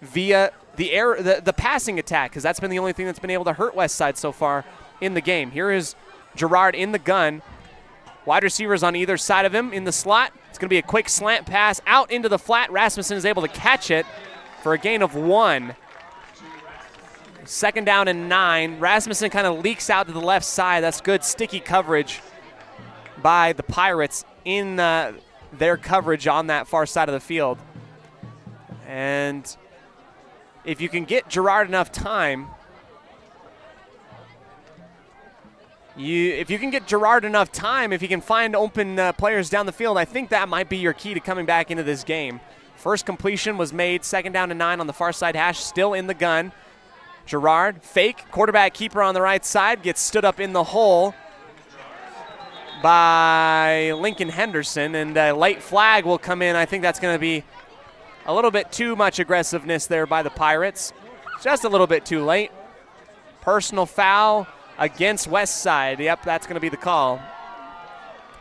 via the passing attack? Because that's been the only thing that's been able to hurt Westside so far in the game. Here is Gerard in the gun. Wide receivers on either side of him in the slot. It's going to be a quick slant pass out into the flat. Rasmussen is able to catch it for a gain of 1. 2nd down and 9. Rasmussen kind of leaks out to the left side. That's good sticky coverage by the Pirates in their coverage on that far side of the field. And if you can get Gerard enough time, if you can find open players down the field, I think that might be your key to coming back into this game. First completion was made, 2nd down and 9 on the far side hash, still in the gun. Gerard, fake, quarterback keeper on the right side, gets stood up in the hole by Lincoln Henderson, and a late flag will come in. I think that's going to be a little bit too much aggressiveness there by the Pirates. Just a little bit too late. Personal foul against Westside. Yep, that's going to be the call.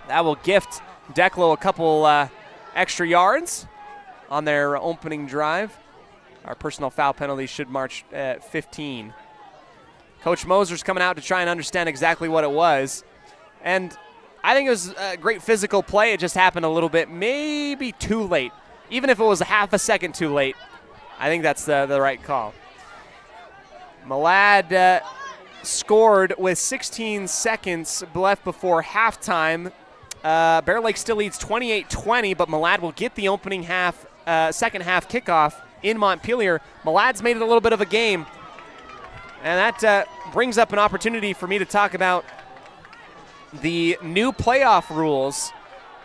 That will gift Declo a couple extra yards on their opening drive. Our personal foul penalty should march at 15. Coach Moser's coming out to try and understand exactly what it was. And I think it was a great physical play. It just happened a little bit, maybe too late. Even if it was a half a second too late, I think that's the right call. Malad scored with 16 seconds left before halftime. Bear Lake still leads 28-20, but Malad will get the opening second half kickoff in Montpelier. Malad's made it a little bit of a game, and that brings up an opportunity for me to talk about the new playoff rules.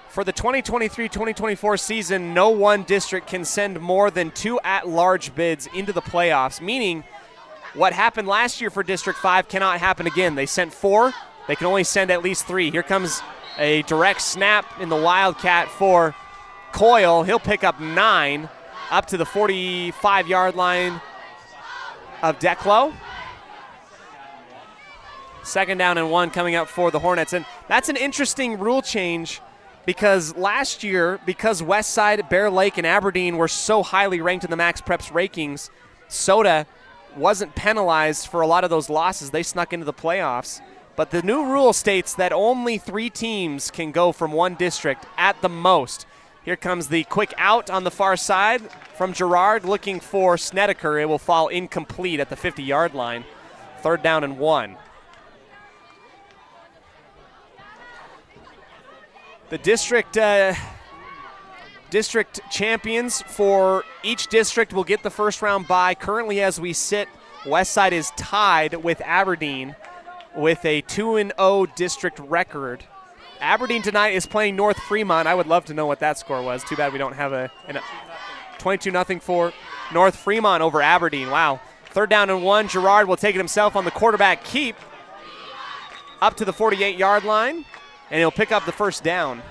For the 2023-2024 season, no one district can send more than 2 at-large bids into the playoffs, meaning what happened last year for District 5 cannot happen again. They sent 4. They can only send at least 3. Here comes a direct snap in the Wildcat for Coyle. He'll pick up 9 up to the 45-yard line of Declo. 2nd down and 1 coming up for the Hornets. And that's an interesting rule change because last year, because Westside, Bear Lake, and Aberdeen were so highly ranked in the Max Preps rankings, Soda wasn't penalized for a lot of those losses. They snuck into the playoffs. But the new rule states that only 3 teams can go from one district at the most. Here comes the quick out on the far side from Gerard looking for Snedeker. It will fall incomplete at the 50-yard line. 3rd down and 1. The district champions for each district will get the first round bye. Currently, as we sit, Westside is tied with Aberdeen with a 2-0 district record. Aberdeen tonight is playing North Fremont. I would love to know what that score was. Too bad we don't have a 22-0 for North Fremont over Aberdeen. Wow. 3rd down and 1. Gerard will take it himself on the quarterback keep up to the 48-yard line, and he'll pick up the first down.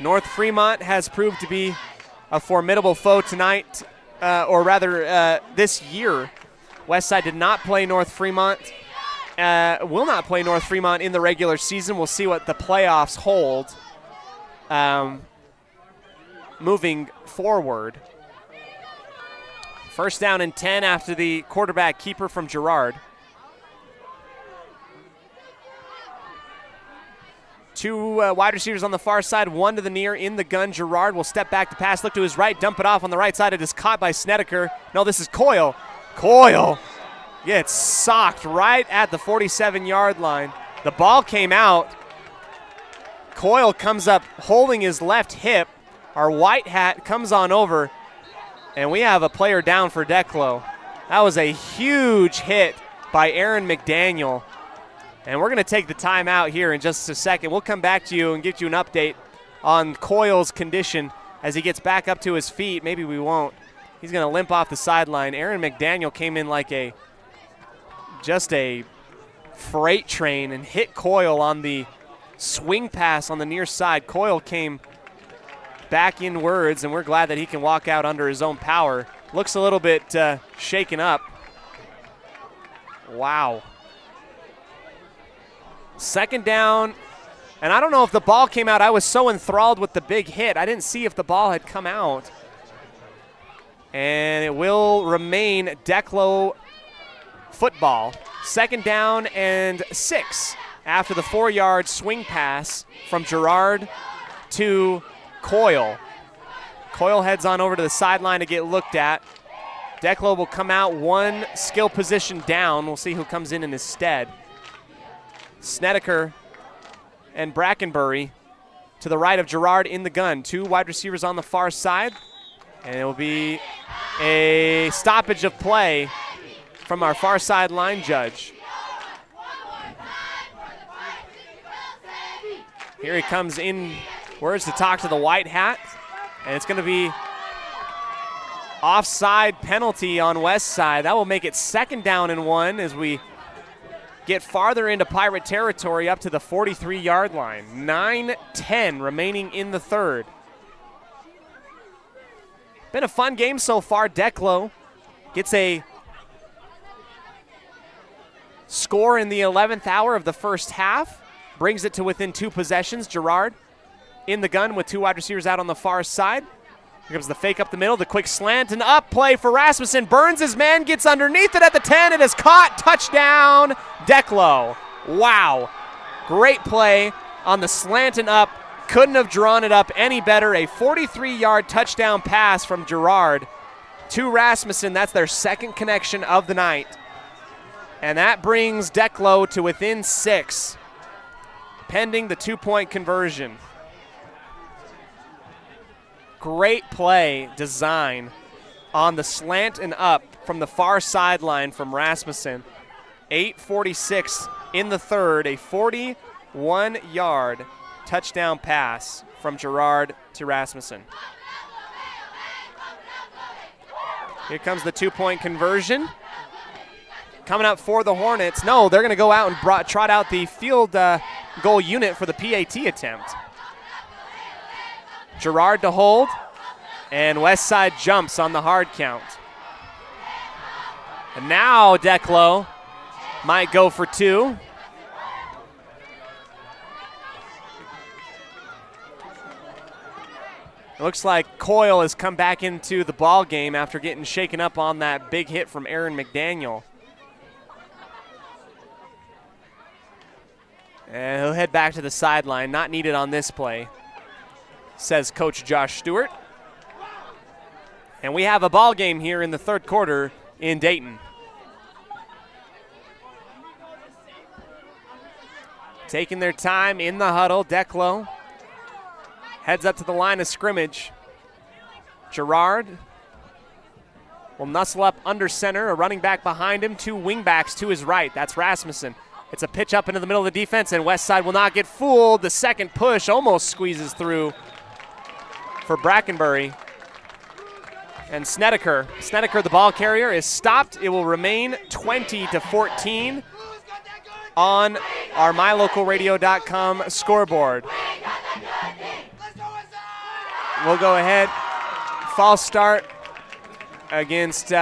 North Fremont has proved to be a formidable foe tonight, or rather this year. Westside did not play North Fremont, will not play North Fremont in the regular season. We'll see what the playoffs hold moving forward. 1st down and 10 after the quarterback keeper from Gerard. 2 wide receivers on the far side, 1 to the near in the gun. Gerard will step back to pass, look to his right, dump it off on the right side. It is caught by Snedeker. No, this is Coyle. Coyle gets socked right at the 47-yard line. The ball came out. Coyle comes up holding his left hip. Our white hat comes on over, and we have a player down for Declo. That was a huge hit by Aaron McDaniel. And we're going to take the time out here in just a second. We'll come back to you and give you an update on Coyle's condition as he gets back up to his feet. Maybe we won't. He's going to limp off the sideline. Aaron McDaniel came in like just a freight train and hit Coyle on the swing pass on the near side. Coyle came back inwards, and we're glad that he can walk out under his own power. Looks a little bit shaken up. Wow. Second down, and I don't know if the ball came out. I was so enthralled with the big hit, I didn't see if the ball had come out. And it will remain Declo football. Second down and 6 after the 4-yard swing pass from Gerard to Coyle. Coyle heads on over to the sideline to get looked at. Declo will come out one skill position down. We'll see who comes in his stead. Snedeker and Brackenbury to the right of Gerard in the gun. 2 wide receivers on the far side. And it will be a stoppage of play from our far side line judge. Here he comes in, words to talk to the white hat. And it's going to be offside penalty on West Side. That will make it 2nd down and 1 as we get farther into Pirate territory up to the 43-yard line. 9-10 remaining in the third. Been a fun game so far. Declo gets a score in the 11th hour of the first half. Brings it to within 2 possessions. Gerard in the gun with 2 wide receivers out on the far side. Here comes the fake up the middle, the quick slant, and up play for Rasmussen. Burns his man, gets underneath it at the 10. It is caught. Touchdown, Declo. Wow. Great play on the slant and up. Couldn't have drawn it up any better. A 43-yard touchdown pass from Gerard to Rasmussen. That's their 2nd connection of the night. And that brings Declo to within 6, pending the 2-point conversion. Great play design on the slant and up from the far sideline from Rasmussen. 8:46 in the third, a 41-yard touchdown pass from Gerard to Rasmussen. Here comes the 2-point conversion. Coming up for the Hornets. No, they're going to go out and trot out the field goal unit for the PAT attempt. Gerard to hold, and Westside jumps on the hard count. And now Declo might go for 2. It looks like Coyle has come back into the ball game after getting shaken up on that big hit from Aaron McDaniel. And he'll head back to the sideline. Not needed on this play, says Coach Josh Stewart. And we have a ball game here in the third quarter in Dayton. Taking their time in the huddle, Declo heads up to the line of scrimmage. Gerard will nuzzle up under center, a running back behind him, 2 wing backs to his right. That's Rasmussen. It's a pitch up into the middle of the defense, and Westside will not get fooled. The second push almost squeezes through for Brackenbury. And Snedeker, the ball carrier, is stopped. It will remain 20-14 on our mylocalradio.com scoreboard. We'll go ahead. False start against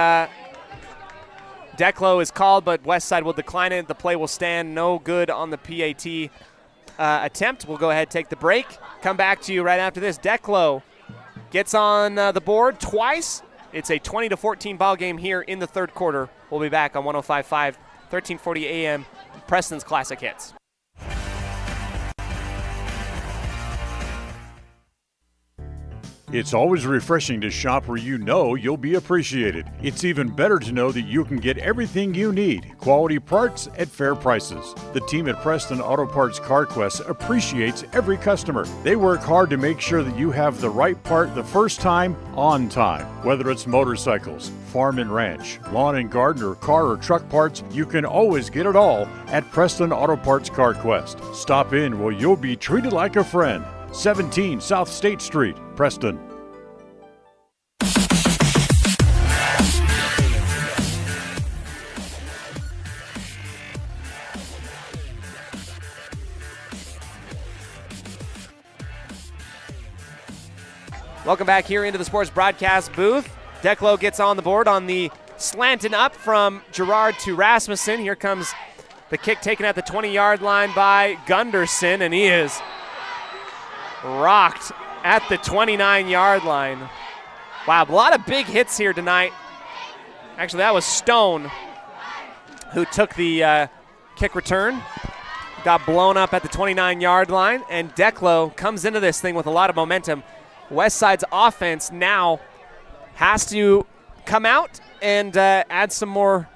Declo is called, but Westside will decline it. The play will stand. No good on the PAT attempt. We'll go ahead, take the break. Come back to you right after this. Declo gets on the board twice. It's a 20-14 ball game here in the third quarter. We'll be back on 105.5, 1340 AM, Preston's Classic Hits. It's always refreshing to shop where you know you'll be appreciated. It's even better to know that you can get everything you need, quality parts at fair prices. The team at Preston Auto Parts CarQuest appreciates every customer. They work hard to make sure that you have the right part the first time, on time. Whether it's motorcycles, farm and ranch, lawn and garden, or car or truck parts, you can always get it all at Preston Auto Parts CarQuest. Stop in where you'll be treated like a friend. 17 South State Street, Preston. Welcome back here into the sports broadcast booth. Declo gets on the board on the slant and up from Gerard to Rasmussen. Here comes the kick taken at the 20-yard line by Gunderson, and he is rocked at the 29-yard line. Wow, a lot of big hits here tonight. Actually, that was Stone who took the kick return. Got blown up at the 29-yard line, and Declo comes into this thing with a lot of momentum. Westside's offense now has to come out and add some more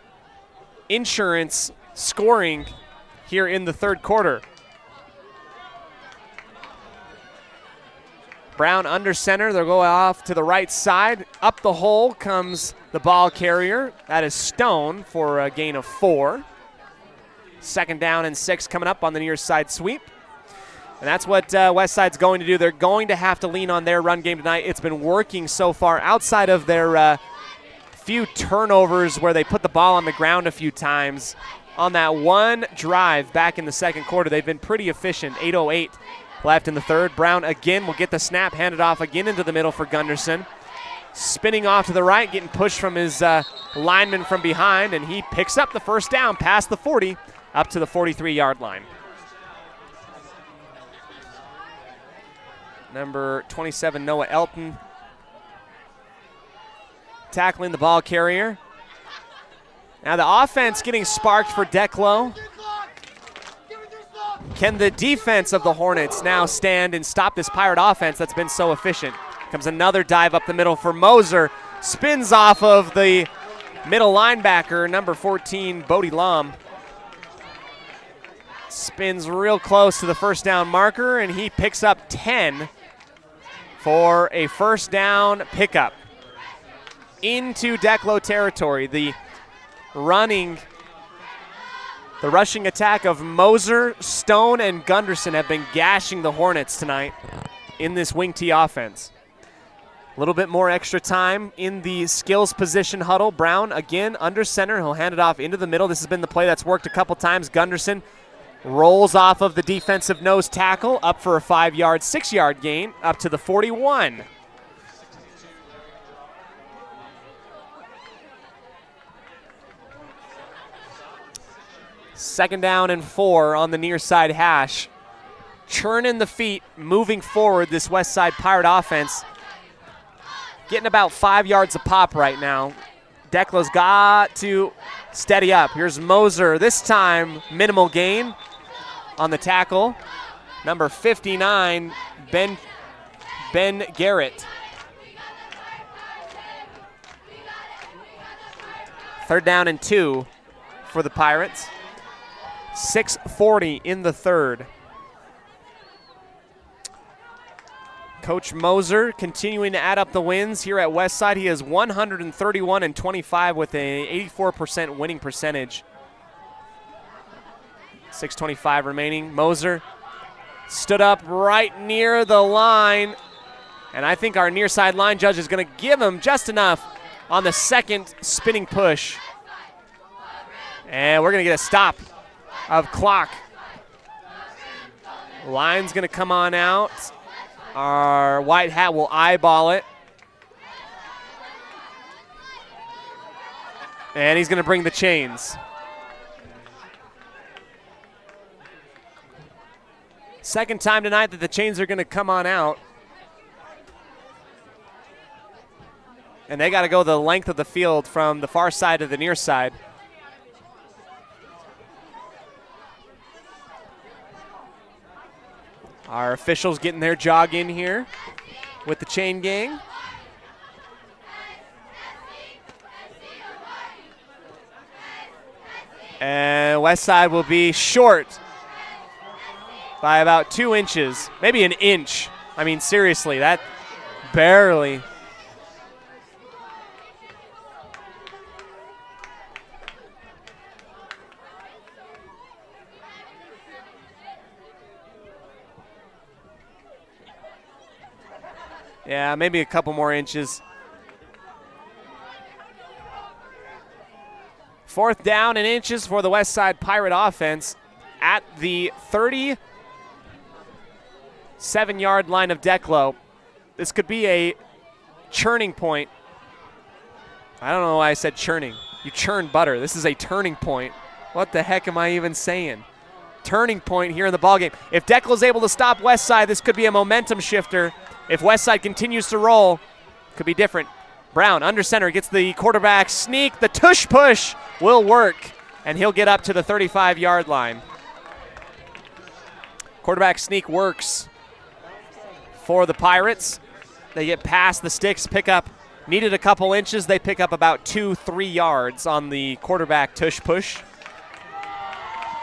insurance scoring here in the third quarter. Brown under center. They'll go off to the right side. Up the hole comes the ball carrier. That is Stone for a gain of 4. Second down and 6 coming up on the near side sweep. And that's what Westside's going to do. They're going to have to lean on their run game tonight. It's been working so far outside of their few turnovers where they put the ball on the ground a few times. On that one drive back in the second quarter, they've been pretty efficient. 8:08 left in the third. Brown again will get the snap, handed off again into the middle for Gunderson. Spinning off to the right, getting pushed from his lineman from behind, and he picks up the first down past the 40 up to the 43-yard line. Number 27, Noah Elton, tackling the ball carrier. Now the offense getting sparked for Declo. Can the defense of the Hornets now stand and stop this Pirate offense that's been so efficient? Comes another dive up the middle for Moser. Spins off of the middle linebacker, number 14, Bodie Lom. Spins real close to the first down marker, and he picks up 10 for a first down pickup into Declo territory. The rushing attack of Moser, Stone, and Gunderson have been gashing the Hornets tonight in this wing T offense. A little bit more extra time in the skills position huddle. Brown again under center. He'll hand it off into the middle. This has been the play that's worked a couple times. Gunderson rolls off of the defensive nose tackle, up for a 5-yard, 6-yard gain, up to the 41. Second down and 4 on the near side hash. Churning the feet, moving forward, this West Side Pirate offense. Getting about 5 yards a pop right now. Declo's got to steady up. Here's Moser, this time minimal gain on the tackle. Number 59, Ben Garrett. Third down and 2 for the Pirates. 6:40 in the third. Coach Moser continuing to add up the wins here at Westside. He is 131-25 with an 84% winning percentage. 6:25 remaining. Moser stood up right near the line, and I think our near side line judge is going to give him just enough on the second spinning push. And we're going to get a stop of clock. Line's going to come on out. Our white hat will eyeball it. And he's going to bring the chains. Second time tonight that the chains are going to come on out. And they got to go the length of the field from the far side to the near side. Our officials getting their jog in here. with the chain gang. And Westside will be short by about 2 inches, maybe an inch. I mean, seriously, that barely. Yeah, maybe a couple more inches. 4th down and inches for the Westside Pirate offense at the 37-yard line of Declo. This could be a churning point. I don't know why I said churning. You churn butter. This is a turning point. What the heck am I even saying? Turning point here in the ballgame. If Declo's able to stop Westside, this could be a momentum shifter. If Westside continues to roll, could be different. Brown under center gets the quarterback sneak. The tush push will work, and he'll get up to the 35-yard line. Quarterback sneak works for the Pirates. They get past the sticks, pick up, needed a couple inches. They pick up about 2-3 yards on the quarterback tush push.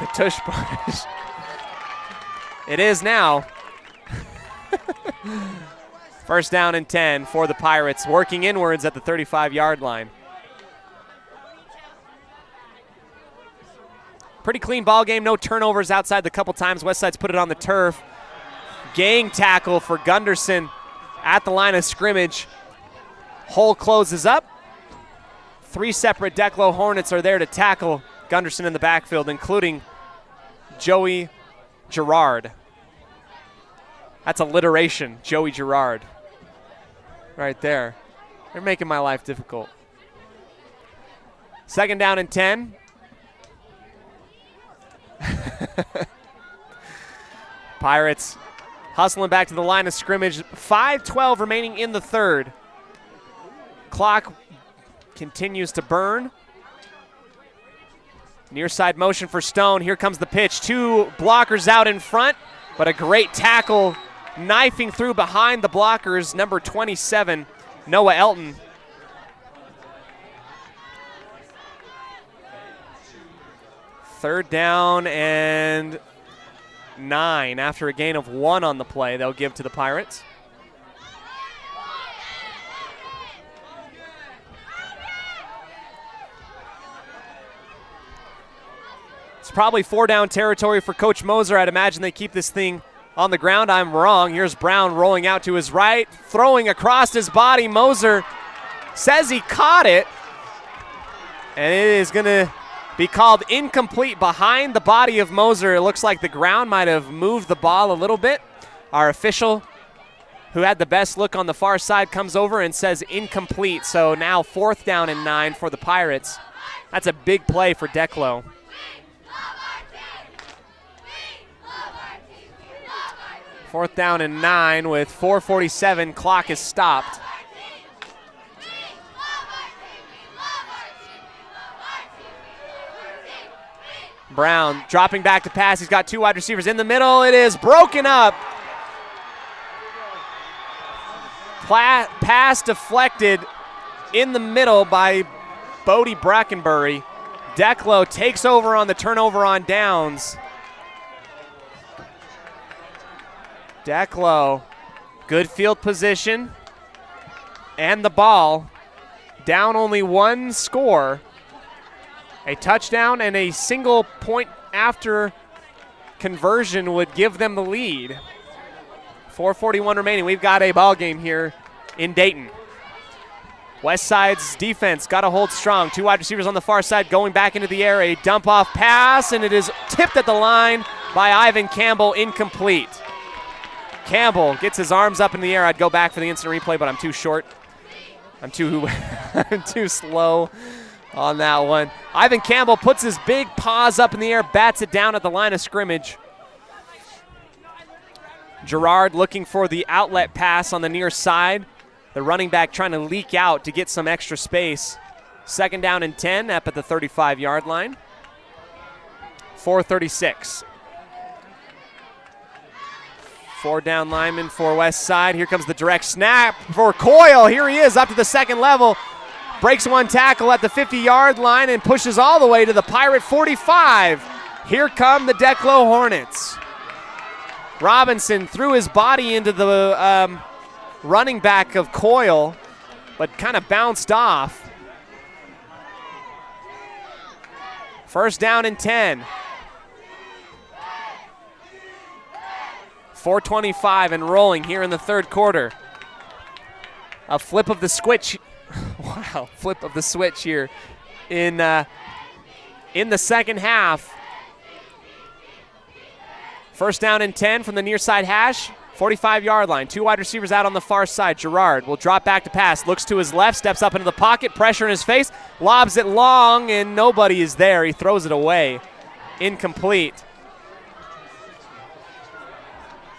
The tush push. It is now. 1st down and 10 for the Pirates, working inwards at the 35-yard line. Pretty clean ball game, no turnovers outside the couple times Westside's put it on the turf. Gang tackle for Gunderson at the line of scrimmage. Hole closes up. 3 separate Declo Hornets are there to tackle Gunderson in the backfield, including Joey Girard. That's alliteration, Joey Girard. Right there. They're making my life difficult. 2nd down and 10. Pirates hustling back to the line of scrimmage. 5:12 remaining in the 3rd. Clock continues to burn. Near side motion for Stone. Here comes the pitch. 2 blockers out in front, but a great tackle knifing through behind the blockers, number 27, Noah Elton. Third down and 9 after a gain of 1 on the play. They'll give to the Pirates. It's probably 4-down territory for Coach Moser. I'd imagine they keep this thing on the ground. I'm wrong. Here's Brown rolling out to his right, throwing across his body. Moser says he caught it, and it is going to be called incomplete behind the body of Moser. It looks like the ground might have moved the ball a little bit. Our official, who had the best look on the far side, comes over and says incomplete. So now 4th down and 9 for the Pirates. That's a big play for Declo. Fourth down and 9 with 4:47. Clock is stopped. Brown dropping back to pass. He's got 2 wide receivers in the middle. It is broken up. Pass deflected in the middle by Bodie Brackenbury. Declo takes over on the turnover on downs. Declo, good field position, and the ball. Down only 1 score. A touchdown and a single point after conversion would give them the lead. 4:41 remaining. We've got a ball game here in Dayton. Westside's defense got to hold strong. 2 wide receivers on the far side going back into the air. A dump off pass, and it is tipped at the line by Ivan Campbell, incomplete. Campbell gets his arms up in the air. I'd go back for the instant replay, but I'm too short. I'm too slow on that one. Ivan Campbell puts his big paws up in the air, bats it down at the line of scrimmage. Girard looking for the outlet pass on the near side. The running back trying to leak out to get some extra space. 2nd down and 10 up at the 35-yard line. 4:36. 4 down linemen for West Side. Here comes the direct snap for Coyle. Here he is up to the second level. Breaks one tackle at the 50-yard line and pushes all the way to the Pirate 45. Here come the Declo Hornets. Robinson threw his body into the running back of Coyle, but kind of bounced off. First down and 10. 4:25 and rolling here in the third quarter. A flip of the switch. Wow, flip of the switch here in the second half. First down and 10 from the near side hash, 45-yard line. 2 wide receivers out on the far side. Gerard will drop back to pass, looks to his left, steps up into the pocket, pressure in his face, lobs it long, and nobody is there. He throws it away. Incomplete.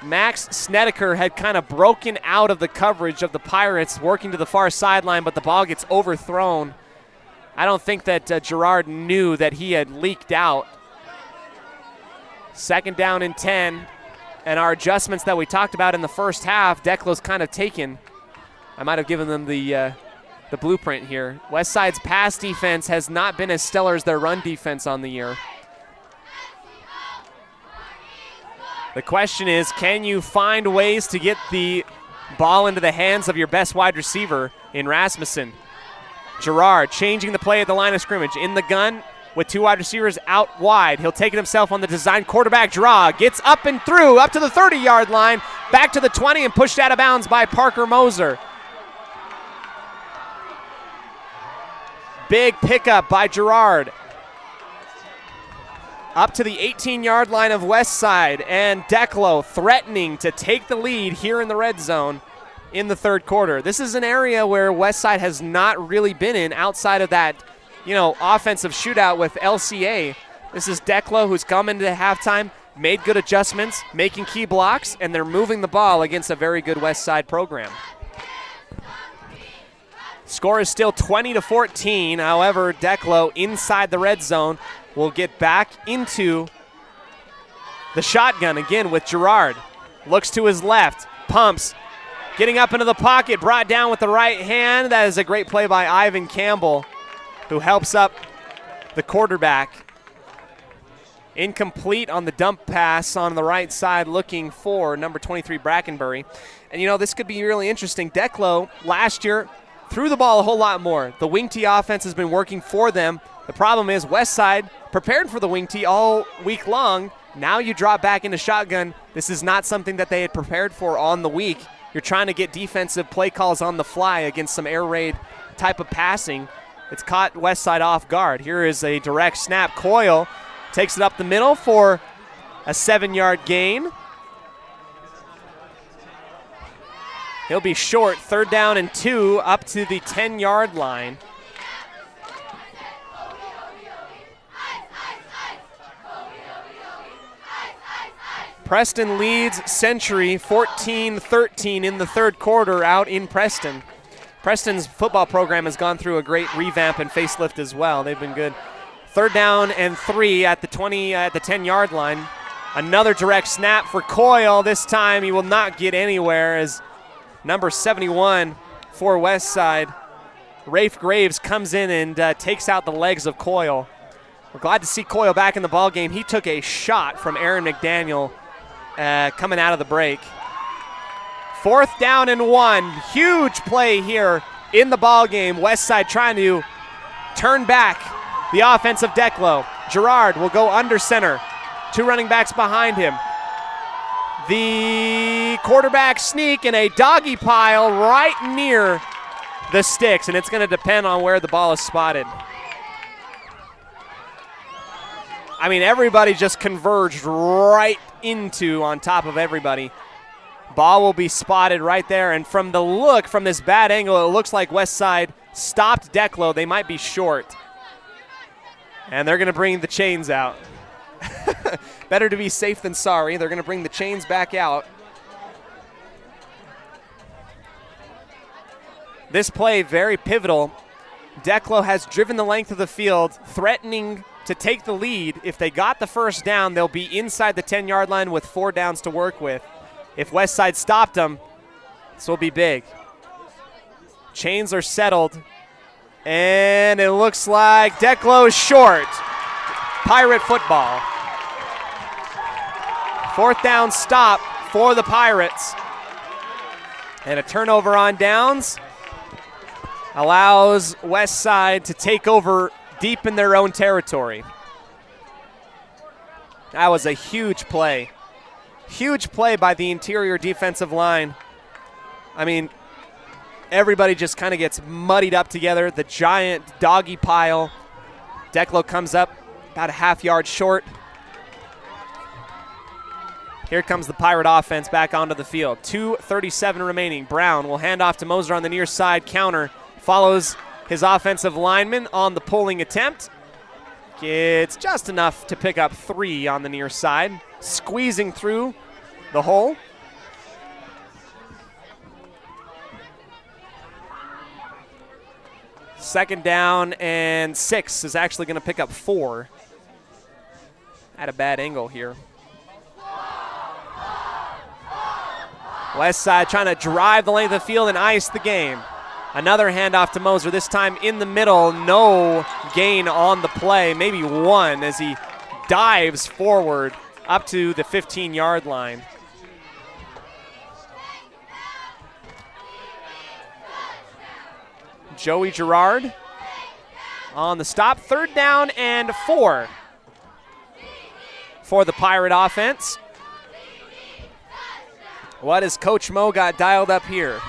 Max Snedeker had kind of broken out of the coverage of the Pirates, working to the far sideline, but the ball gets overthrown. I don't think that Gerard knew that he had leaked out. Second down and 10, and our adjustments that we talked about in the first half, Declo's kind of taken. I might have given them the blueprint here. West Side's pass defense has not been as stellar as their run defense on the year. The question is, can you find ways to get the ball into the hands of your best wide receiver in Rasmussen? Gerard changing the play at the line of scrimmage. In the gun with 2 wide receivers out wide. He'll take it himself on the design quarterback draw. Gets up and through, up to the 30-yard line, back to the 20 and pushed out of bounds by Parker Moser. Big pickup by Gerard. Up to the 18-yard line of West Side, and Declo threatening to take the lead here in the red zone in the third quarter. This is an area where West Side has not really been in outside of that, offensive shootout with LCA. This is Declo, who's come into halftime, made good adjustments, making key blocks, and they're moving the ball against a very good West Side program. Score is still 20-14. However, Declo inside the red zone will get back into the shotgun again with Gerard. Looks to his left, pumps, getting up into the pocket, brought down with the right hand. That is a great play by Ivan Campbell, who helps up the quarterback. Incomplete on the dump pass on the right side, looking for number 23, Brackenbury. And, this could be really interesting. Declo last year threw the ball a whole lot more. The wing tee offense has been working for them. The problem is West Side prepared for the wing tee all week long. Now you drop back into shotgun. This is not something that they had prepared for on the week. You're trying to get defensive play calls on the fly against some air raid type of passing. It's caught West Side off guard. Here is a direct snap. Coyle takes it up the middle for a 7-yard gain. He'll be short, 3rd down and 2, up to the 10-yard line. Preston leads Century 14-13 in the third quarter out in Preston. Preston's football program has gone through a great revamp and facelift as well. They've been good. 3rd down and 3 at the 10-yard line. Another direct snap for Coyle. This time he will not get anywhere as number 71 for West Side, Rafe Graves, comes in and takes out the legs of Coyle. We're glad to see Coyle back in the ballgame. He took a shot from Aaron McDaniel coming out of the break. 4th down and 1. Huge play here in the ballgame. West Side trying to turn back the offense of Declo. Gerard will go under center. 2 running backs behind him. The quarterback sneak in a doggy pile right near the sticks, and it's going to depend on where the ball is spotted. I mean, everybody just converged right into on top of everybody. Ball will be spotted right there, and from the look, from this bad angle, it looks like West Side stopped Declo. They might be short. And they're going to bring the chains out. Better to be safe than sorry. They're going to bring the chains back out. This play, very pivotal. Declo has driven the length of the field, threatening to take the lead. If they got the first down, they'll be inside the 10-yard line with 4 downs to work with. If Westside stopped them, this will be big. Chains are settled, and it looks like Declo is short. Pirate football. 4th down stop for the Pirates. And a turnover on downs allows Westside to take over deep in their own territory. That was a huge play. Huge play by the interior defensive line. I mean, everybody just kind of gets muddied up together. The giant doggy pile. Declo comes up about a half yard short. Here comes the Pirate offense back onto the field. 2:37 remaining. Brown will hand off to Moser on the near side. Counter follows his offensive lineman on the pulling attempt. It's just enough to pick up 3 on the near side. Squeezing through the hole. Second down and 6 is actually going to pick up 4. At a bad angle here. Westside trying to drive the length of the field and ice the game. Another handoff to Moser, this time in the middle. No gain on the play, maybe 1 as he dives forward up to the 15-yard line. Joey Girard on the stop. 3rd down and 4 for the Pirate offense. What has Coach Mo got dialed up here?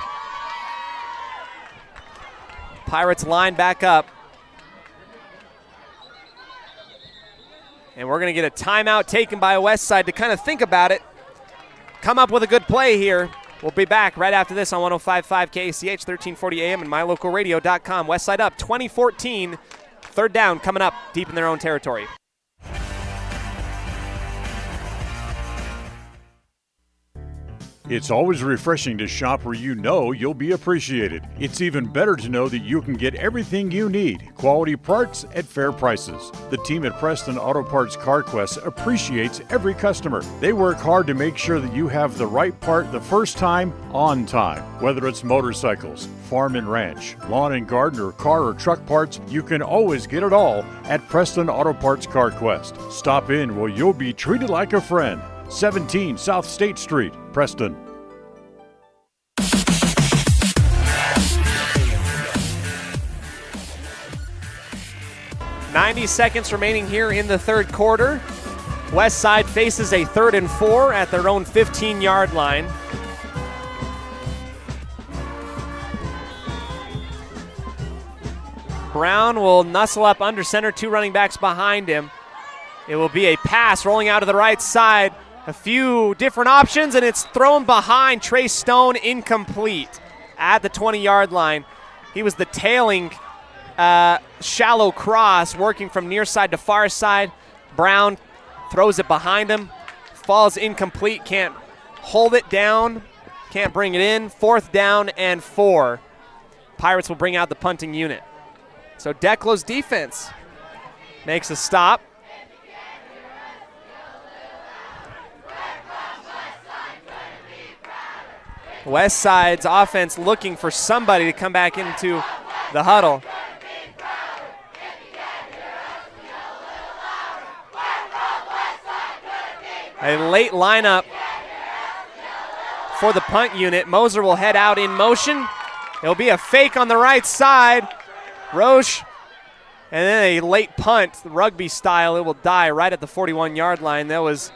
Pirates line back up. And we're going to get a timeout taken by Westside to kind of think about it. Come up with a good play here. We'll be back right after this on 105.5 KACH, 1340 AM and mylocalradio.com. Westside up 2014. 3rd down coming up deep in their own territory. It's always refreshing to shop where you know you'll be appreciated. It's even better to know that you can get everything you need, quality parts at fair prices. The team at Preston Auto Parts CarQuest appreciates every customer. They work hard to make sure that you have the right part the first time, on time. Whether it's motorcycles, farm and ranch, lawn and garden, or car or truck parts, you can always get it all at Preston Auto Parts CarQuest. Stop in where you'll be treated like a friend. 17 South State Street, Preston. .90 seconds remaining here in the 3rd quarter. Westside faces a 3rd and 4 at their own 15-yard line. Brown will nuzzle up under center, 2 running backs behind him. It will be a pass rolling out to the right side. A few different options, and it's thrown behind Trey Stone, incomplete at the 20-yard line. He was the tailing shallow cross, working from near side to far side. Brown throws it behind him, falls incomplete, can't hold it down, can't bring it in. 4th down and 4. Pirates will bring out the punting unit. So Declo's defense makes a stop. Westside's offense looking for somebody to come back into the huddle. A late lineup for the punt unit. Moser will head out in motion. It'll be a fake on the right side. Roche, and then a late punt, rugby style. It will die right at the 41-yard line. That was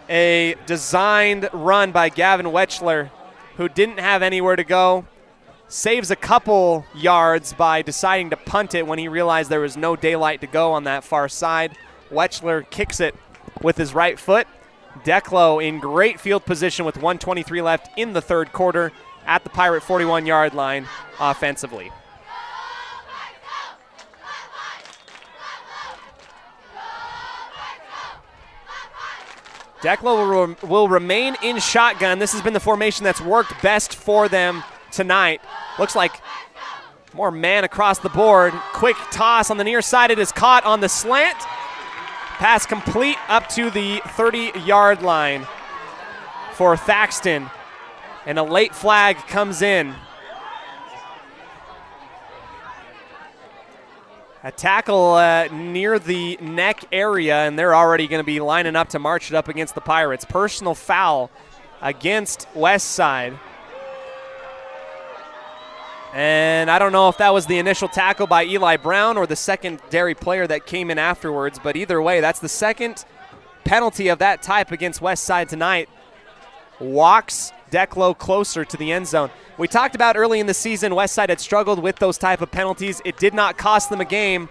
a designed run by Gavin Wechsler, who didn't have anywhere to go. Saves a couple yards by deciding to punt it when he realized there was no daylight to go on that far side. Wechsler kicks it with his right foot. Declo in great field position with 1:23 left in the 3rd quarter at the Pirate 41-yard line offensively. Declo will remain in shotgun. This has been the formation that's worked best for them tonight. Looks like more man across the board. Quick toss on the near side. It is caught on the slant. Pass complete up to the 30-yard line for Thaxton, and a late flag comes in. A tackle near the neck area, and they're already going to be lining up to march it up against the Pirates. Personal foul against Westside. And I don't know if that was the initial tackle by Eli Brown or the secondary player that came in afterwards, but either way, that's the second penalty of that type against Westside tonight. Walks Declo closer to the end zone. We talked about early in the season, Westside had struggled with those type of penalties. It did not cost them a game,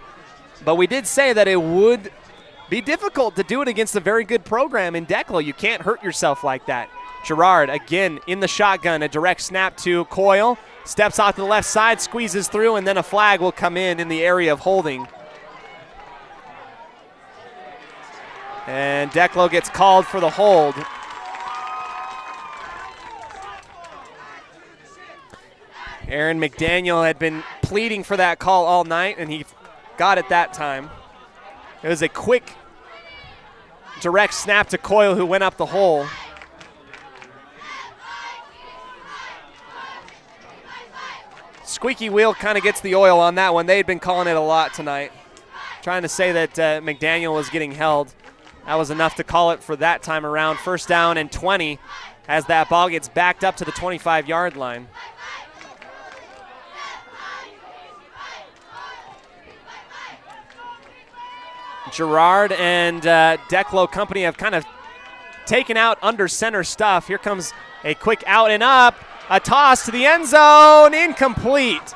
but we did say that it would be difficult to do it against a very good program in Declo. You can't hurt yourself like that. Gerard again in the shotgun, a direct snap to Coyle. Steps off to the left side, squeezes through, and then a flag will come in the area of holding. And Declo gets called for the hold. Aaron McDaniel had been pleading for that call all night, and he got it that time. It was a quick, direct snap to Coyle, who went up the hole. Squeaky wheel kind of gets the oil on that one. They had been calling it a lot tonight, trying to say that McDaniel was getting held. That was enough to call it for that time around. First down and 20 as that ball gets backed up to the 25-yard line. Gerard and Declo Company have kind of taken out under center stuff. Here comes a quick out and up. A toss to the end zone, incomplete.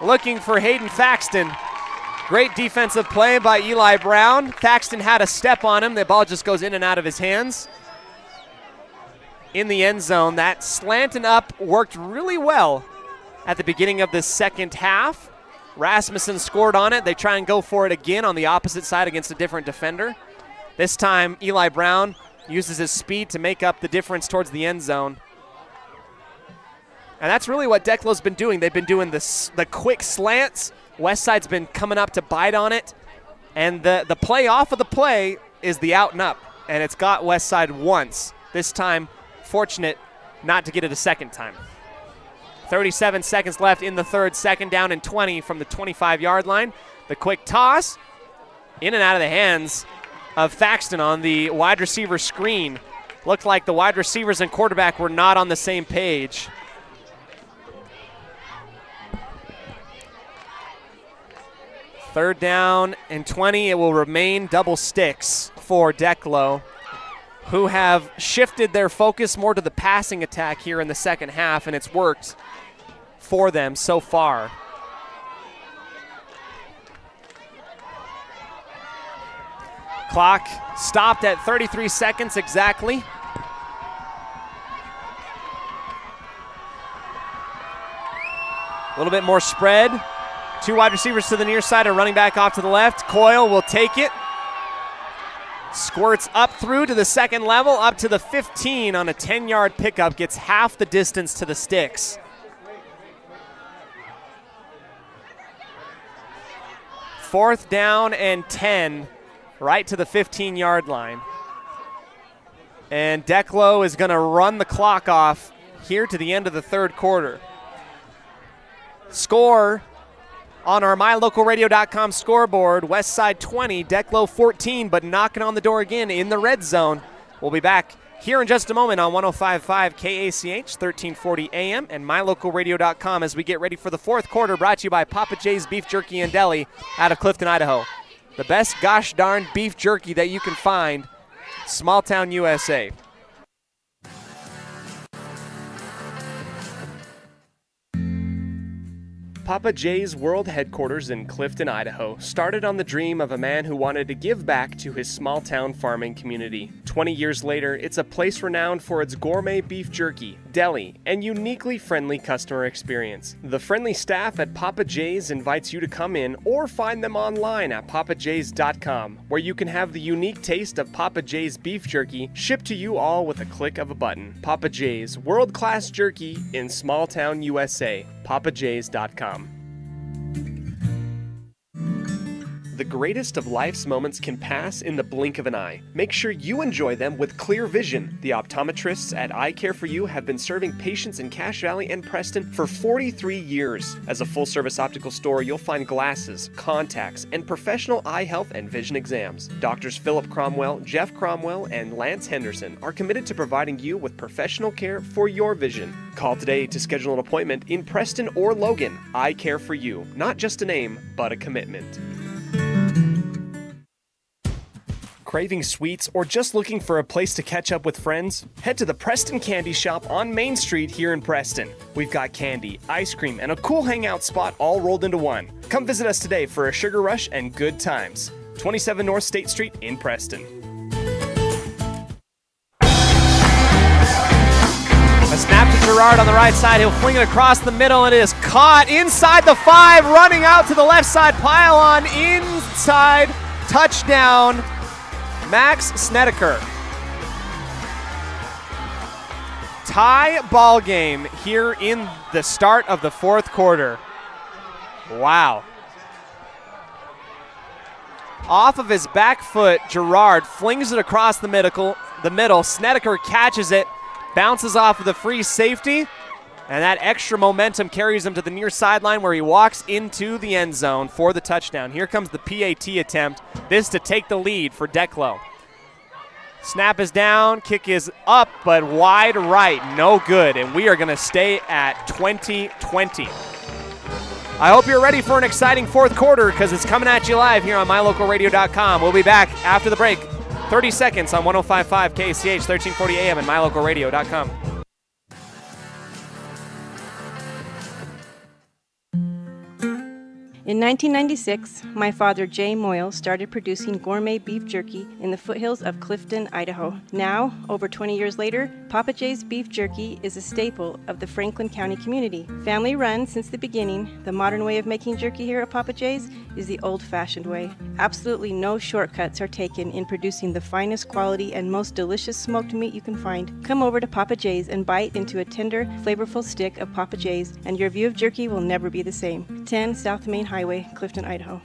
Looking for Hayden Thaxton. Great defensive play by Eli Brown. Thaxton had a step on him. The ball just goes in and out of his hands. In the end zone, that slant and up worked really well at the beginning of the second half. Rasmussen scored on it. They try and go for it again on the opposite side against a different defender. This time, Eli Brown uses his speed to make up the difference towards the end zone. And that's really what Declo's been doing. They've been doing the quick slants. Westside's been coming up to bite on it. And the play off of the play is the out and up. And it's got Westside once. This time, fortunate not to get it a second time. 37 seconds left in the third. Second down and 20 from the 25-yard line. The quick toss in and out of the hands of Thaxton on the wide receiver screen. Looked like the wide receivers and quarterback were not on the same page. Third down and 20. It will remain double sticks for Declo, who have shifted their focus more to the passing attack here in the second half, and it's worked for them so far. Clock stopped at 33 seconds exactly. A little bit more spread. Two wide receivers to the near side, a running back off to the left. Coyle will take it. Squirts up through to the second level, up to the 15 on a 10-yard pickup, gets half the distance to the sticks. Fourth down and 10, right to the 15-yard line. And Declo is going to run the clock off here to the end of the third quarter. Score on our MyLocalRadio.com scoreboard, Westside 20, Declo 14, but knocking on the door again in the red zone. We'll be back here in just a moment on 105.5 KACH, 1340 AM, and MyLocalRadio.com as we get ready for the fourth quarter, brought to you by Papa J's Beef Jerky and Deli out of Clifton, Idaho. The best gosh darn beef jerky that you can find, small town USA. Papa J's World Headquarters in Clifton, Idaho, started on the dream of a man who wanted to give back to his small-town farming community. 20 years later, it's a place renowned for its gourmet beef jerky, deli, and uniquely friendly customer experience. The friendly staff at Papa J's invites you to come in or find them online at papajs.com, where you can have the unique taste of Papa J's beef jerky shipped to you all with a click of a button. Papa J's, world-class jerky in small-town USA. papajs.com. the greatest of life's moments can pass in the blink of an eye. Make sure you enjoy them with clear vision. The optometrists at Eye Care for You have been serving patients in Cache Valley and Preston for 43 years. As a full-service optical store, you'll find glasses, contacts, and professional eye health and vision exams. Doctors Philip Cromwell, Jeff Cromwell, and Lance Henderson are committed to providing you with professional care for your vision. Call today to schedule an appointment in Preston or Logan. Eye Care for You. Not just a name, but a commitment. Craving sweets or just looking for a place to catch up with friends? Head to the Preston Candy Shop on Main Street here in Preston. We've got candy, ice cream, and a cool hangout spot all rolled into one. Come visit us today for a sugar rush and good times. 27 North State Street in Preston. A snap to Gerard on the right side. He'll fling it across the middle. It is caught inside the 5, running out to the left side pylon. Inside, touchdown, Max Snedeker. Tie ball game here in the start of the fourth quarter. Wow. Off of his back foot, Gerard flings it across the middle. Snedeker catches it, bounces off of the free safety, and that extra momentum carries him to the near sideline where he walks into the end zone for the touchdown. Here comes the PAT attempt. This to take the lead for Declo. Snap is down, kick is up, but wide right, no good, and we are going to stay at 20-20. I hope you're ready for an exciting fourth quarter because it's coming at you live here on mylocalradio.com. We'll be back after the break. 30 seconds on 105.5 KACH, 1340 AM and mylocalradio.com. In 1996, my father, Jay Moyle, started producing gourmet beef jerky in the foothills of Clifton, Idaho. Now, over 20 years later, Papa Jay's beef jerky is a staple of the Franklin County community. Family run since the beginning, the modern way of making jerky here at Papa Jay's is the old-fashioned way. Absolutely no shortcuts are taken in producing the finest quality and most delicious smoked meat you can find. Come over to Papa Jay's and bite into a tender, flavorful stick of Papa Jay's, and your view of jerky will never be the same. 10 South Main Highway, Clifton, Idaho.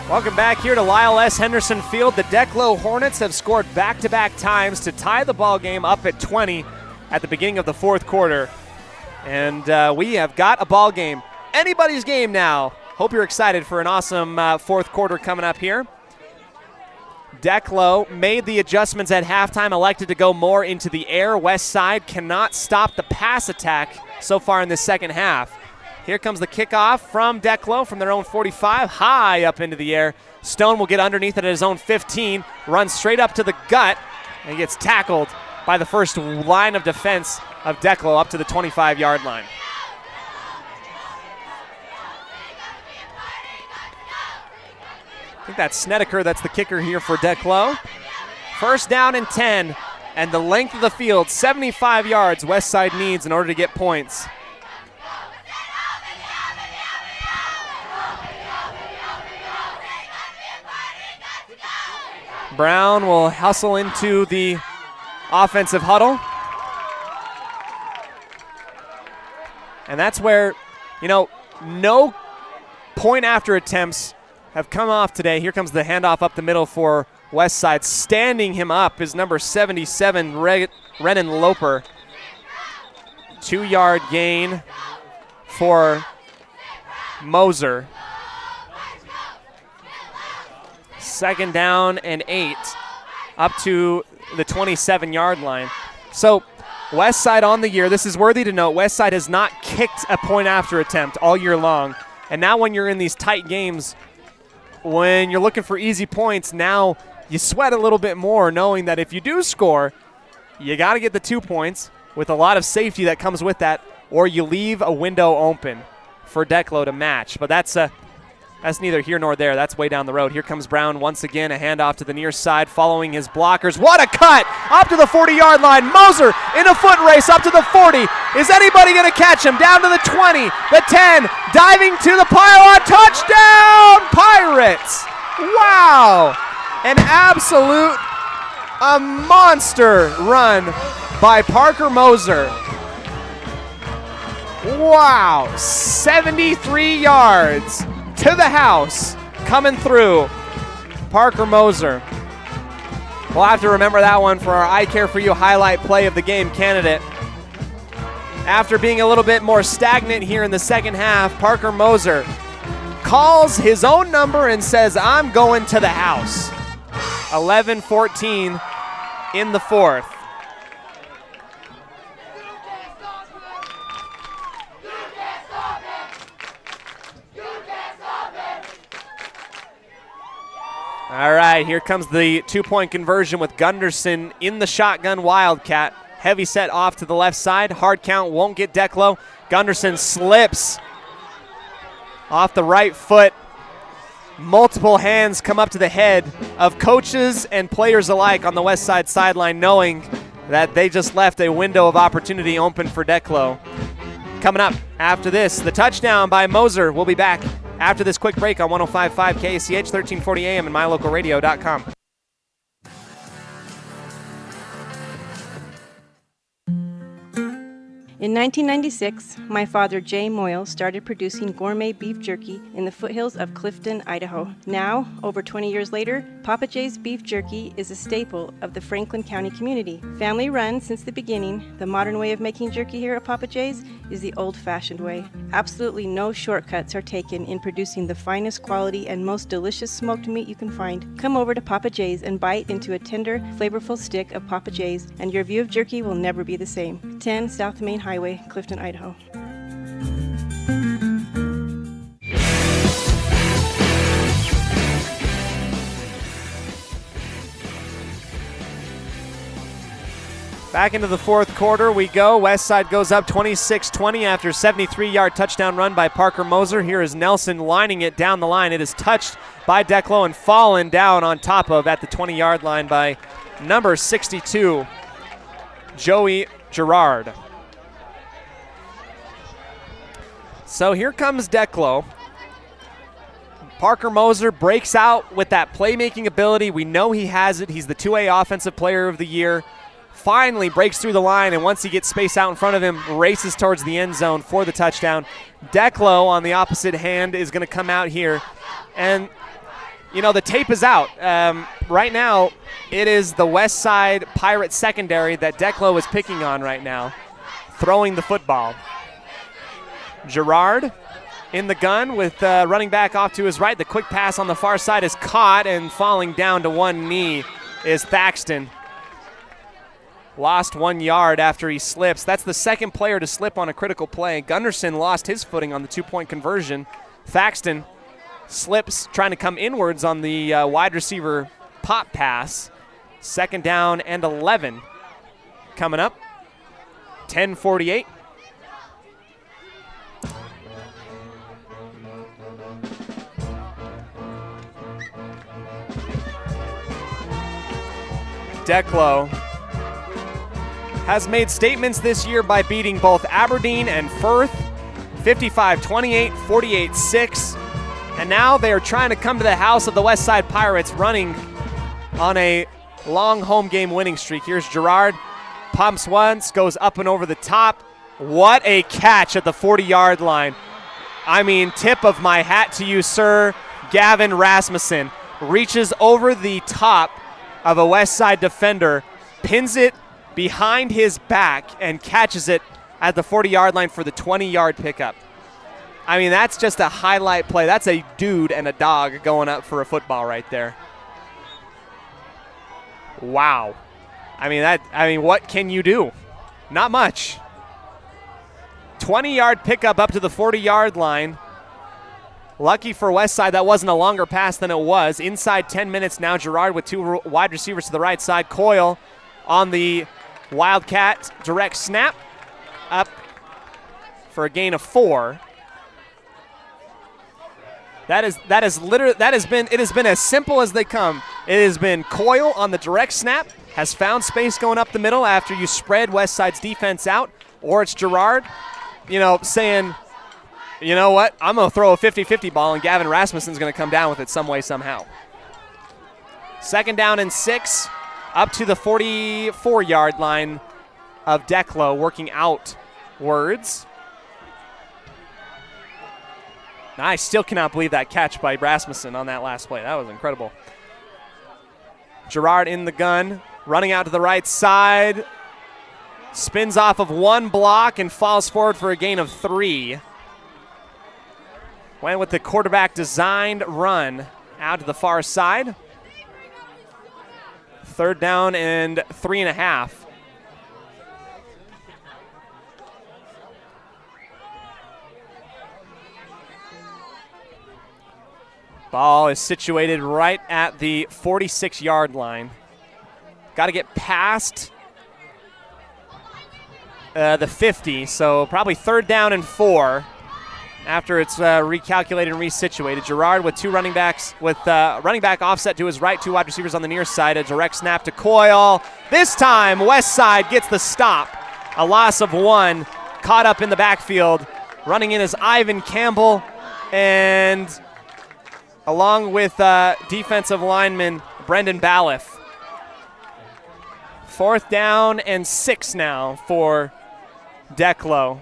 Welcome back here to Lyle S. Henderson Field. The Declo Hornets have scored back-to-back times to tie the ball game up at 20 at the beginning of the fourth quarter. And we have got a ball game. Anybody's game now. Hope you're excited for an awesome fourth quarter coming up here. Declo made the adjustments at halftime, elected to go more into the air. West Side cannot stop the pass attack so far in the second half. Here comes the kickoff from Declo from their own 45, high up into the air. Stone will get underneath it at his own 15, runs straight up to the gut, and he gets tackled by the first line of defense of Declo up to the 25-yard line. I think that's Snedeker, that's the kicker here for Declo. First down and 10, and the length of the field, 75 yards, West Side needs in order to get points. Brown will hustle into the offensive huddle. And that's where, no point after attempts have come off today. Here comes the handoff up the middle for West Side. Standing him up is number 77, Renan Loper. 2-yard gain for Moser. Second down and 8 up to the 27-yard line. So West Side on the year, this is worthy to note, West Side has not kicked a point after attempt all year long. And now when you're in these tight games, when you're looking for easy points, now you sweat a little bit more knowing that if you do score, you got to get the 2 points with a lot of safety that comes with that, or you leave a window open for Declo to match. But that's neither here nor there. That's way down the road. Here comes Brown once again, a handoff to the near side following his blockers. What a cut! Up to the 40-yard line. Moser in a foot race up to the 40. Is anybody going to catch him? Down to the 20, the 10, diving to the pylon. Touchdown, Pirates! Wow! An absolute A monster run by Parker Moser. Wow, 73 yards to the house coming through. Parker Moser. We'll have to remember that one for our I Care For You highlight play of the game candidate. After being a little bit more stagnant here in the second half, Parker Moser calls his own number and says, I'm going to the house. 11-14 in the fourth. All right, here comes the two-point conversion with Gunderson in the shotgun Wildcat. Heavy set off to the left side. Hard count won't get Declo. Gunderson slips off the right foot. Multiple hands come up to the head of coaches and players alike on the west side sideline, knowing that they just left a window of opportunity open for Declo. Coming up after this, the touchdown by Moser. We'll be back after this quick break on 105.5 KACH, 1340 AM and mylocalradio.com. In 1996, my father, Jay Moyle, started producing gourmet beef jerky in the foothills of Clifton, Idaho. Now, over 20 years later, Papa Jay's beef jerky is a staple of the Franklin County community. Family run since the beginning, the modern way of making jerky here at Papa Jay's is the old-fashioned way. Absolutely no shortcuts are taken in producing the finest quality and most delicious smoked meat you can find. Come over to Papa Jay's and bite into a tender, flavorful stick of Papa Jay's, and your view of jerky will never be the same. 10 South Main Highway, Clifton, Idaho. Back into the fourth quarter we go. Westside goes up 26-20 after a 73-yard touchdown run by Parker Moser. Here is Nelson lining it down the line. It is touched by Declo and fallen down on top of at the 20-yard line by number 62, Joey Gerard. So here comes Declo. Parker Moser breaks out with that playmaking ability. We know he has it. He's the 2A Offensive Player of the Year. Finally breaks through the line, and once he gets space out in front of him, races towards the end zone for the touchdown. Declo, on the opposite hand, is going to come out here. And, you know, the tape is out. Right now, it is the West Side Pirates secondary that Declo is picking on right now, throwing the football. Gerard in the gun with running back off to his right. The quick pass on the far side is caught, and falling down to one knee is Thaxton. Lost 1 yard after he slips. That's the second player to slip on a critical play. Gunderson lost his footing on the two-point conversion. Thaxton slips trying to come inwards on the wide receiver pop pass. Second down and 11 coming up. 10:48. Declo has made statements this year by beating both Aberdeen and Firth, 55-28, 48-6. And now they are trying to come to the house of the West Side Pirates, running on a long home game winning streak. Here's Gerard, pumps once, goes up and over the top. What a catch at the 40-yard line. I mean, tip of my hat to you, sir. Gavin Rasmussen reaches over the top of a West Side defender, pins it behind his back, and catches it at the 40-yard line for the 20-yard pickup. I mean, that's just a highlight play. That's a dude and a dog going up for a football right there. Wow. I mean, what can you do? Not much. 20-yard pickup up to the 40-yard line. Lucky for Westside, that wasn't a longer pass than it was. Inside 10 minutes now, Gerard with two wide receivers to the right side. Coyle on the Wildcat direct snap, up for a gain of 4. It has been as simple as they come. It has been Coyle on the direct snap, has found space going up the middle after you spread Westside's defense out, or it's Gerard, saying, you know what, I'm going to throw a 50-50 ball, and Gavin Rasmussen's going to come down with it some way, somehow. Second down and 6. up to the 44-yard line of Declo, working outwards. I still cannot believe that catch by Rasmussen on that last play. That was incredible. Gerard in the gun, running out to the right side. Spins off of one block and falls forward for a gain of 3. Went with the quarterback designed run out to the far side. 3rd down and 3.5. Ball is situated right at the 46-yard line. Got to get past the 50, so probably 3rd down and 4 after it's recalculated and resituated. Gerard with 2 running backs, with running back offset to his right, 2 wide receivers on the near side. A direct snap to Coyle. This time, West Side gets the stop. A loss of 1, caught up in the backfield. Running in is Ivan Campbell, and along with defensive lineman Brendan Balliff. 4th down and 6 now for Declo.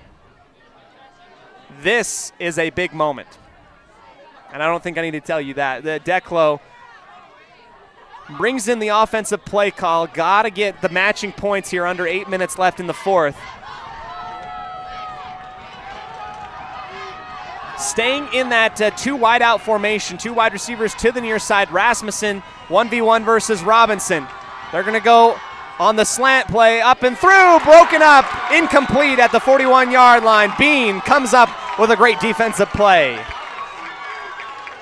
This is a big moment, and I don't think I need to tell you that. The Declo brings in the offensive play call. Got to get the matching points here under 8 minutes left in the 4th. Staying in that 2 wide out formation, 2 wide receivers to the near side. Rasmussen 1v1 versus Robinson. They're going to go on the slant play, up and through, broken up, incomplete at the 41-yard line. Bean comes up with a great defensive play.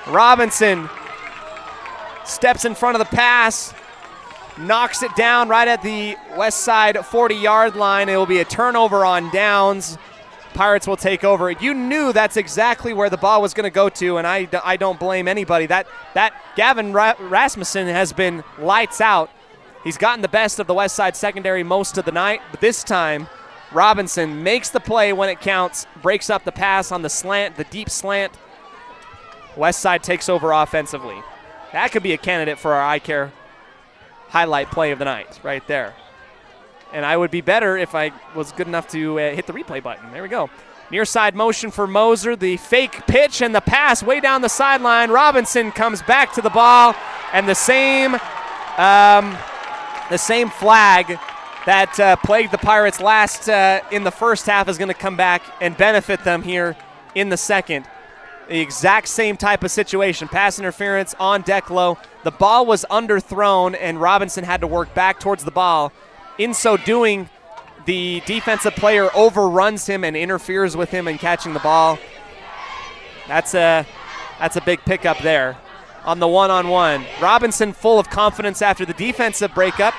Robinson steps in front of the pass, knocks it down right at the West Side 40-yard line. It will be a turnover on downs. Pirates will take over. You knew that's exactly where the ball was going to go to, and I don't blame anybody. That Gavin Rasmussen has been lights out. He's gotten the best of the West Side secondary most of the night, but this time Robinson makes the play when it counts, breaks up the pass on the slant, the deep slant. West Side takes over offensively. That could be a candidate for our iCare highlight play of the night right there. And I would be better if I was good enough to hit the replay button. There we go. Near side motion for Moser. The fake pitch and the pass way down the sideline. Robinson comes back to the ball, and the same flag that plagued the Pirates last in the first half is going to come back and benefit them here in the second. The exact same type of situation. Pass interference on Declo. The ball was underthrown, and Robinson had to work back towards the ball. In so doing, the defensive player overruns him and interferes with him in catching the ball. That's a big pickup there on the one-on-one. Robinson full of confidence after the defensive breakup.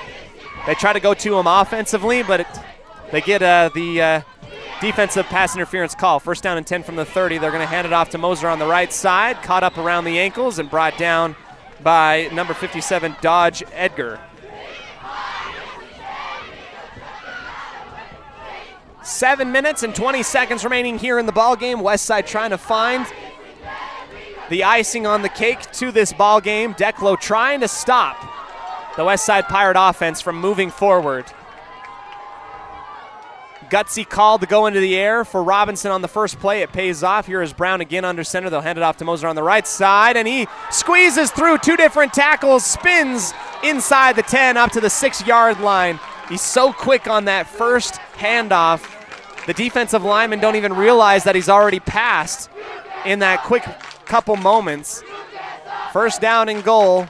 They try to go to him offensively, but they get the defensive pass interference call. 1st down and 10 from the 30. They're going to hand it off to Moser on the right side, caught up around the ankles and brought down by number 57, Dodge Edgar. 7 minutes and 20 seconds remaining here in the ball game. West Side trying to find the icing on the cake to this ball game. Declo trying to stop the West Side Pirate offense from moving forward. Gutsy call to go into the air for Robinson on the first play. It pays off. Here is Brown again under center. They'll hand it off to Moser on the right side, and he squeezes through 2 different tackles, spins inside the 10 up to the 6-yard line. He's so quick on that first handoff. The defensive linemen don't even realize that he's already passed in that quick couple moments. 1st down and goal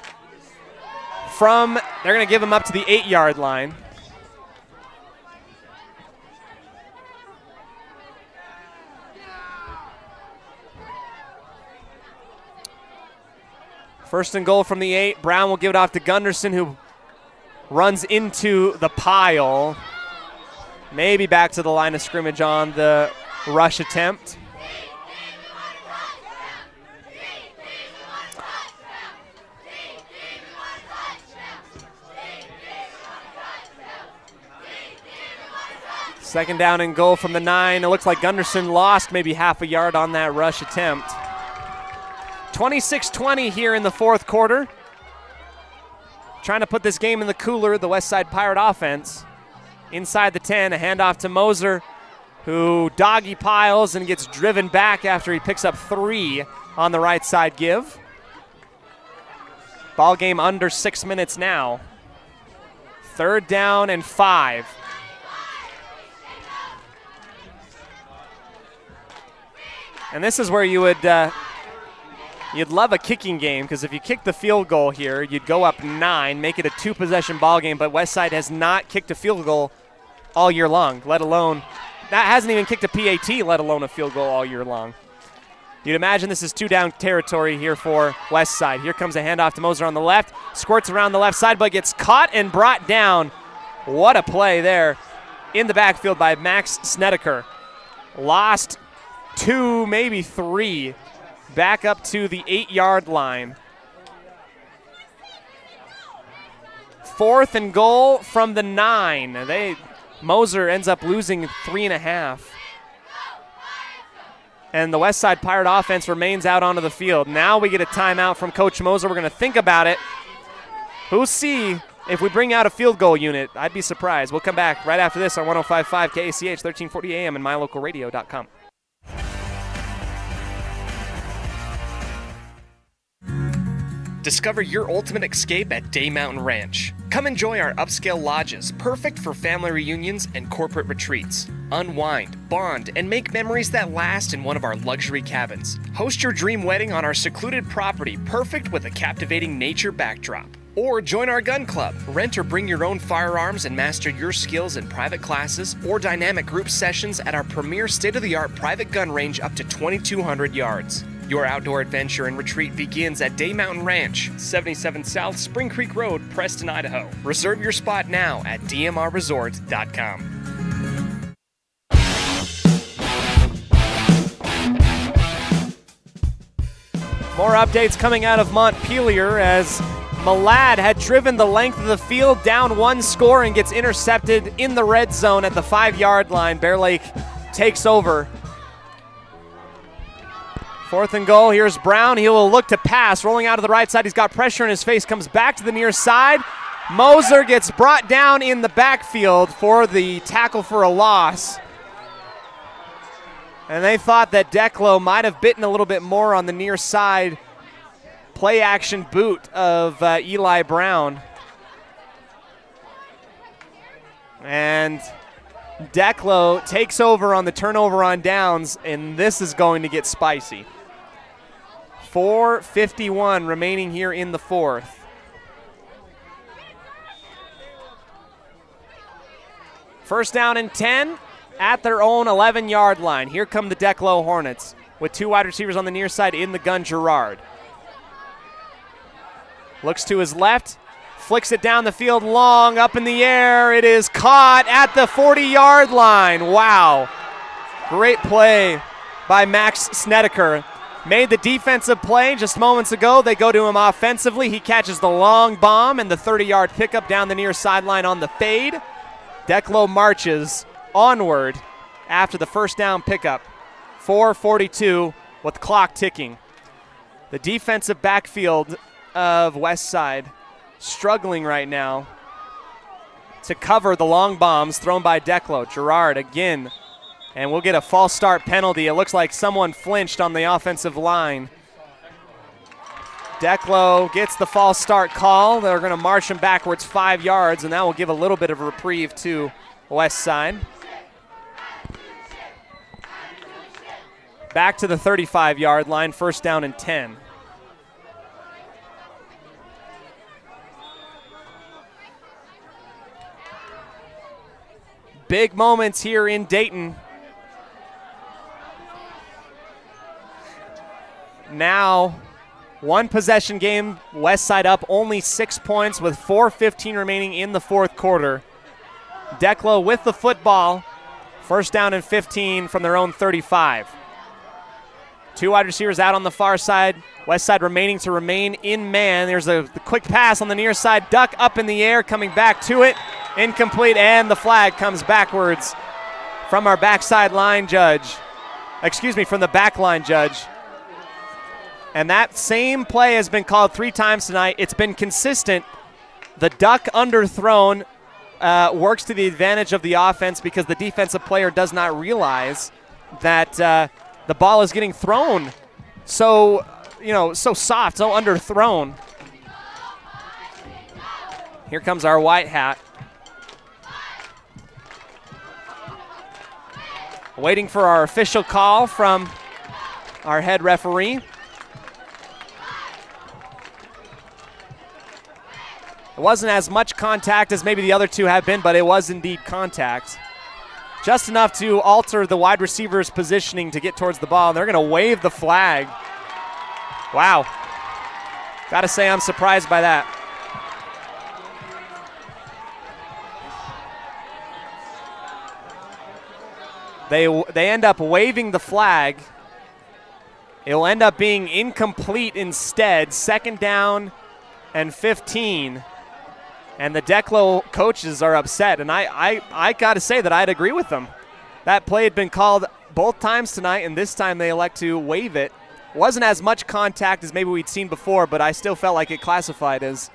from, they're going to give him up to the 8-yard line. First and goal from the 8. Brown will give it off to Gunderson, who runs into the pile. Maybe back to the line of scrimmage on the rush attempt. Second down and goal from the 9. It looks like Gunderson lost maybe half a yard on that rush attempt. 26-20 here in the 4th quarter. trying to put this game in the cooler, the Westside Pirate offense. Inside the 10, a handoff to Moser, who doggy piles and gets driven back after he picks up 3 on the right side give. Ball game under 6 minutes now. 3rd down and 5. And this is where you would you'd love a kicking game, because if you kick the field goal here, you'd go up 9, make it a 2-possession ball game. But Westside has not kicked a field goal all year long, let alone that hasn't even kicked a PAT, let alone a field goal all year long. You'd imagine this is 2-down territory here for Westside. Here comes a handoff to Moser on the left, squirts around the left side, but gets caught and brought down. What a play there in the backfield by Max Snedeker. Lost 2, maybe 3, back up to the 8-yard line. 4th and goal from the 9. Moser ends up losing 3.5. And the Westside Pirate offense remains out onto the field. Now we get a timeout from Coach Moser. We're going to think about it. We'll see if we bring out a field goal unit. I'd be surprised. We'll come back right after this on 105.5 KACH, 1340 AM and mylocalradio.com. Discover your ultimate escape at Day Mountain Ranch. Come enjoy our upscale lodges, perfect for family reunions and corporate retreats. Unwind, bond, and make memories that last in one of our luxury cabins. Host your dream wedding on our secluded property, perfect with a captivating nature backdrop. Or join our gun club. Rent or bring your own firearms and master your skills in private classes or dynamic group sessions at our premier state-of-the-art private gun range up to 2,200 yards. Your outdoor adventure and retreat begins at Day Mountain Ranch, 77 South Spring Creek Road, Preston, Idaho. Reserve your spot now at dmrresort.com. More updates coming out of Montpelier as Malad had driven the length of the field, down 1 score, and gets intercepted in the red zone at the 5-yard line. Bear Lake takes over. 4th and goal. Here's Brown. He will look to pass. Rolling out to the right side. He's got pressure in his face. Comes back to the near side. Moser gets brought down in the backfield for the tackle for a loss. And they thought that Declo might have bitten a little bit more on the near side play action boot of Eli Brown. And Declo takes over on the turnover on downs, and this is going to get spicy. 4:51 remaining here in the 4th. First down and 10 at their own 11-yard line. Here come the Declo Hornets with 2 wide receivers on the near side in the gun. Gerard looks to his left, flicks it down the field long, up in the air. It is caught at the 40-yard line. Wow. Great play by Max Snedeker. Made the defensive play just moments ago. They go to him offensively. He catches the long bomb and the 30-yard pickup down the near sideline on the fade. Declo marches onward after the first down pickup. 4:42 with the clock ticking. The defensive backfield of Westside struggling right now to cover the long bombs thrown by Declo. Gerard again, and we'll get a false start penalty. It looks like someone flinched on the offensive line. Declo gets the false start call. They're going to march him backwards 5 yards, and that will give a little bit of a reprieve to Westside. Back to the 35-yard line, first down and 10. Big moments here in Dayton. Now, 1 possession game, Westside up only 6 points with 4:15 remaining in the 4th quarter. Declo with the football, first down and 15 from their own 35. 2 wide receivers out on the far side. Westside remaining to remain in man. There's the quick pass on the near side. Duck up in the air, coming back to it. Incomplete, and the flag comes backwards from our backside line judge. From the back line judge. And that same play has been called 3 times tonight. It's been consistent The duck underthrown works to the advantage of the offense because the defensive player does not realize that the ball is getting thrown so soft, so underthrown. Here comes our white hat. Waiting for our official call from our head referee. It wasn't as much contact as maybe the other two have been, but it was indeed contact. Just enough to alter the wide receiver's positioning to get towards the ball. They're going to wave the flag. Wow. Got to say I'm surprised by that. They end up waving the flag. It will end up being incomplete instead. 2nd down and 15. And the Declo coaches are upset. And I got to say that I'd agree with them. That play had been called both times tonight, and this time they elect to waive it. Wasn't as much contact as maybe we'd seen before, but I still felt like it classified as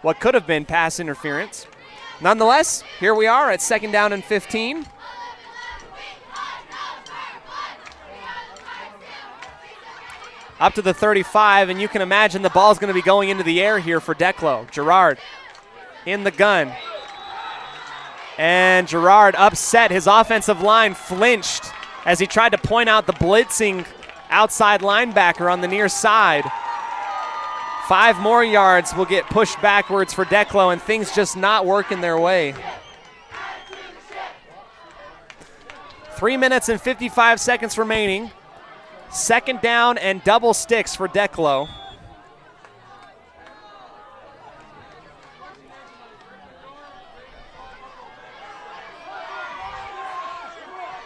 what could have been pass interference. Nonetheless, here we are at 2nd down and 15. Up to the 35, and you can imagine the ball's going to be going into the air here for Declo. Gerard in the gun. And Gerard upset. His offensive line flinched as he tried to point out the blitzing outside linebacker on the near side. 5 more yards will get pushed backwards for Declo, and things just not working their way. 3 minutes and 55 seconds remaining. 2nd down and double sticks for Declo.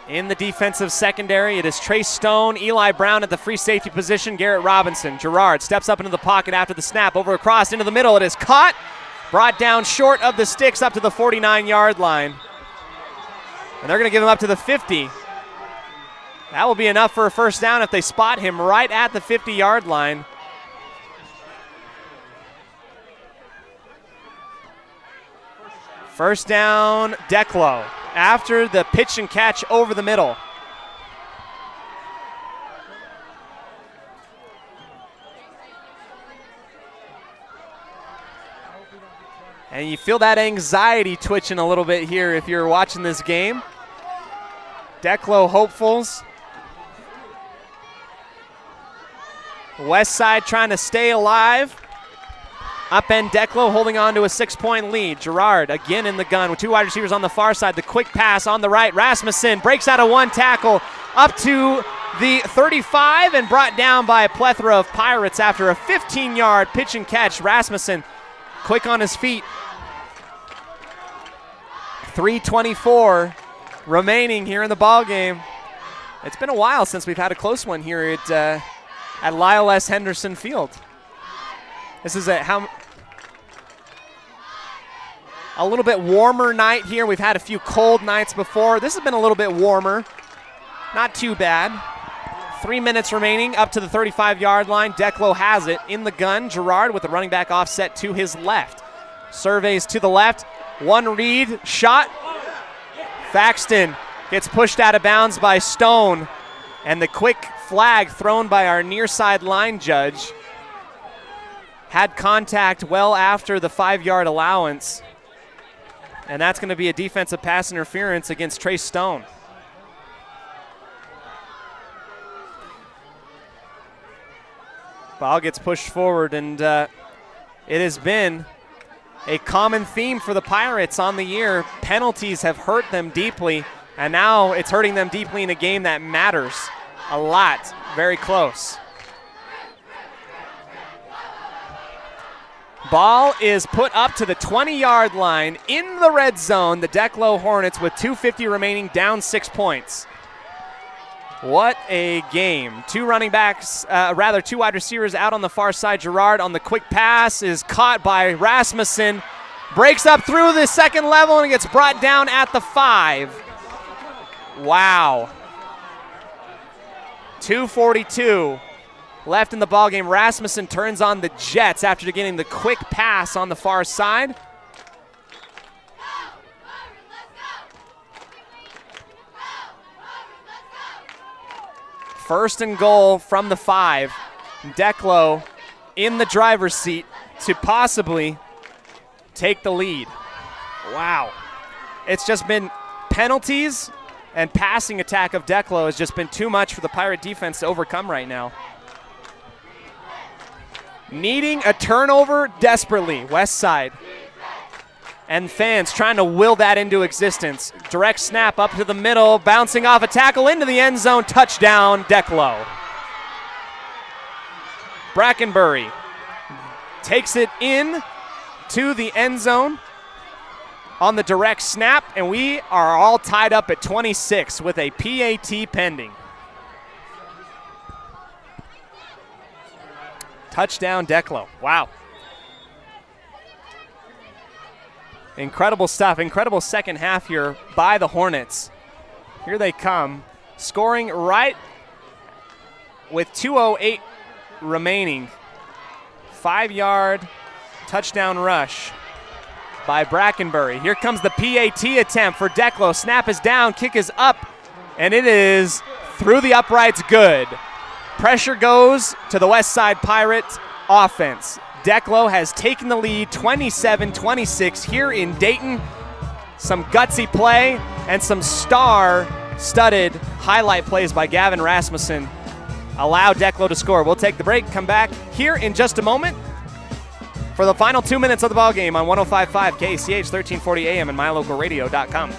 In the defensive secondary, it is Trey Stone, Eli Brown at the free safety position, Garrett Robinson. Gerard steps up into the pocket after the snap, over across into the middle. It is caught, brought down short of the sticks up to the 49-yard line. And they're going to give him up to the 50. That will be enough for a first down if they spot him right at the 50-yard line. First down, Declo, after the pitch and catch over the middle. And you feel that anxiety twitching a little bit here if you're watching this game. Declo hopefuls. West Side trying to stay alive. Upend Declo holding on to a 6-point lead. Gerard again in the gun with 2 wide receivers on the far side. The quick pass on the right. Rasmussen breaks out of 1 tackle up to the 35 and brought down by a plethora of Pirates after a 15-yard pitch and catch. Rasmussen quick on his feet. 3:24 remaining here in the ball game. It's been a while since we've had a close one here at Lyle S. Henderson Field. This is a little bit warmer night here. We've had a few cold nights before. This has been a little bit warmer. Not too bad. 3 minutes remaining up to the 35-yard line. Declo has it in the gun. Gerard with the running back offset to his left. Surveys to the left. 1 read, shot. Thaxton gets pushed out of bounds by Stone. And the quick flag thrown by our near side line judge had contact well after the 5-yard allowance. And that's going to be a defensive pass interference against Trey Stone. Ball gets pushed forward, and it has been a common theme for the Pirates on the year. Penalties have hurt them deeply, and now it's hurting them deeply in a game that matters a lot. Very close. Ball is put up to the 20-yard line in the red zone. The Declo Hornets with 2:50 remaining, down 6 points. What a game. 2 running backs, 2 wide receivers out on the far side. Gerard on the quick pass is caught by Rasmussen. Breaks up through the second level and gets brought down at the 5. Wow. 2:42 left in the ballgame. Rasmussen turns on the Jets after getting the quick pass on the far side. First and goal from the 5. Declo in the driver's seat to possibly take the lead. Wow. It's just been penalties and passing attack of Declo has just been too much for the Pirate defense to overcome right now. Needing a turnover desperately, West Side. And fans trying to will that into existence. Direct snap up to the middle, bouncing off a tackle into the end zone. Touchdown, Declo. Brackenbury takes it in to the end zone on the direct snap, and we are all tied up at 26 with a PAT pending. Touchdown, Declo. Wow. Incredible stuff. Incredible second half here by the Hornets. Here they come, scoring right with 2:08 remaining. 5-yard touchdown rush by Brackenbury. Here comes the PAT attempt for Declo. Snap is down, kick is up, and it is through the uprights good. Pressure goes to the West Side Pirate offense. Declo has taken the lead 27-26 here in Dayton. Some gutsy play and some star-studded highlight plays by Gavin Rasmussen allow Declo to score. We'll take the break, come back here in just a moment for the final 2 minutes of the ballgame on 105.5 KACH, 1340 AM and mylocalradio.com.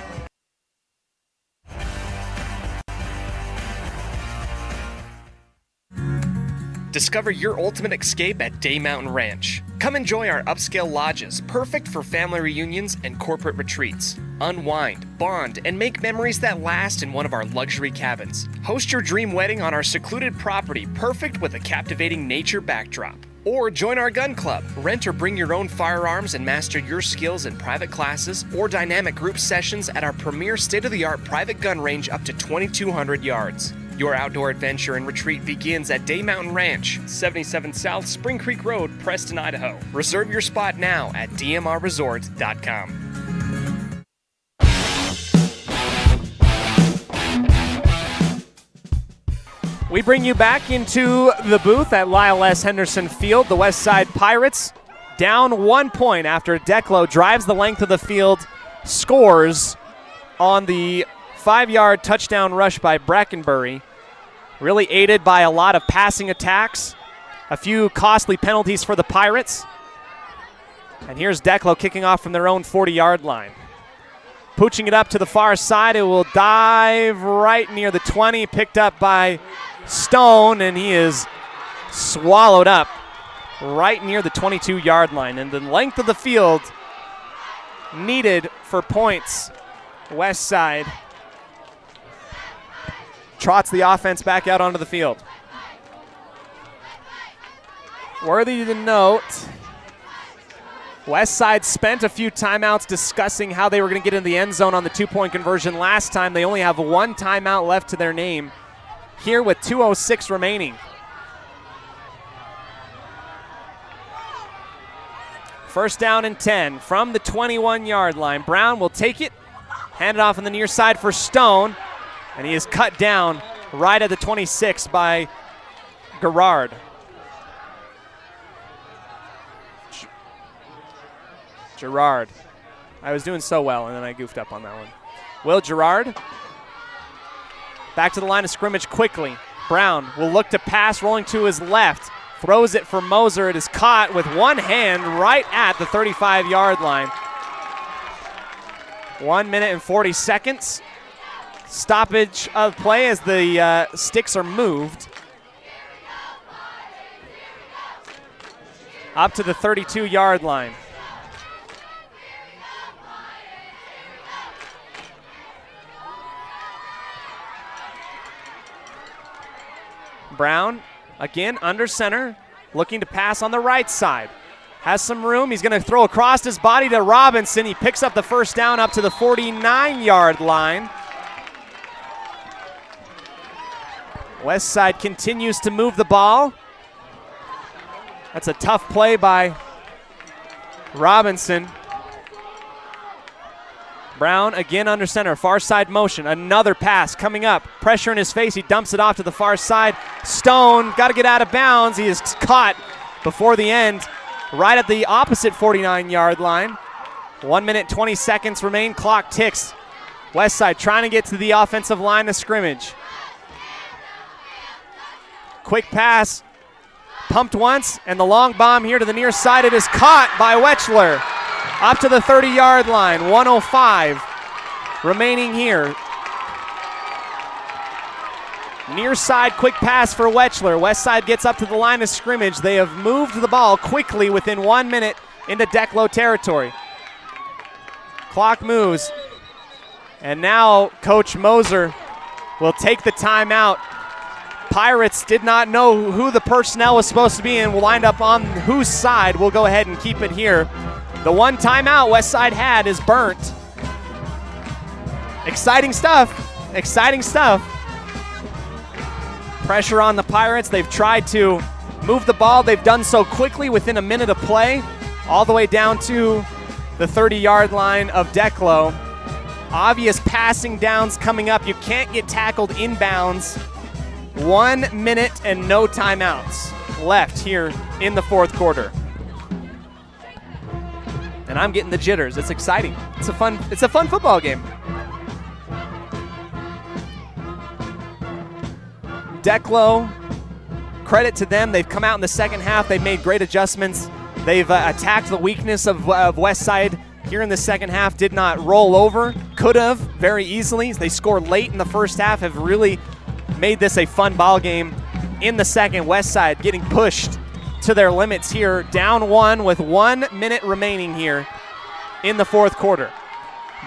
Discover your ultimate escape at Day Mountain Ranch. Come enjoy our upscale lodges, perfect for family reunions and corporate retreats. Unwind, bond, and make memories that last in one of our luxury cabins. Host your dream wedding on our secluded property, perfect with a captivating nature backdrop. Or join our gun club. Rent or bring your own firearms and master your skills in private classes or dynamic group sessions at our premier state-of-the-art private gun range up to 2,200 yards. Your outdoor adventure and retreat begins at Day Mountain Ranch, 77 South Spring Creek Road, Preston, Idaho. Reserve your spot now at dmrresort.com. We bring you back into the booth at Lyle S. Henderson Field. The West Side Pirates down 1 point after Declo drives the length of the field, scores on the 5-yard touchdown rush by Brackenbury, really aided by a lot of passing attacks, a few costly penalties for the Pirates. And here's Declo kicking off from their own 40-yard line. Pooching it up to the far side, it will dive right near the 20, picked up by Stone, and he is swallowed up right near the 22-yard line. And the length of the field needed for points. West Side trots the offense back out onto the field. Worthy to note, West Side spent a few timeouts discussing how they were going to get in the end zone on the 2-point conversion last time. They only have one timeout left to their name here with 2:06 remaining. First down and 10 from the 21-yard line. Brown will take it, hand it off on the near side for Stone, and he is cut down right at the 26 by Gerard. Gerard. I was doing so well, and then I goofed up on that one. Will Gerard. Back to the line of scrimmage quickly. Brown will look to pass, rolling to his left. Throws it for Moser. It is caught with one hand right at the 35-yard line. 1 minute and 40 seconds. Stoppage of play as the sticks are moved. Up to the 32-yard line. Brown, again, under center, looking to pass on the right side. Has some room. He's going to throw across his body to Robinson. He picks up the first down up to the 49-yard line. West Side continues to move the ball That's a tough play by Robinson. Brown again under center, far side motion. Another pass coming up. Pressure in his face. He dumps it off to the far side. Stone got to get out of bounds. He is caught before the end, right at the opposite 49-yard line. 1 minute, 20 seconds remain. Clock ticks. Westside trying to get to the offensive line of scrimmage. Quick pass. Pumped once, and the long bomb here to the near side. It is caught by Wechsler. Up to the 30-yard line, 1:05 remaining here. Near side, quick pass for Wechsler. Westside gets up to the line of scrimmage. They have moved the ball quickly within 1 minute into Declo territory. Clock moves, and now Coach Moser will take the timeout. Pirates did not know who the personnel was supposed to be and will wind up on whose side. We'll go ahead and keep it here. The one timeout Westside had is burnt. Exciting stuff. Exciting stuff. Pressure on the Pirates. They've tried to move the ball. They've done so quickly within a minute of play, all the way down to the 30-yard line of Declo. Obvious passing downs coming up. You can't get tackled inbounds. 1 minute and no timeouts left here in the fourth quarter. And I'm getting the jitters. It's exciting. It's a fun football game. Declo, credit to them. They've come out in the second half. They've made great adjustments. They've attacked the weakness of Westside here in the second half. Did not roll over. Could have very easily. They scored late in the first half. Have really made this a fun ball game in the second. Westside getting pushed to their limits here. Down one with 1 minute remaining here in the fourth quarter.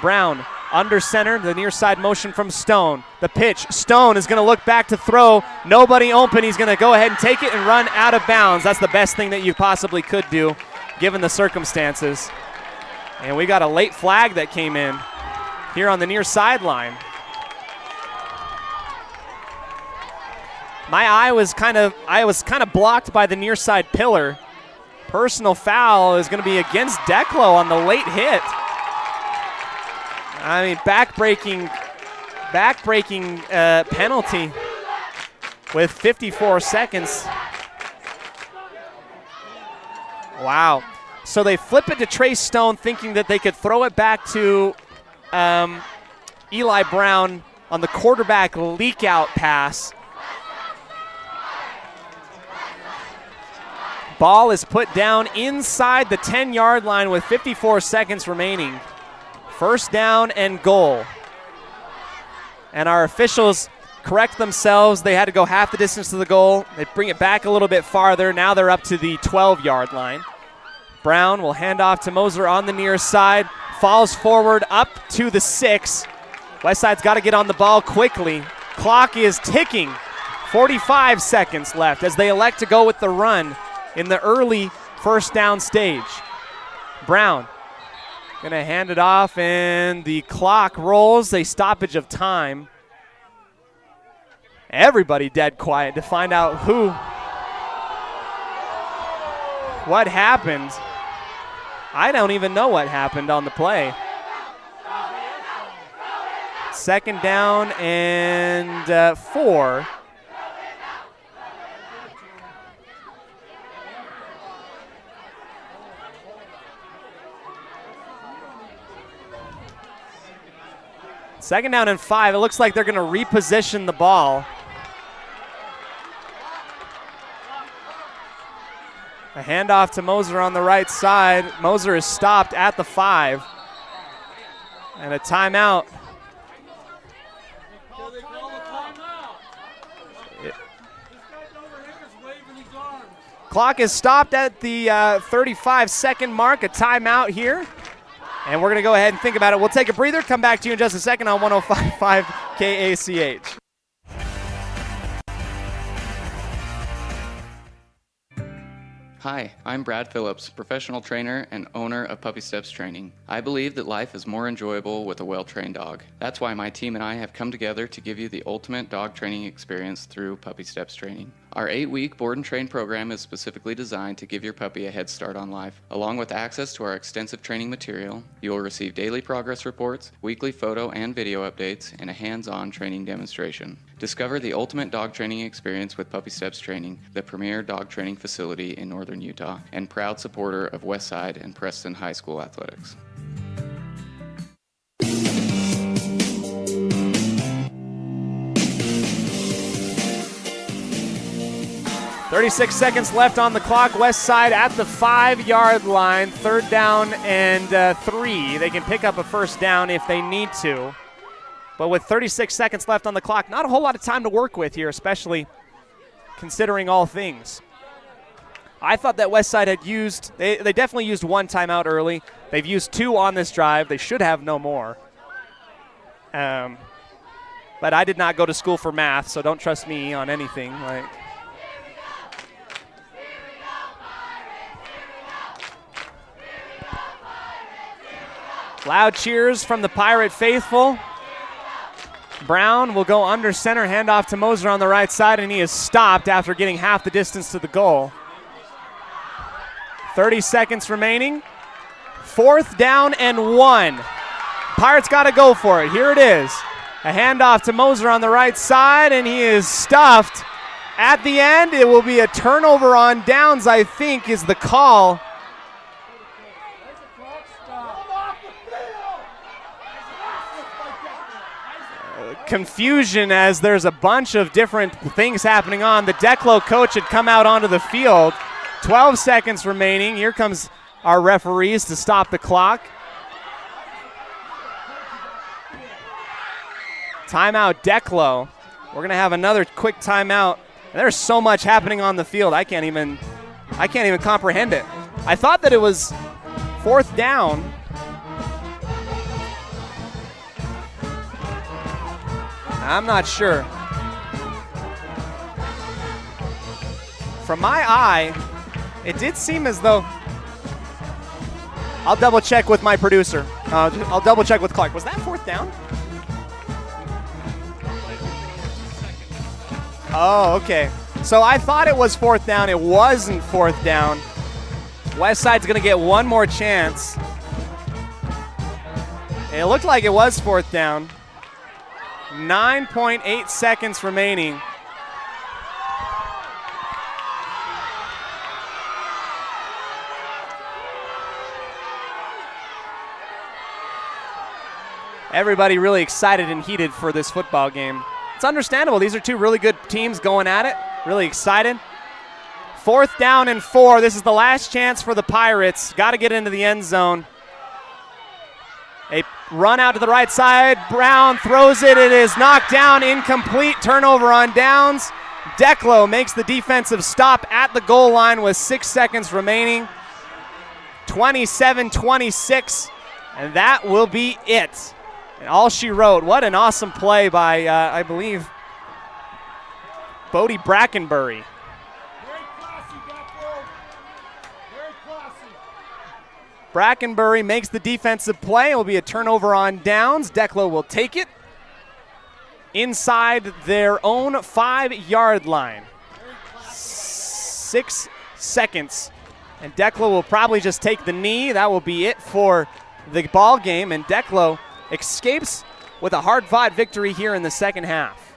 Brown under center, the near side motion from Stone. The pitch, Stone is going to look back to throw. Nobody open. He's going to go ahead and take it and run out of bounds. That's the best thing that you possibly could do given the circumstances. And we got a late flag that came in here on the near sideline. My eye was kind of blocked by the near side pillar. Personal foul is going to be against Declo on the late hit. I mean, back-breaking penalty with 54 seconds. Wow. So they flip it to Trace Stone, thinking that they could throw it back to Eli Brown on the quarterback leak-out pass. Ball is put down inside the 10-yard line with 54 seconds remaining. First down and goal. And our officials correct themselves. They had to go half the distance to the goal. They bring it back a little bit farther. Now they're up to the 12-yard line. Brown will hand off to Moser on the near side. Falls forward up to the 6. Westside's got to get on the ball quickly. Clock is ticking. 45 seconds left as they elect to go with the run in the early first down stage. Brown going to hand it off, and the clock rolls, a stoppage of time. Everybody dead quiet to find out what happened. I don't even know what happened on the play. Second down and 4. Second down and 5. It looks like they're going to reposition the ball. A handoff to Moser on the right side. Moser is stopped at the 5. And a timeout. Clock is stopped at the 35-second mark. A timeout here. And we're going to go ahead and think about it. We'll take a breather, come back to you in just a second on 105.5 KACH. Hi, I'm Brad Phillips, professional trainer and owner of Puppy Steps Training. I believe that life is more enjoyable with a well-trained dog. That's why my team and I have come together to give you the ultimate dog training experience through Puppy Steps Training. Our 8-week board and train program is specifically designed to give your puppy a head start on life. Along with access to our extensive training material, you will receive daily progress reports, weekly photo and video updates, and a hands-on training demonstration. Discover the ultimate dog training experience with Puppy Steps Training, the premier dog training facility in northern Utah, and proud supporter of Westside and Preston High School athletics. .36 seconds left on the clock. Westside at the 5-yard line. 3rd down and 3. They can pick up a first down if they need to. But with 36 seconds left on the clock, not a whole lot of time to work with here, especially considering all things. I thought that Westside had used, they definitely used 1 timeout early. They've used 2 on this drive. They should have no more. But I did not go to school for math, so don't trust me on anything. Loud cheers from the Pirate faithful. Brown will go under center, handoff to Moser on the right side, and he is stopped after getting half the distance to the goal. 30 seconds remaining. 4th down and 1. Pirates got to go for it. Here it is. A handoff to Moser on the right side, and he is stuffed. At the end, it will be a turnover on downs, I think, is the call. Confusion as there's a bunch of different things happening on. The Declo coach had come out onto the field. 12 seconds remaining. Here comes our referees to stop the clock. Timeout Declo. We're going to have another quick timeout. There's so much happening on the field. I can't even comprehend it. I thought that it was 4th down. I'm not sure. From my eye, it did seem as though. I'll double check with my producer. I'll double check with Clark. Was that 4th down? Oh, okay. So I thought it was 4th down. It wasn't 4th down. Westside's going to get one more chance. It looked like it was 4th down. 9.8 seconds remaining. Everybody really excited and heated for this football game. It's understandable. These are 2 really good teams going at it. Really excited. 4th down and 4. This is the last chance for the Pirates. Got to get into the end zone. A run out to the right side. Brown throws it. It is knocked down. Incomplete. Turnover on downs. Declo makes the defensive stop at the goal line with 6 seconds remaining. 27-26. And that will be it. And all she wrote. What an awesome play by, I believe, Bodie Brackenbury. Brackenbury makes the defensive play. It will be a turnover on downs. Declo will take it inside their own 5-yard line. 6 seconds. And Declo will probably just take the knee. That will be it for the ball game. And Declo escapes with a hard-fought victory here in the second half.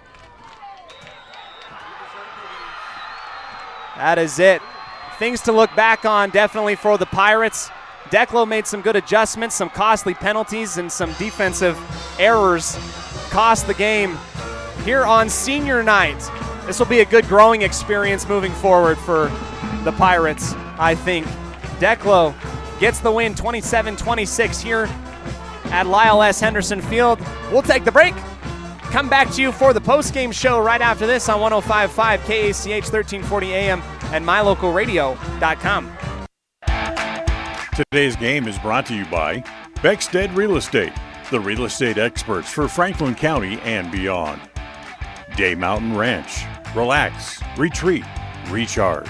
That is it. Things to look back on definitely for the Pirates. Declo made some good adjustments, some costly penalties, and some defensive errors cost the game here on senior night. This will be a good growing experience moving forward for the Pirates, I think. Declo gets the win 27-26 here at Lyle S. Henderson Field. We'll take the break. Come back to you for the post-game show right after this on 105.5 KACH 1340 AM and mylocalradio.com. Today's game is brought to you by Beckstead Real Estate, the real estate experts for Franklin County and beyond. Day Mountain Ranch. Relax, retreat, recharge.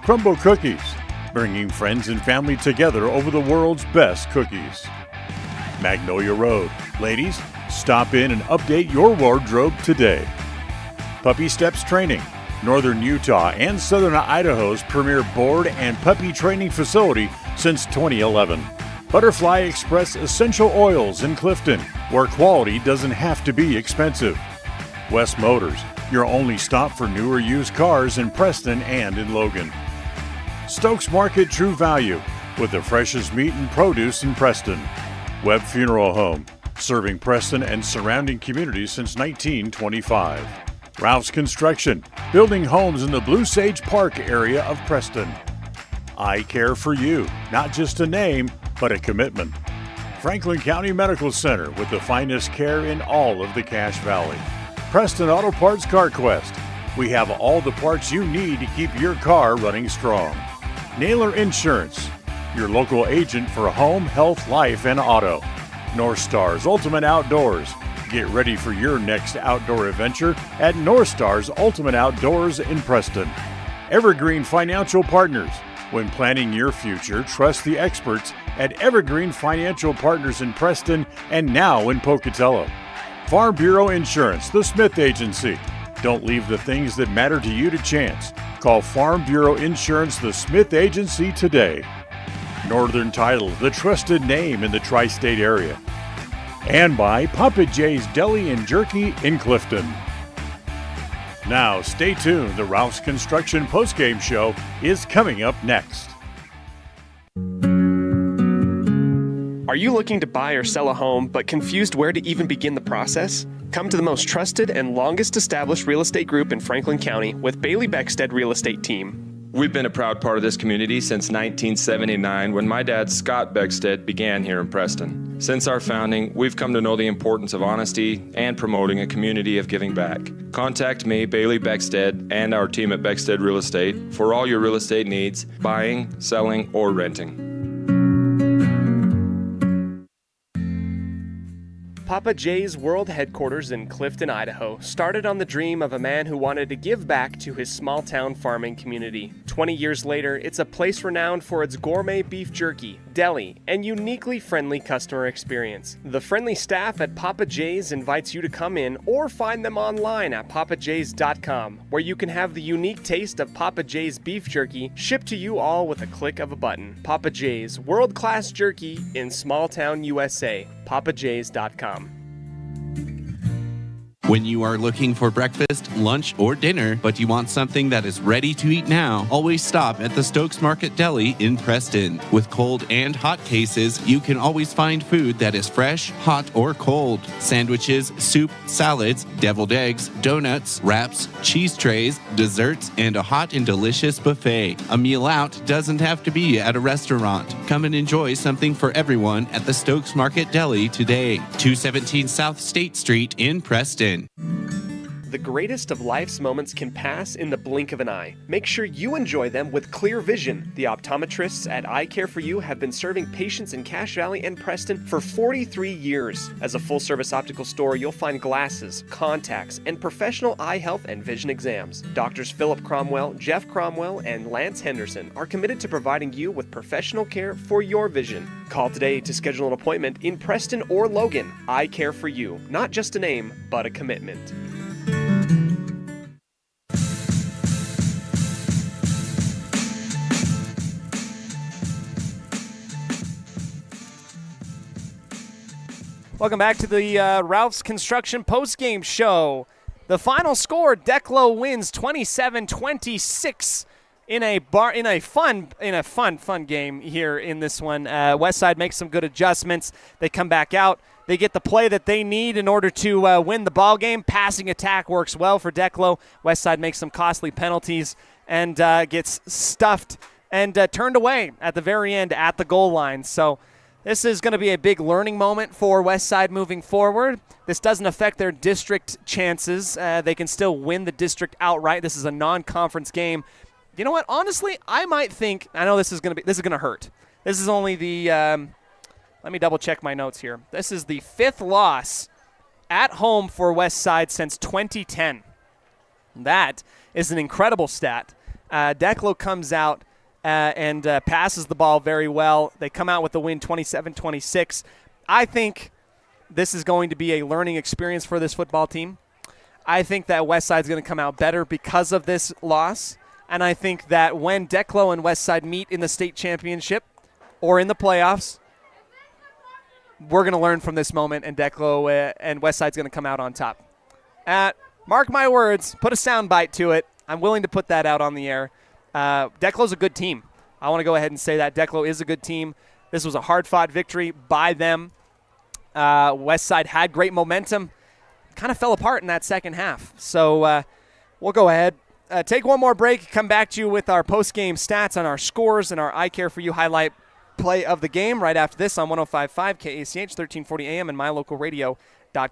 Crumble Cookies, bringing friends and family together over the world's best cookies. Magnolia Road. Ladies, stop in and update your wardrobe today. Puppy Steps Training. Northern Utah and Southern Idaho's premier board and puppy training facility since 2011. Butterfly Express Essential Oils in Clifton, where quality doesn't have to be expensive. West Motors, your only stop for newer used cars in Preston and in Logan. Stokes Market True Value, with the freshest meat and produce in Preston. Webb Funeral Home, serving Preston and surrounding communities since 1925. Ralph's Construction, building homes in the Blue Sage Park area of Preston. I Care for You, not just a name, but a commitment. Franklin County Medical Center, with the finest care in all of the Cache Valley. Preston Auto Parts Car Quest, we have all the parts you need to keep your car running strong. Naylor Insurance, your local agent for home, health, life, and auto. North Stars Ultimate Outdoors, get ready for your next outdoor adventure at North Stars Ultimate Outdoors in Preston. Evergreen Financial Partners. When planning your future, trust the experts at Evergreen Financial Partners in Preston and now in Pocatello. Farm Bureau Insurance, the Smith Agency. Don't leave the things that matter to you to chance. Call Farm Bureau Insurance, the Smith Agency today. Northern Title, the trusted name in the tri-state area. And by Papa J's Deli and Jerky in Clifton. Now, stay tuned. The Ralph's Construction postgame show is coming up next. Are you looking to buy or sell a home but confused where to even begin the process? Come to the most trusted and longest established real estate group in Franklin County with Bailey Beckstead Real Estate Team. We've been a proud part of this community since 1979 when my dad, Scott Beckstead, began here in Preston. Since our founding, we've come to know the importance of honesty and promoting a community of giving back. Contact me, Bailey Beckstead, and our team at Beckstead Real Estate for all your real estate needs, buying, selling, or renting. Papa J's World Headquarters in Clifton, Idaho, started on the dream of a man who wanted to give back to his small-town farming community. 20 years later, it's a place renowned for its gourmet beef jerky, deli, and uniquely friendly customer experience. The friendly staff at Papa J's invites you to come in or find them online at papaj's.com, where you can have the unique taste of Papa J's beef jerky shipped to you all with a click of a button. Papa J's, world-class jerky in small-town USA. papaj's.com. When you are looking for breakfast, lunch, or dinner, but you want something that is ready to eat now, always stop at the Stokes Market Deli in Preston. With cold and hot cases, you can always find food that is fresh, hot, or cold. Sandwiches, soup, salads, deviled eggs, donuts, wraps, cheese trays, desserts, and a hot and delicious buffet. A meal out doesn't have to be at a restaurant. Come and enjoy something for everyone at the Stokes Market Deli today. 217 South State Street in Preston. The greatest of life's moments can pass in the blink of an eye. Make sure you enjoy them with clear vision. The optometrists at I Care for You have been serving patients in Cache Valley and Preston for 43 years. As a full-service optical store, you'll find glasses, contacts, and professional eye health and vision exams. Doctors Philip Cromwell, Jeff Cromwell, and Lance Henderson are committed to providing you with professional care for your vision. Call today to schedule an appointment in Preston or Logan. I Care for You. Not just a name, but a commitment. Welcome back to the Ralph's Construction postgame show. The final score: Declo wins 27-26 in a fun game here in this one. Westside makes some good adjustments. They come back out. They get the play that they need in order to win the ball game. Passing attack works well for Declo. Westside makes some costly penalties and gets stuffed and turned away at the very end at the goal line. So this is going to be a big learning moment for Westside moving forward. This doesn't affect their district chances. They can still win the district outright. This is a non-conference game. You know what? Honestly, I might think, I know this is going to hurt. This is only the, let me double check my notes here. This is the 5th loss at home for Westside since 2010. That is an incredible stat. Declo comes out and passes the ball very well. They come out with the win 27-26. I think this is going to be a learning experience for this football team. I think that Westside's going to come out better because of this loss. And I think that when Declo and Westside meet in the state championship or in the playoffs, we're going to learn from this moment, and Declo and Westside's going to come out on top. Mark my words, put a sound bite to it. I'm willing to put that out on the air. Declo's a good team. I want to go ahead and say that. Declo is a good team. This was a hard-fought victory by them. Westside had great momentum. Kind of fell apart in that second half. So we'll go ahead, take one more break, come back to you with our post-game stats on our scores and our I Care For You highlight play of the game right after this on 105.5 KACH, 1340 AM and mylocalradio.com.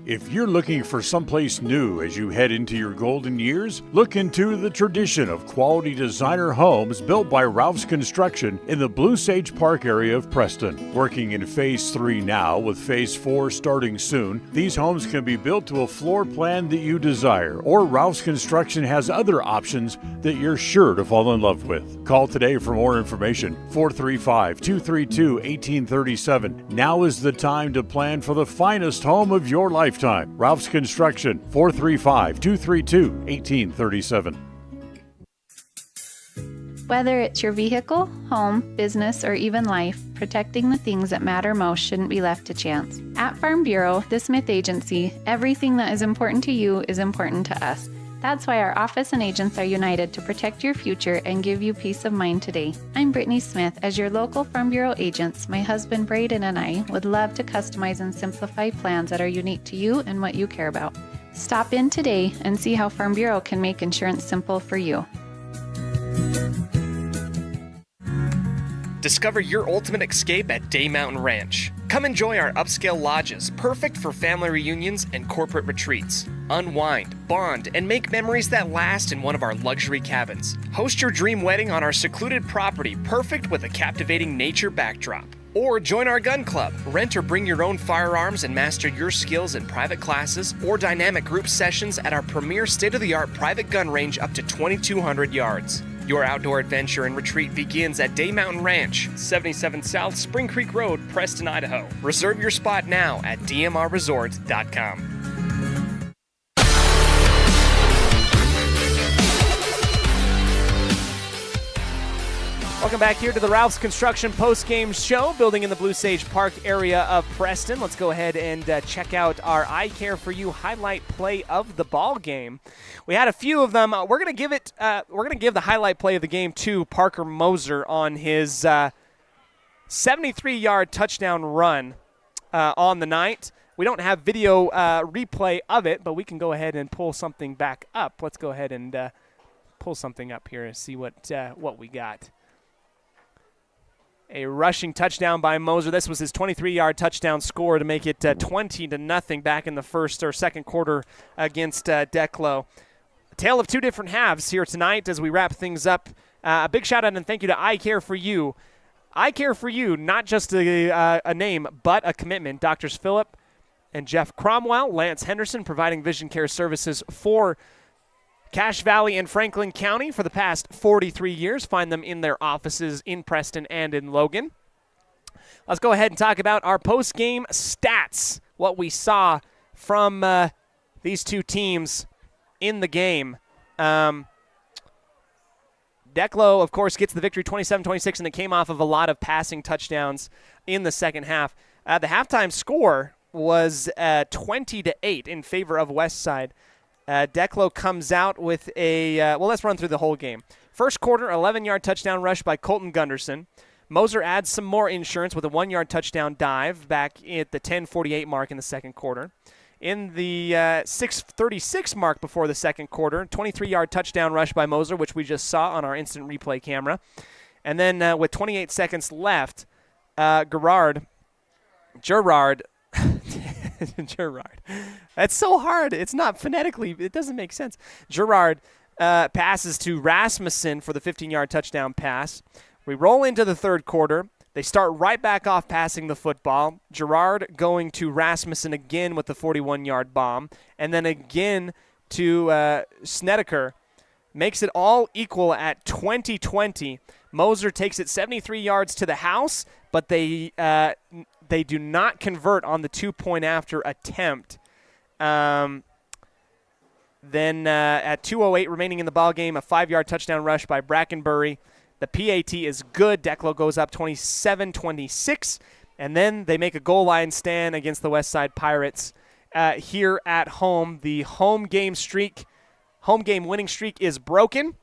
If you're looking for someplace new as you head into your golden years, look into the tradition of quality designer homes built by Ralph's Construction in the Blue Sage Park area of Preston. Working in Phase 3 now, with Phase 4 starting soon, these homes can be built to a floor plan that you desire, or Ralph's Construction has other options that you're sure to fall in love with. Call today for more information, 435-232-1837. Now is the time to plan for the finest home of your lifetime. Ralph's Construction, 435-232-1837. Whether it's your vehicle, home, business, or even life, protecting the things that matter most shouldn't be left to chance. At Farm Bureau, the Smith Agency, everything that is important to you is important to us. That's why our office and agents are united to protect your future and give you peace of mind today. I'm Brittany Smith. As your local Farm Bureau agents, my husband Braden and I would love to customize and simplify plans that are unique to you and what you care about. Stop in today and see how Farm Bureau can make insurance simple for you. Discover your ultimate escape at Day Mountain Ranch. Come enjoy our upscale lodges, perfect for family reunions and corporate retreats. Unwind, bond, and make memories that last in one of our luxury cabins. Host your dream wedding on our secluded property, perfect with a captivating nature backdrop. Or join our gun club. Rent or bring your own firearms and master your skills in private classes or dynamic group sessions at our premier state-of-the-art private gun range up to 2,200 yards. Your outdoor adventure and retreat begins at Day Mountain Ranch, 77 South Spring Creek Road, Preston, Idaho. Reserve your spot now at dmrresort.com. Welcome back here to the Ralph's Construction post-game show, building in the Blue Sage Park area of Preston. Let's go ahead and check out our I Care For You highlight play of the ball game. We had a few of them. We're going to give the highlight play of the game to Parker Moser on his 73-yard touchdown run on the night. We don't have video replay of it, but we can go ahead and pull something back up. Let's go ahead and pull something up here and see what we got. A rushing touchdown by Moser. This was his 23-yard touchdown score to make it 20-0 back in the first or second quarter against Declo. A tale of two different halves here tonight as we wrap things up. A big shout out and thank you to I Care For You. I Care For You, not just a name, but a commitment. Drs. Phillip and Jeff Cromwell, Lance Henderson providing vision care services for Cache Valley and Franklin County for the past 43 years. Find them in their offices in Preston and in Logan. Let's go ahead and talk about our post-game stats, what we saw from these two teams in the game. Declo, of course, gets the victory 27-26, and it came off of a lot of passing touchdowns in the second half. The halftime score was 20-8 in favor of Westside. Declo comes out with let's run through the whole game. First quarter, 11-yard touchdown rush by Colton Gunderson. Moser adds some more insurance with a 1-yard touchdown dive back at the 10:48 mark in the second quarter. In the 6:36 mark before the second quarter, 23-yard touchdown rush by Moser, which we just saw on our instant replay camera. And then with 28 seconds left, Gerard. That's so hard. It's not phonetically. It doesn't make sense. Gerard passes to Rasmussen for the 15-yard touchdown pass. We roll into the third quarter. They start right back off passing the football. Gerard going to Rasmussen again with the 41-yard bomb. And then again to Snedeker. Makes it all equal at 20-20. Moser takes it 73 yards to the house, but they do not convert on the 2-point-after attempt. Then at 2:08 remaining in the ballgame, a 5-yard touchdown rush by Brackenbury. The PAT is good. Declo goes up 27-26, and then they make a goal line stand against the Westside Pirates here at home. The home game winning streak is broken,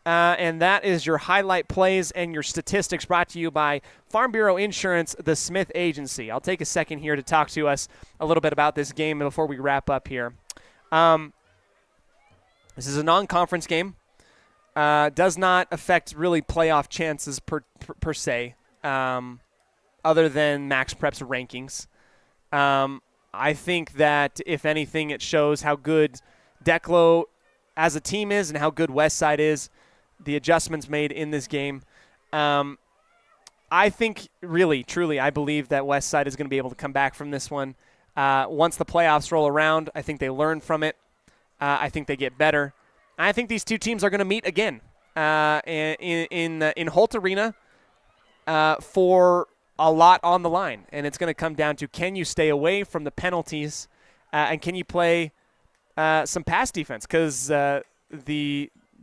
and that is your highlight plays and your statistics brought to you by Farm Bureau Insurance, the Smith Agency. I'll take a second here to talk to us a little bit about this game before we wrap up here. This is a non-conference game. Does not affect really playoff chances per se, other than Max Prep's rankings. I think that, if anything, it shows how good Declo as a team is and how good Westside is, the adjustments made in this game. I think, really, truly, I believe that Westside is going to be able to come back from this one. Once the playoffs roll around, I think they learn from it. I think they get better. I think these two teams are going to meet again in Holt Arena for a lot on the line. And it's going to come down to, can you stay away from the penalties and can you play some pass defense? Because the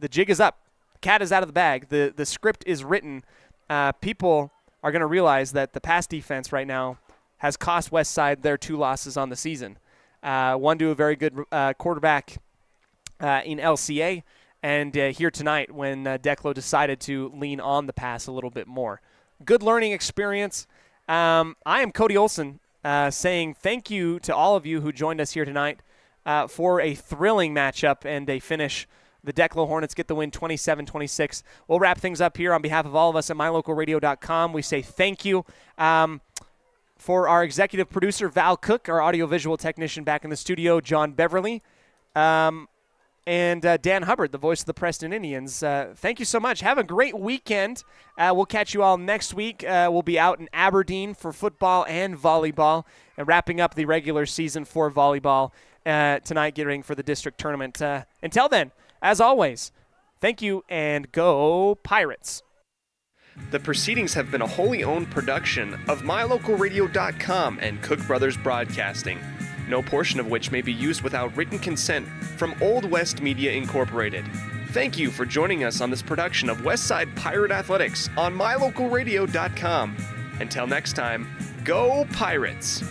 jig is up. Cat is out of the bag. The script is written. People are going to realize that the pass defense right now has cost Westside their 2 losses on the season. One to a very good quarterback in LCA, and here tonight when Declo decided to lean on the pass a little bit more. Good learning experience. I am Cody Olsen saying thank you to all of you who joined us here tonight for a thrilling matchup and a finish. The Declo Hornets get the win 27-26. We'll wrap things up here on behalf of all of us at mylocalradio.com. We say thank you. For our executive producer, Val Cook, our audiovisual technician back in the studio, John Beverly, and Dan Hubbard, the voice of the Preston Indians. Thank you so much. Have a great weekend. We'll catch you all next week. We'll be out in Aberdeen for football and volleyball, and wrapping up the regular season for volleyball tonight, getting for the district tournament. Until then, as always, thank you and go Pirates. The proceedings have been a wholly owned production of mylocalradio.com and Cook Brothers Broadcasting, no portion of which may be used without written consent from Old West Media Incorporated. Thank you for joining us on this production of Westside Pirate Athletics on mylocalradio.com. Until next time, go Pirates!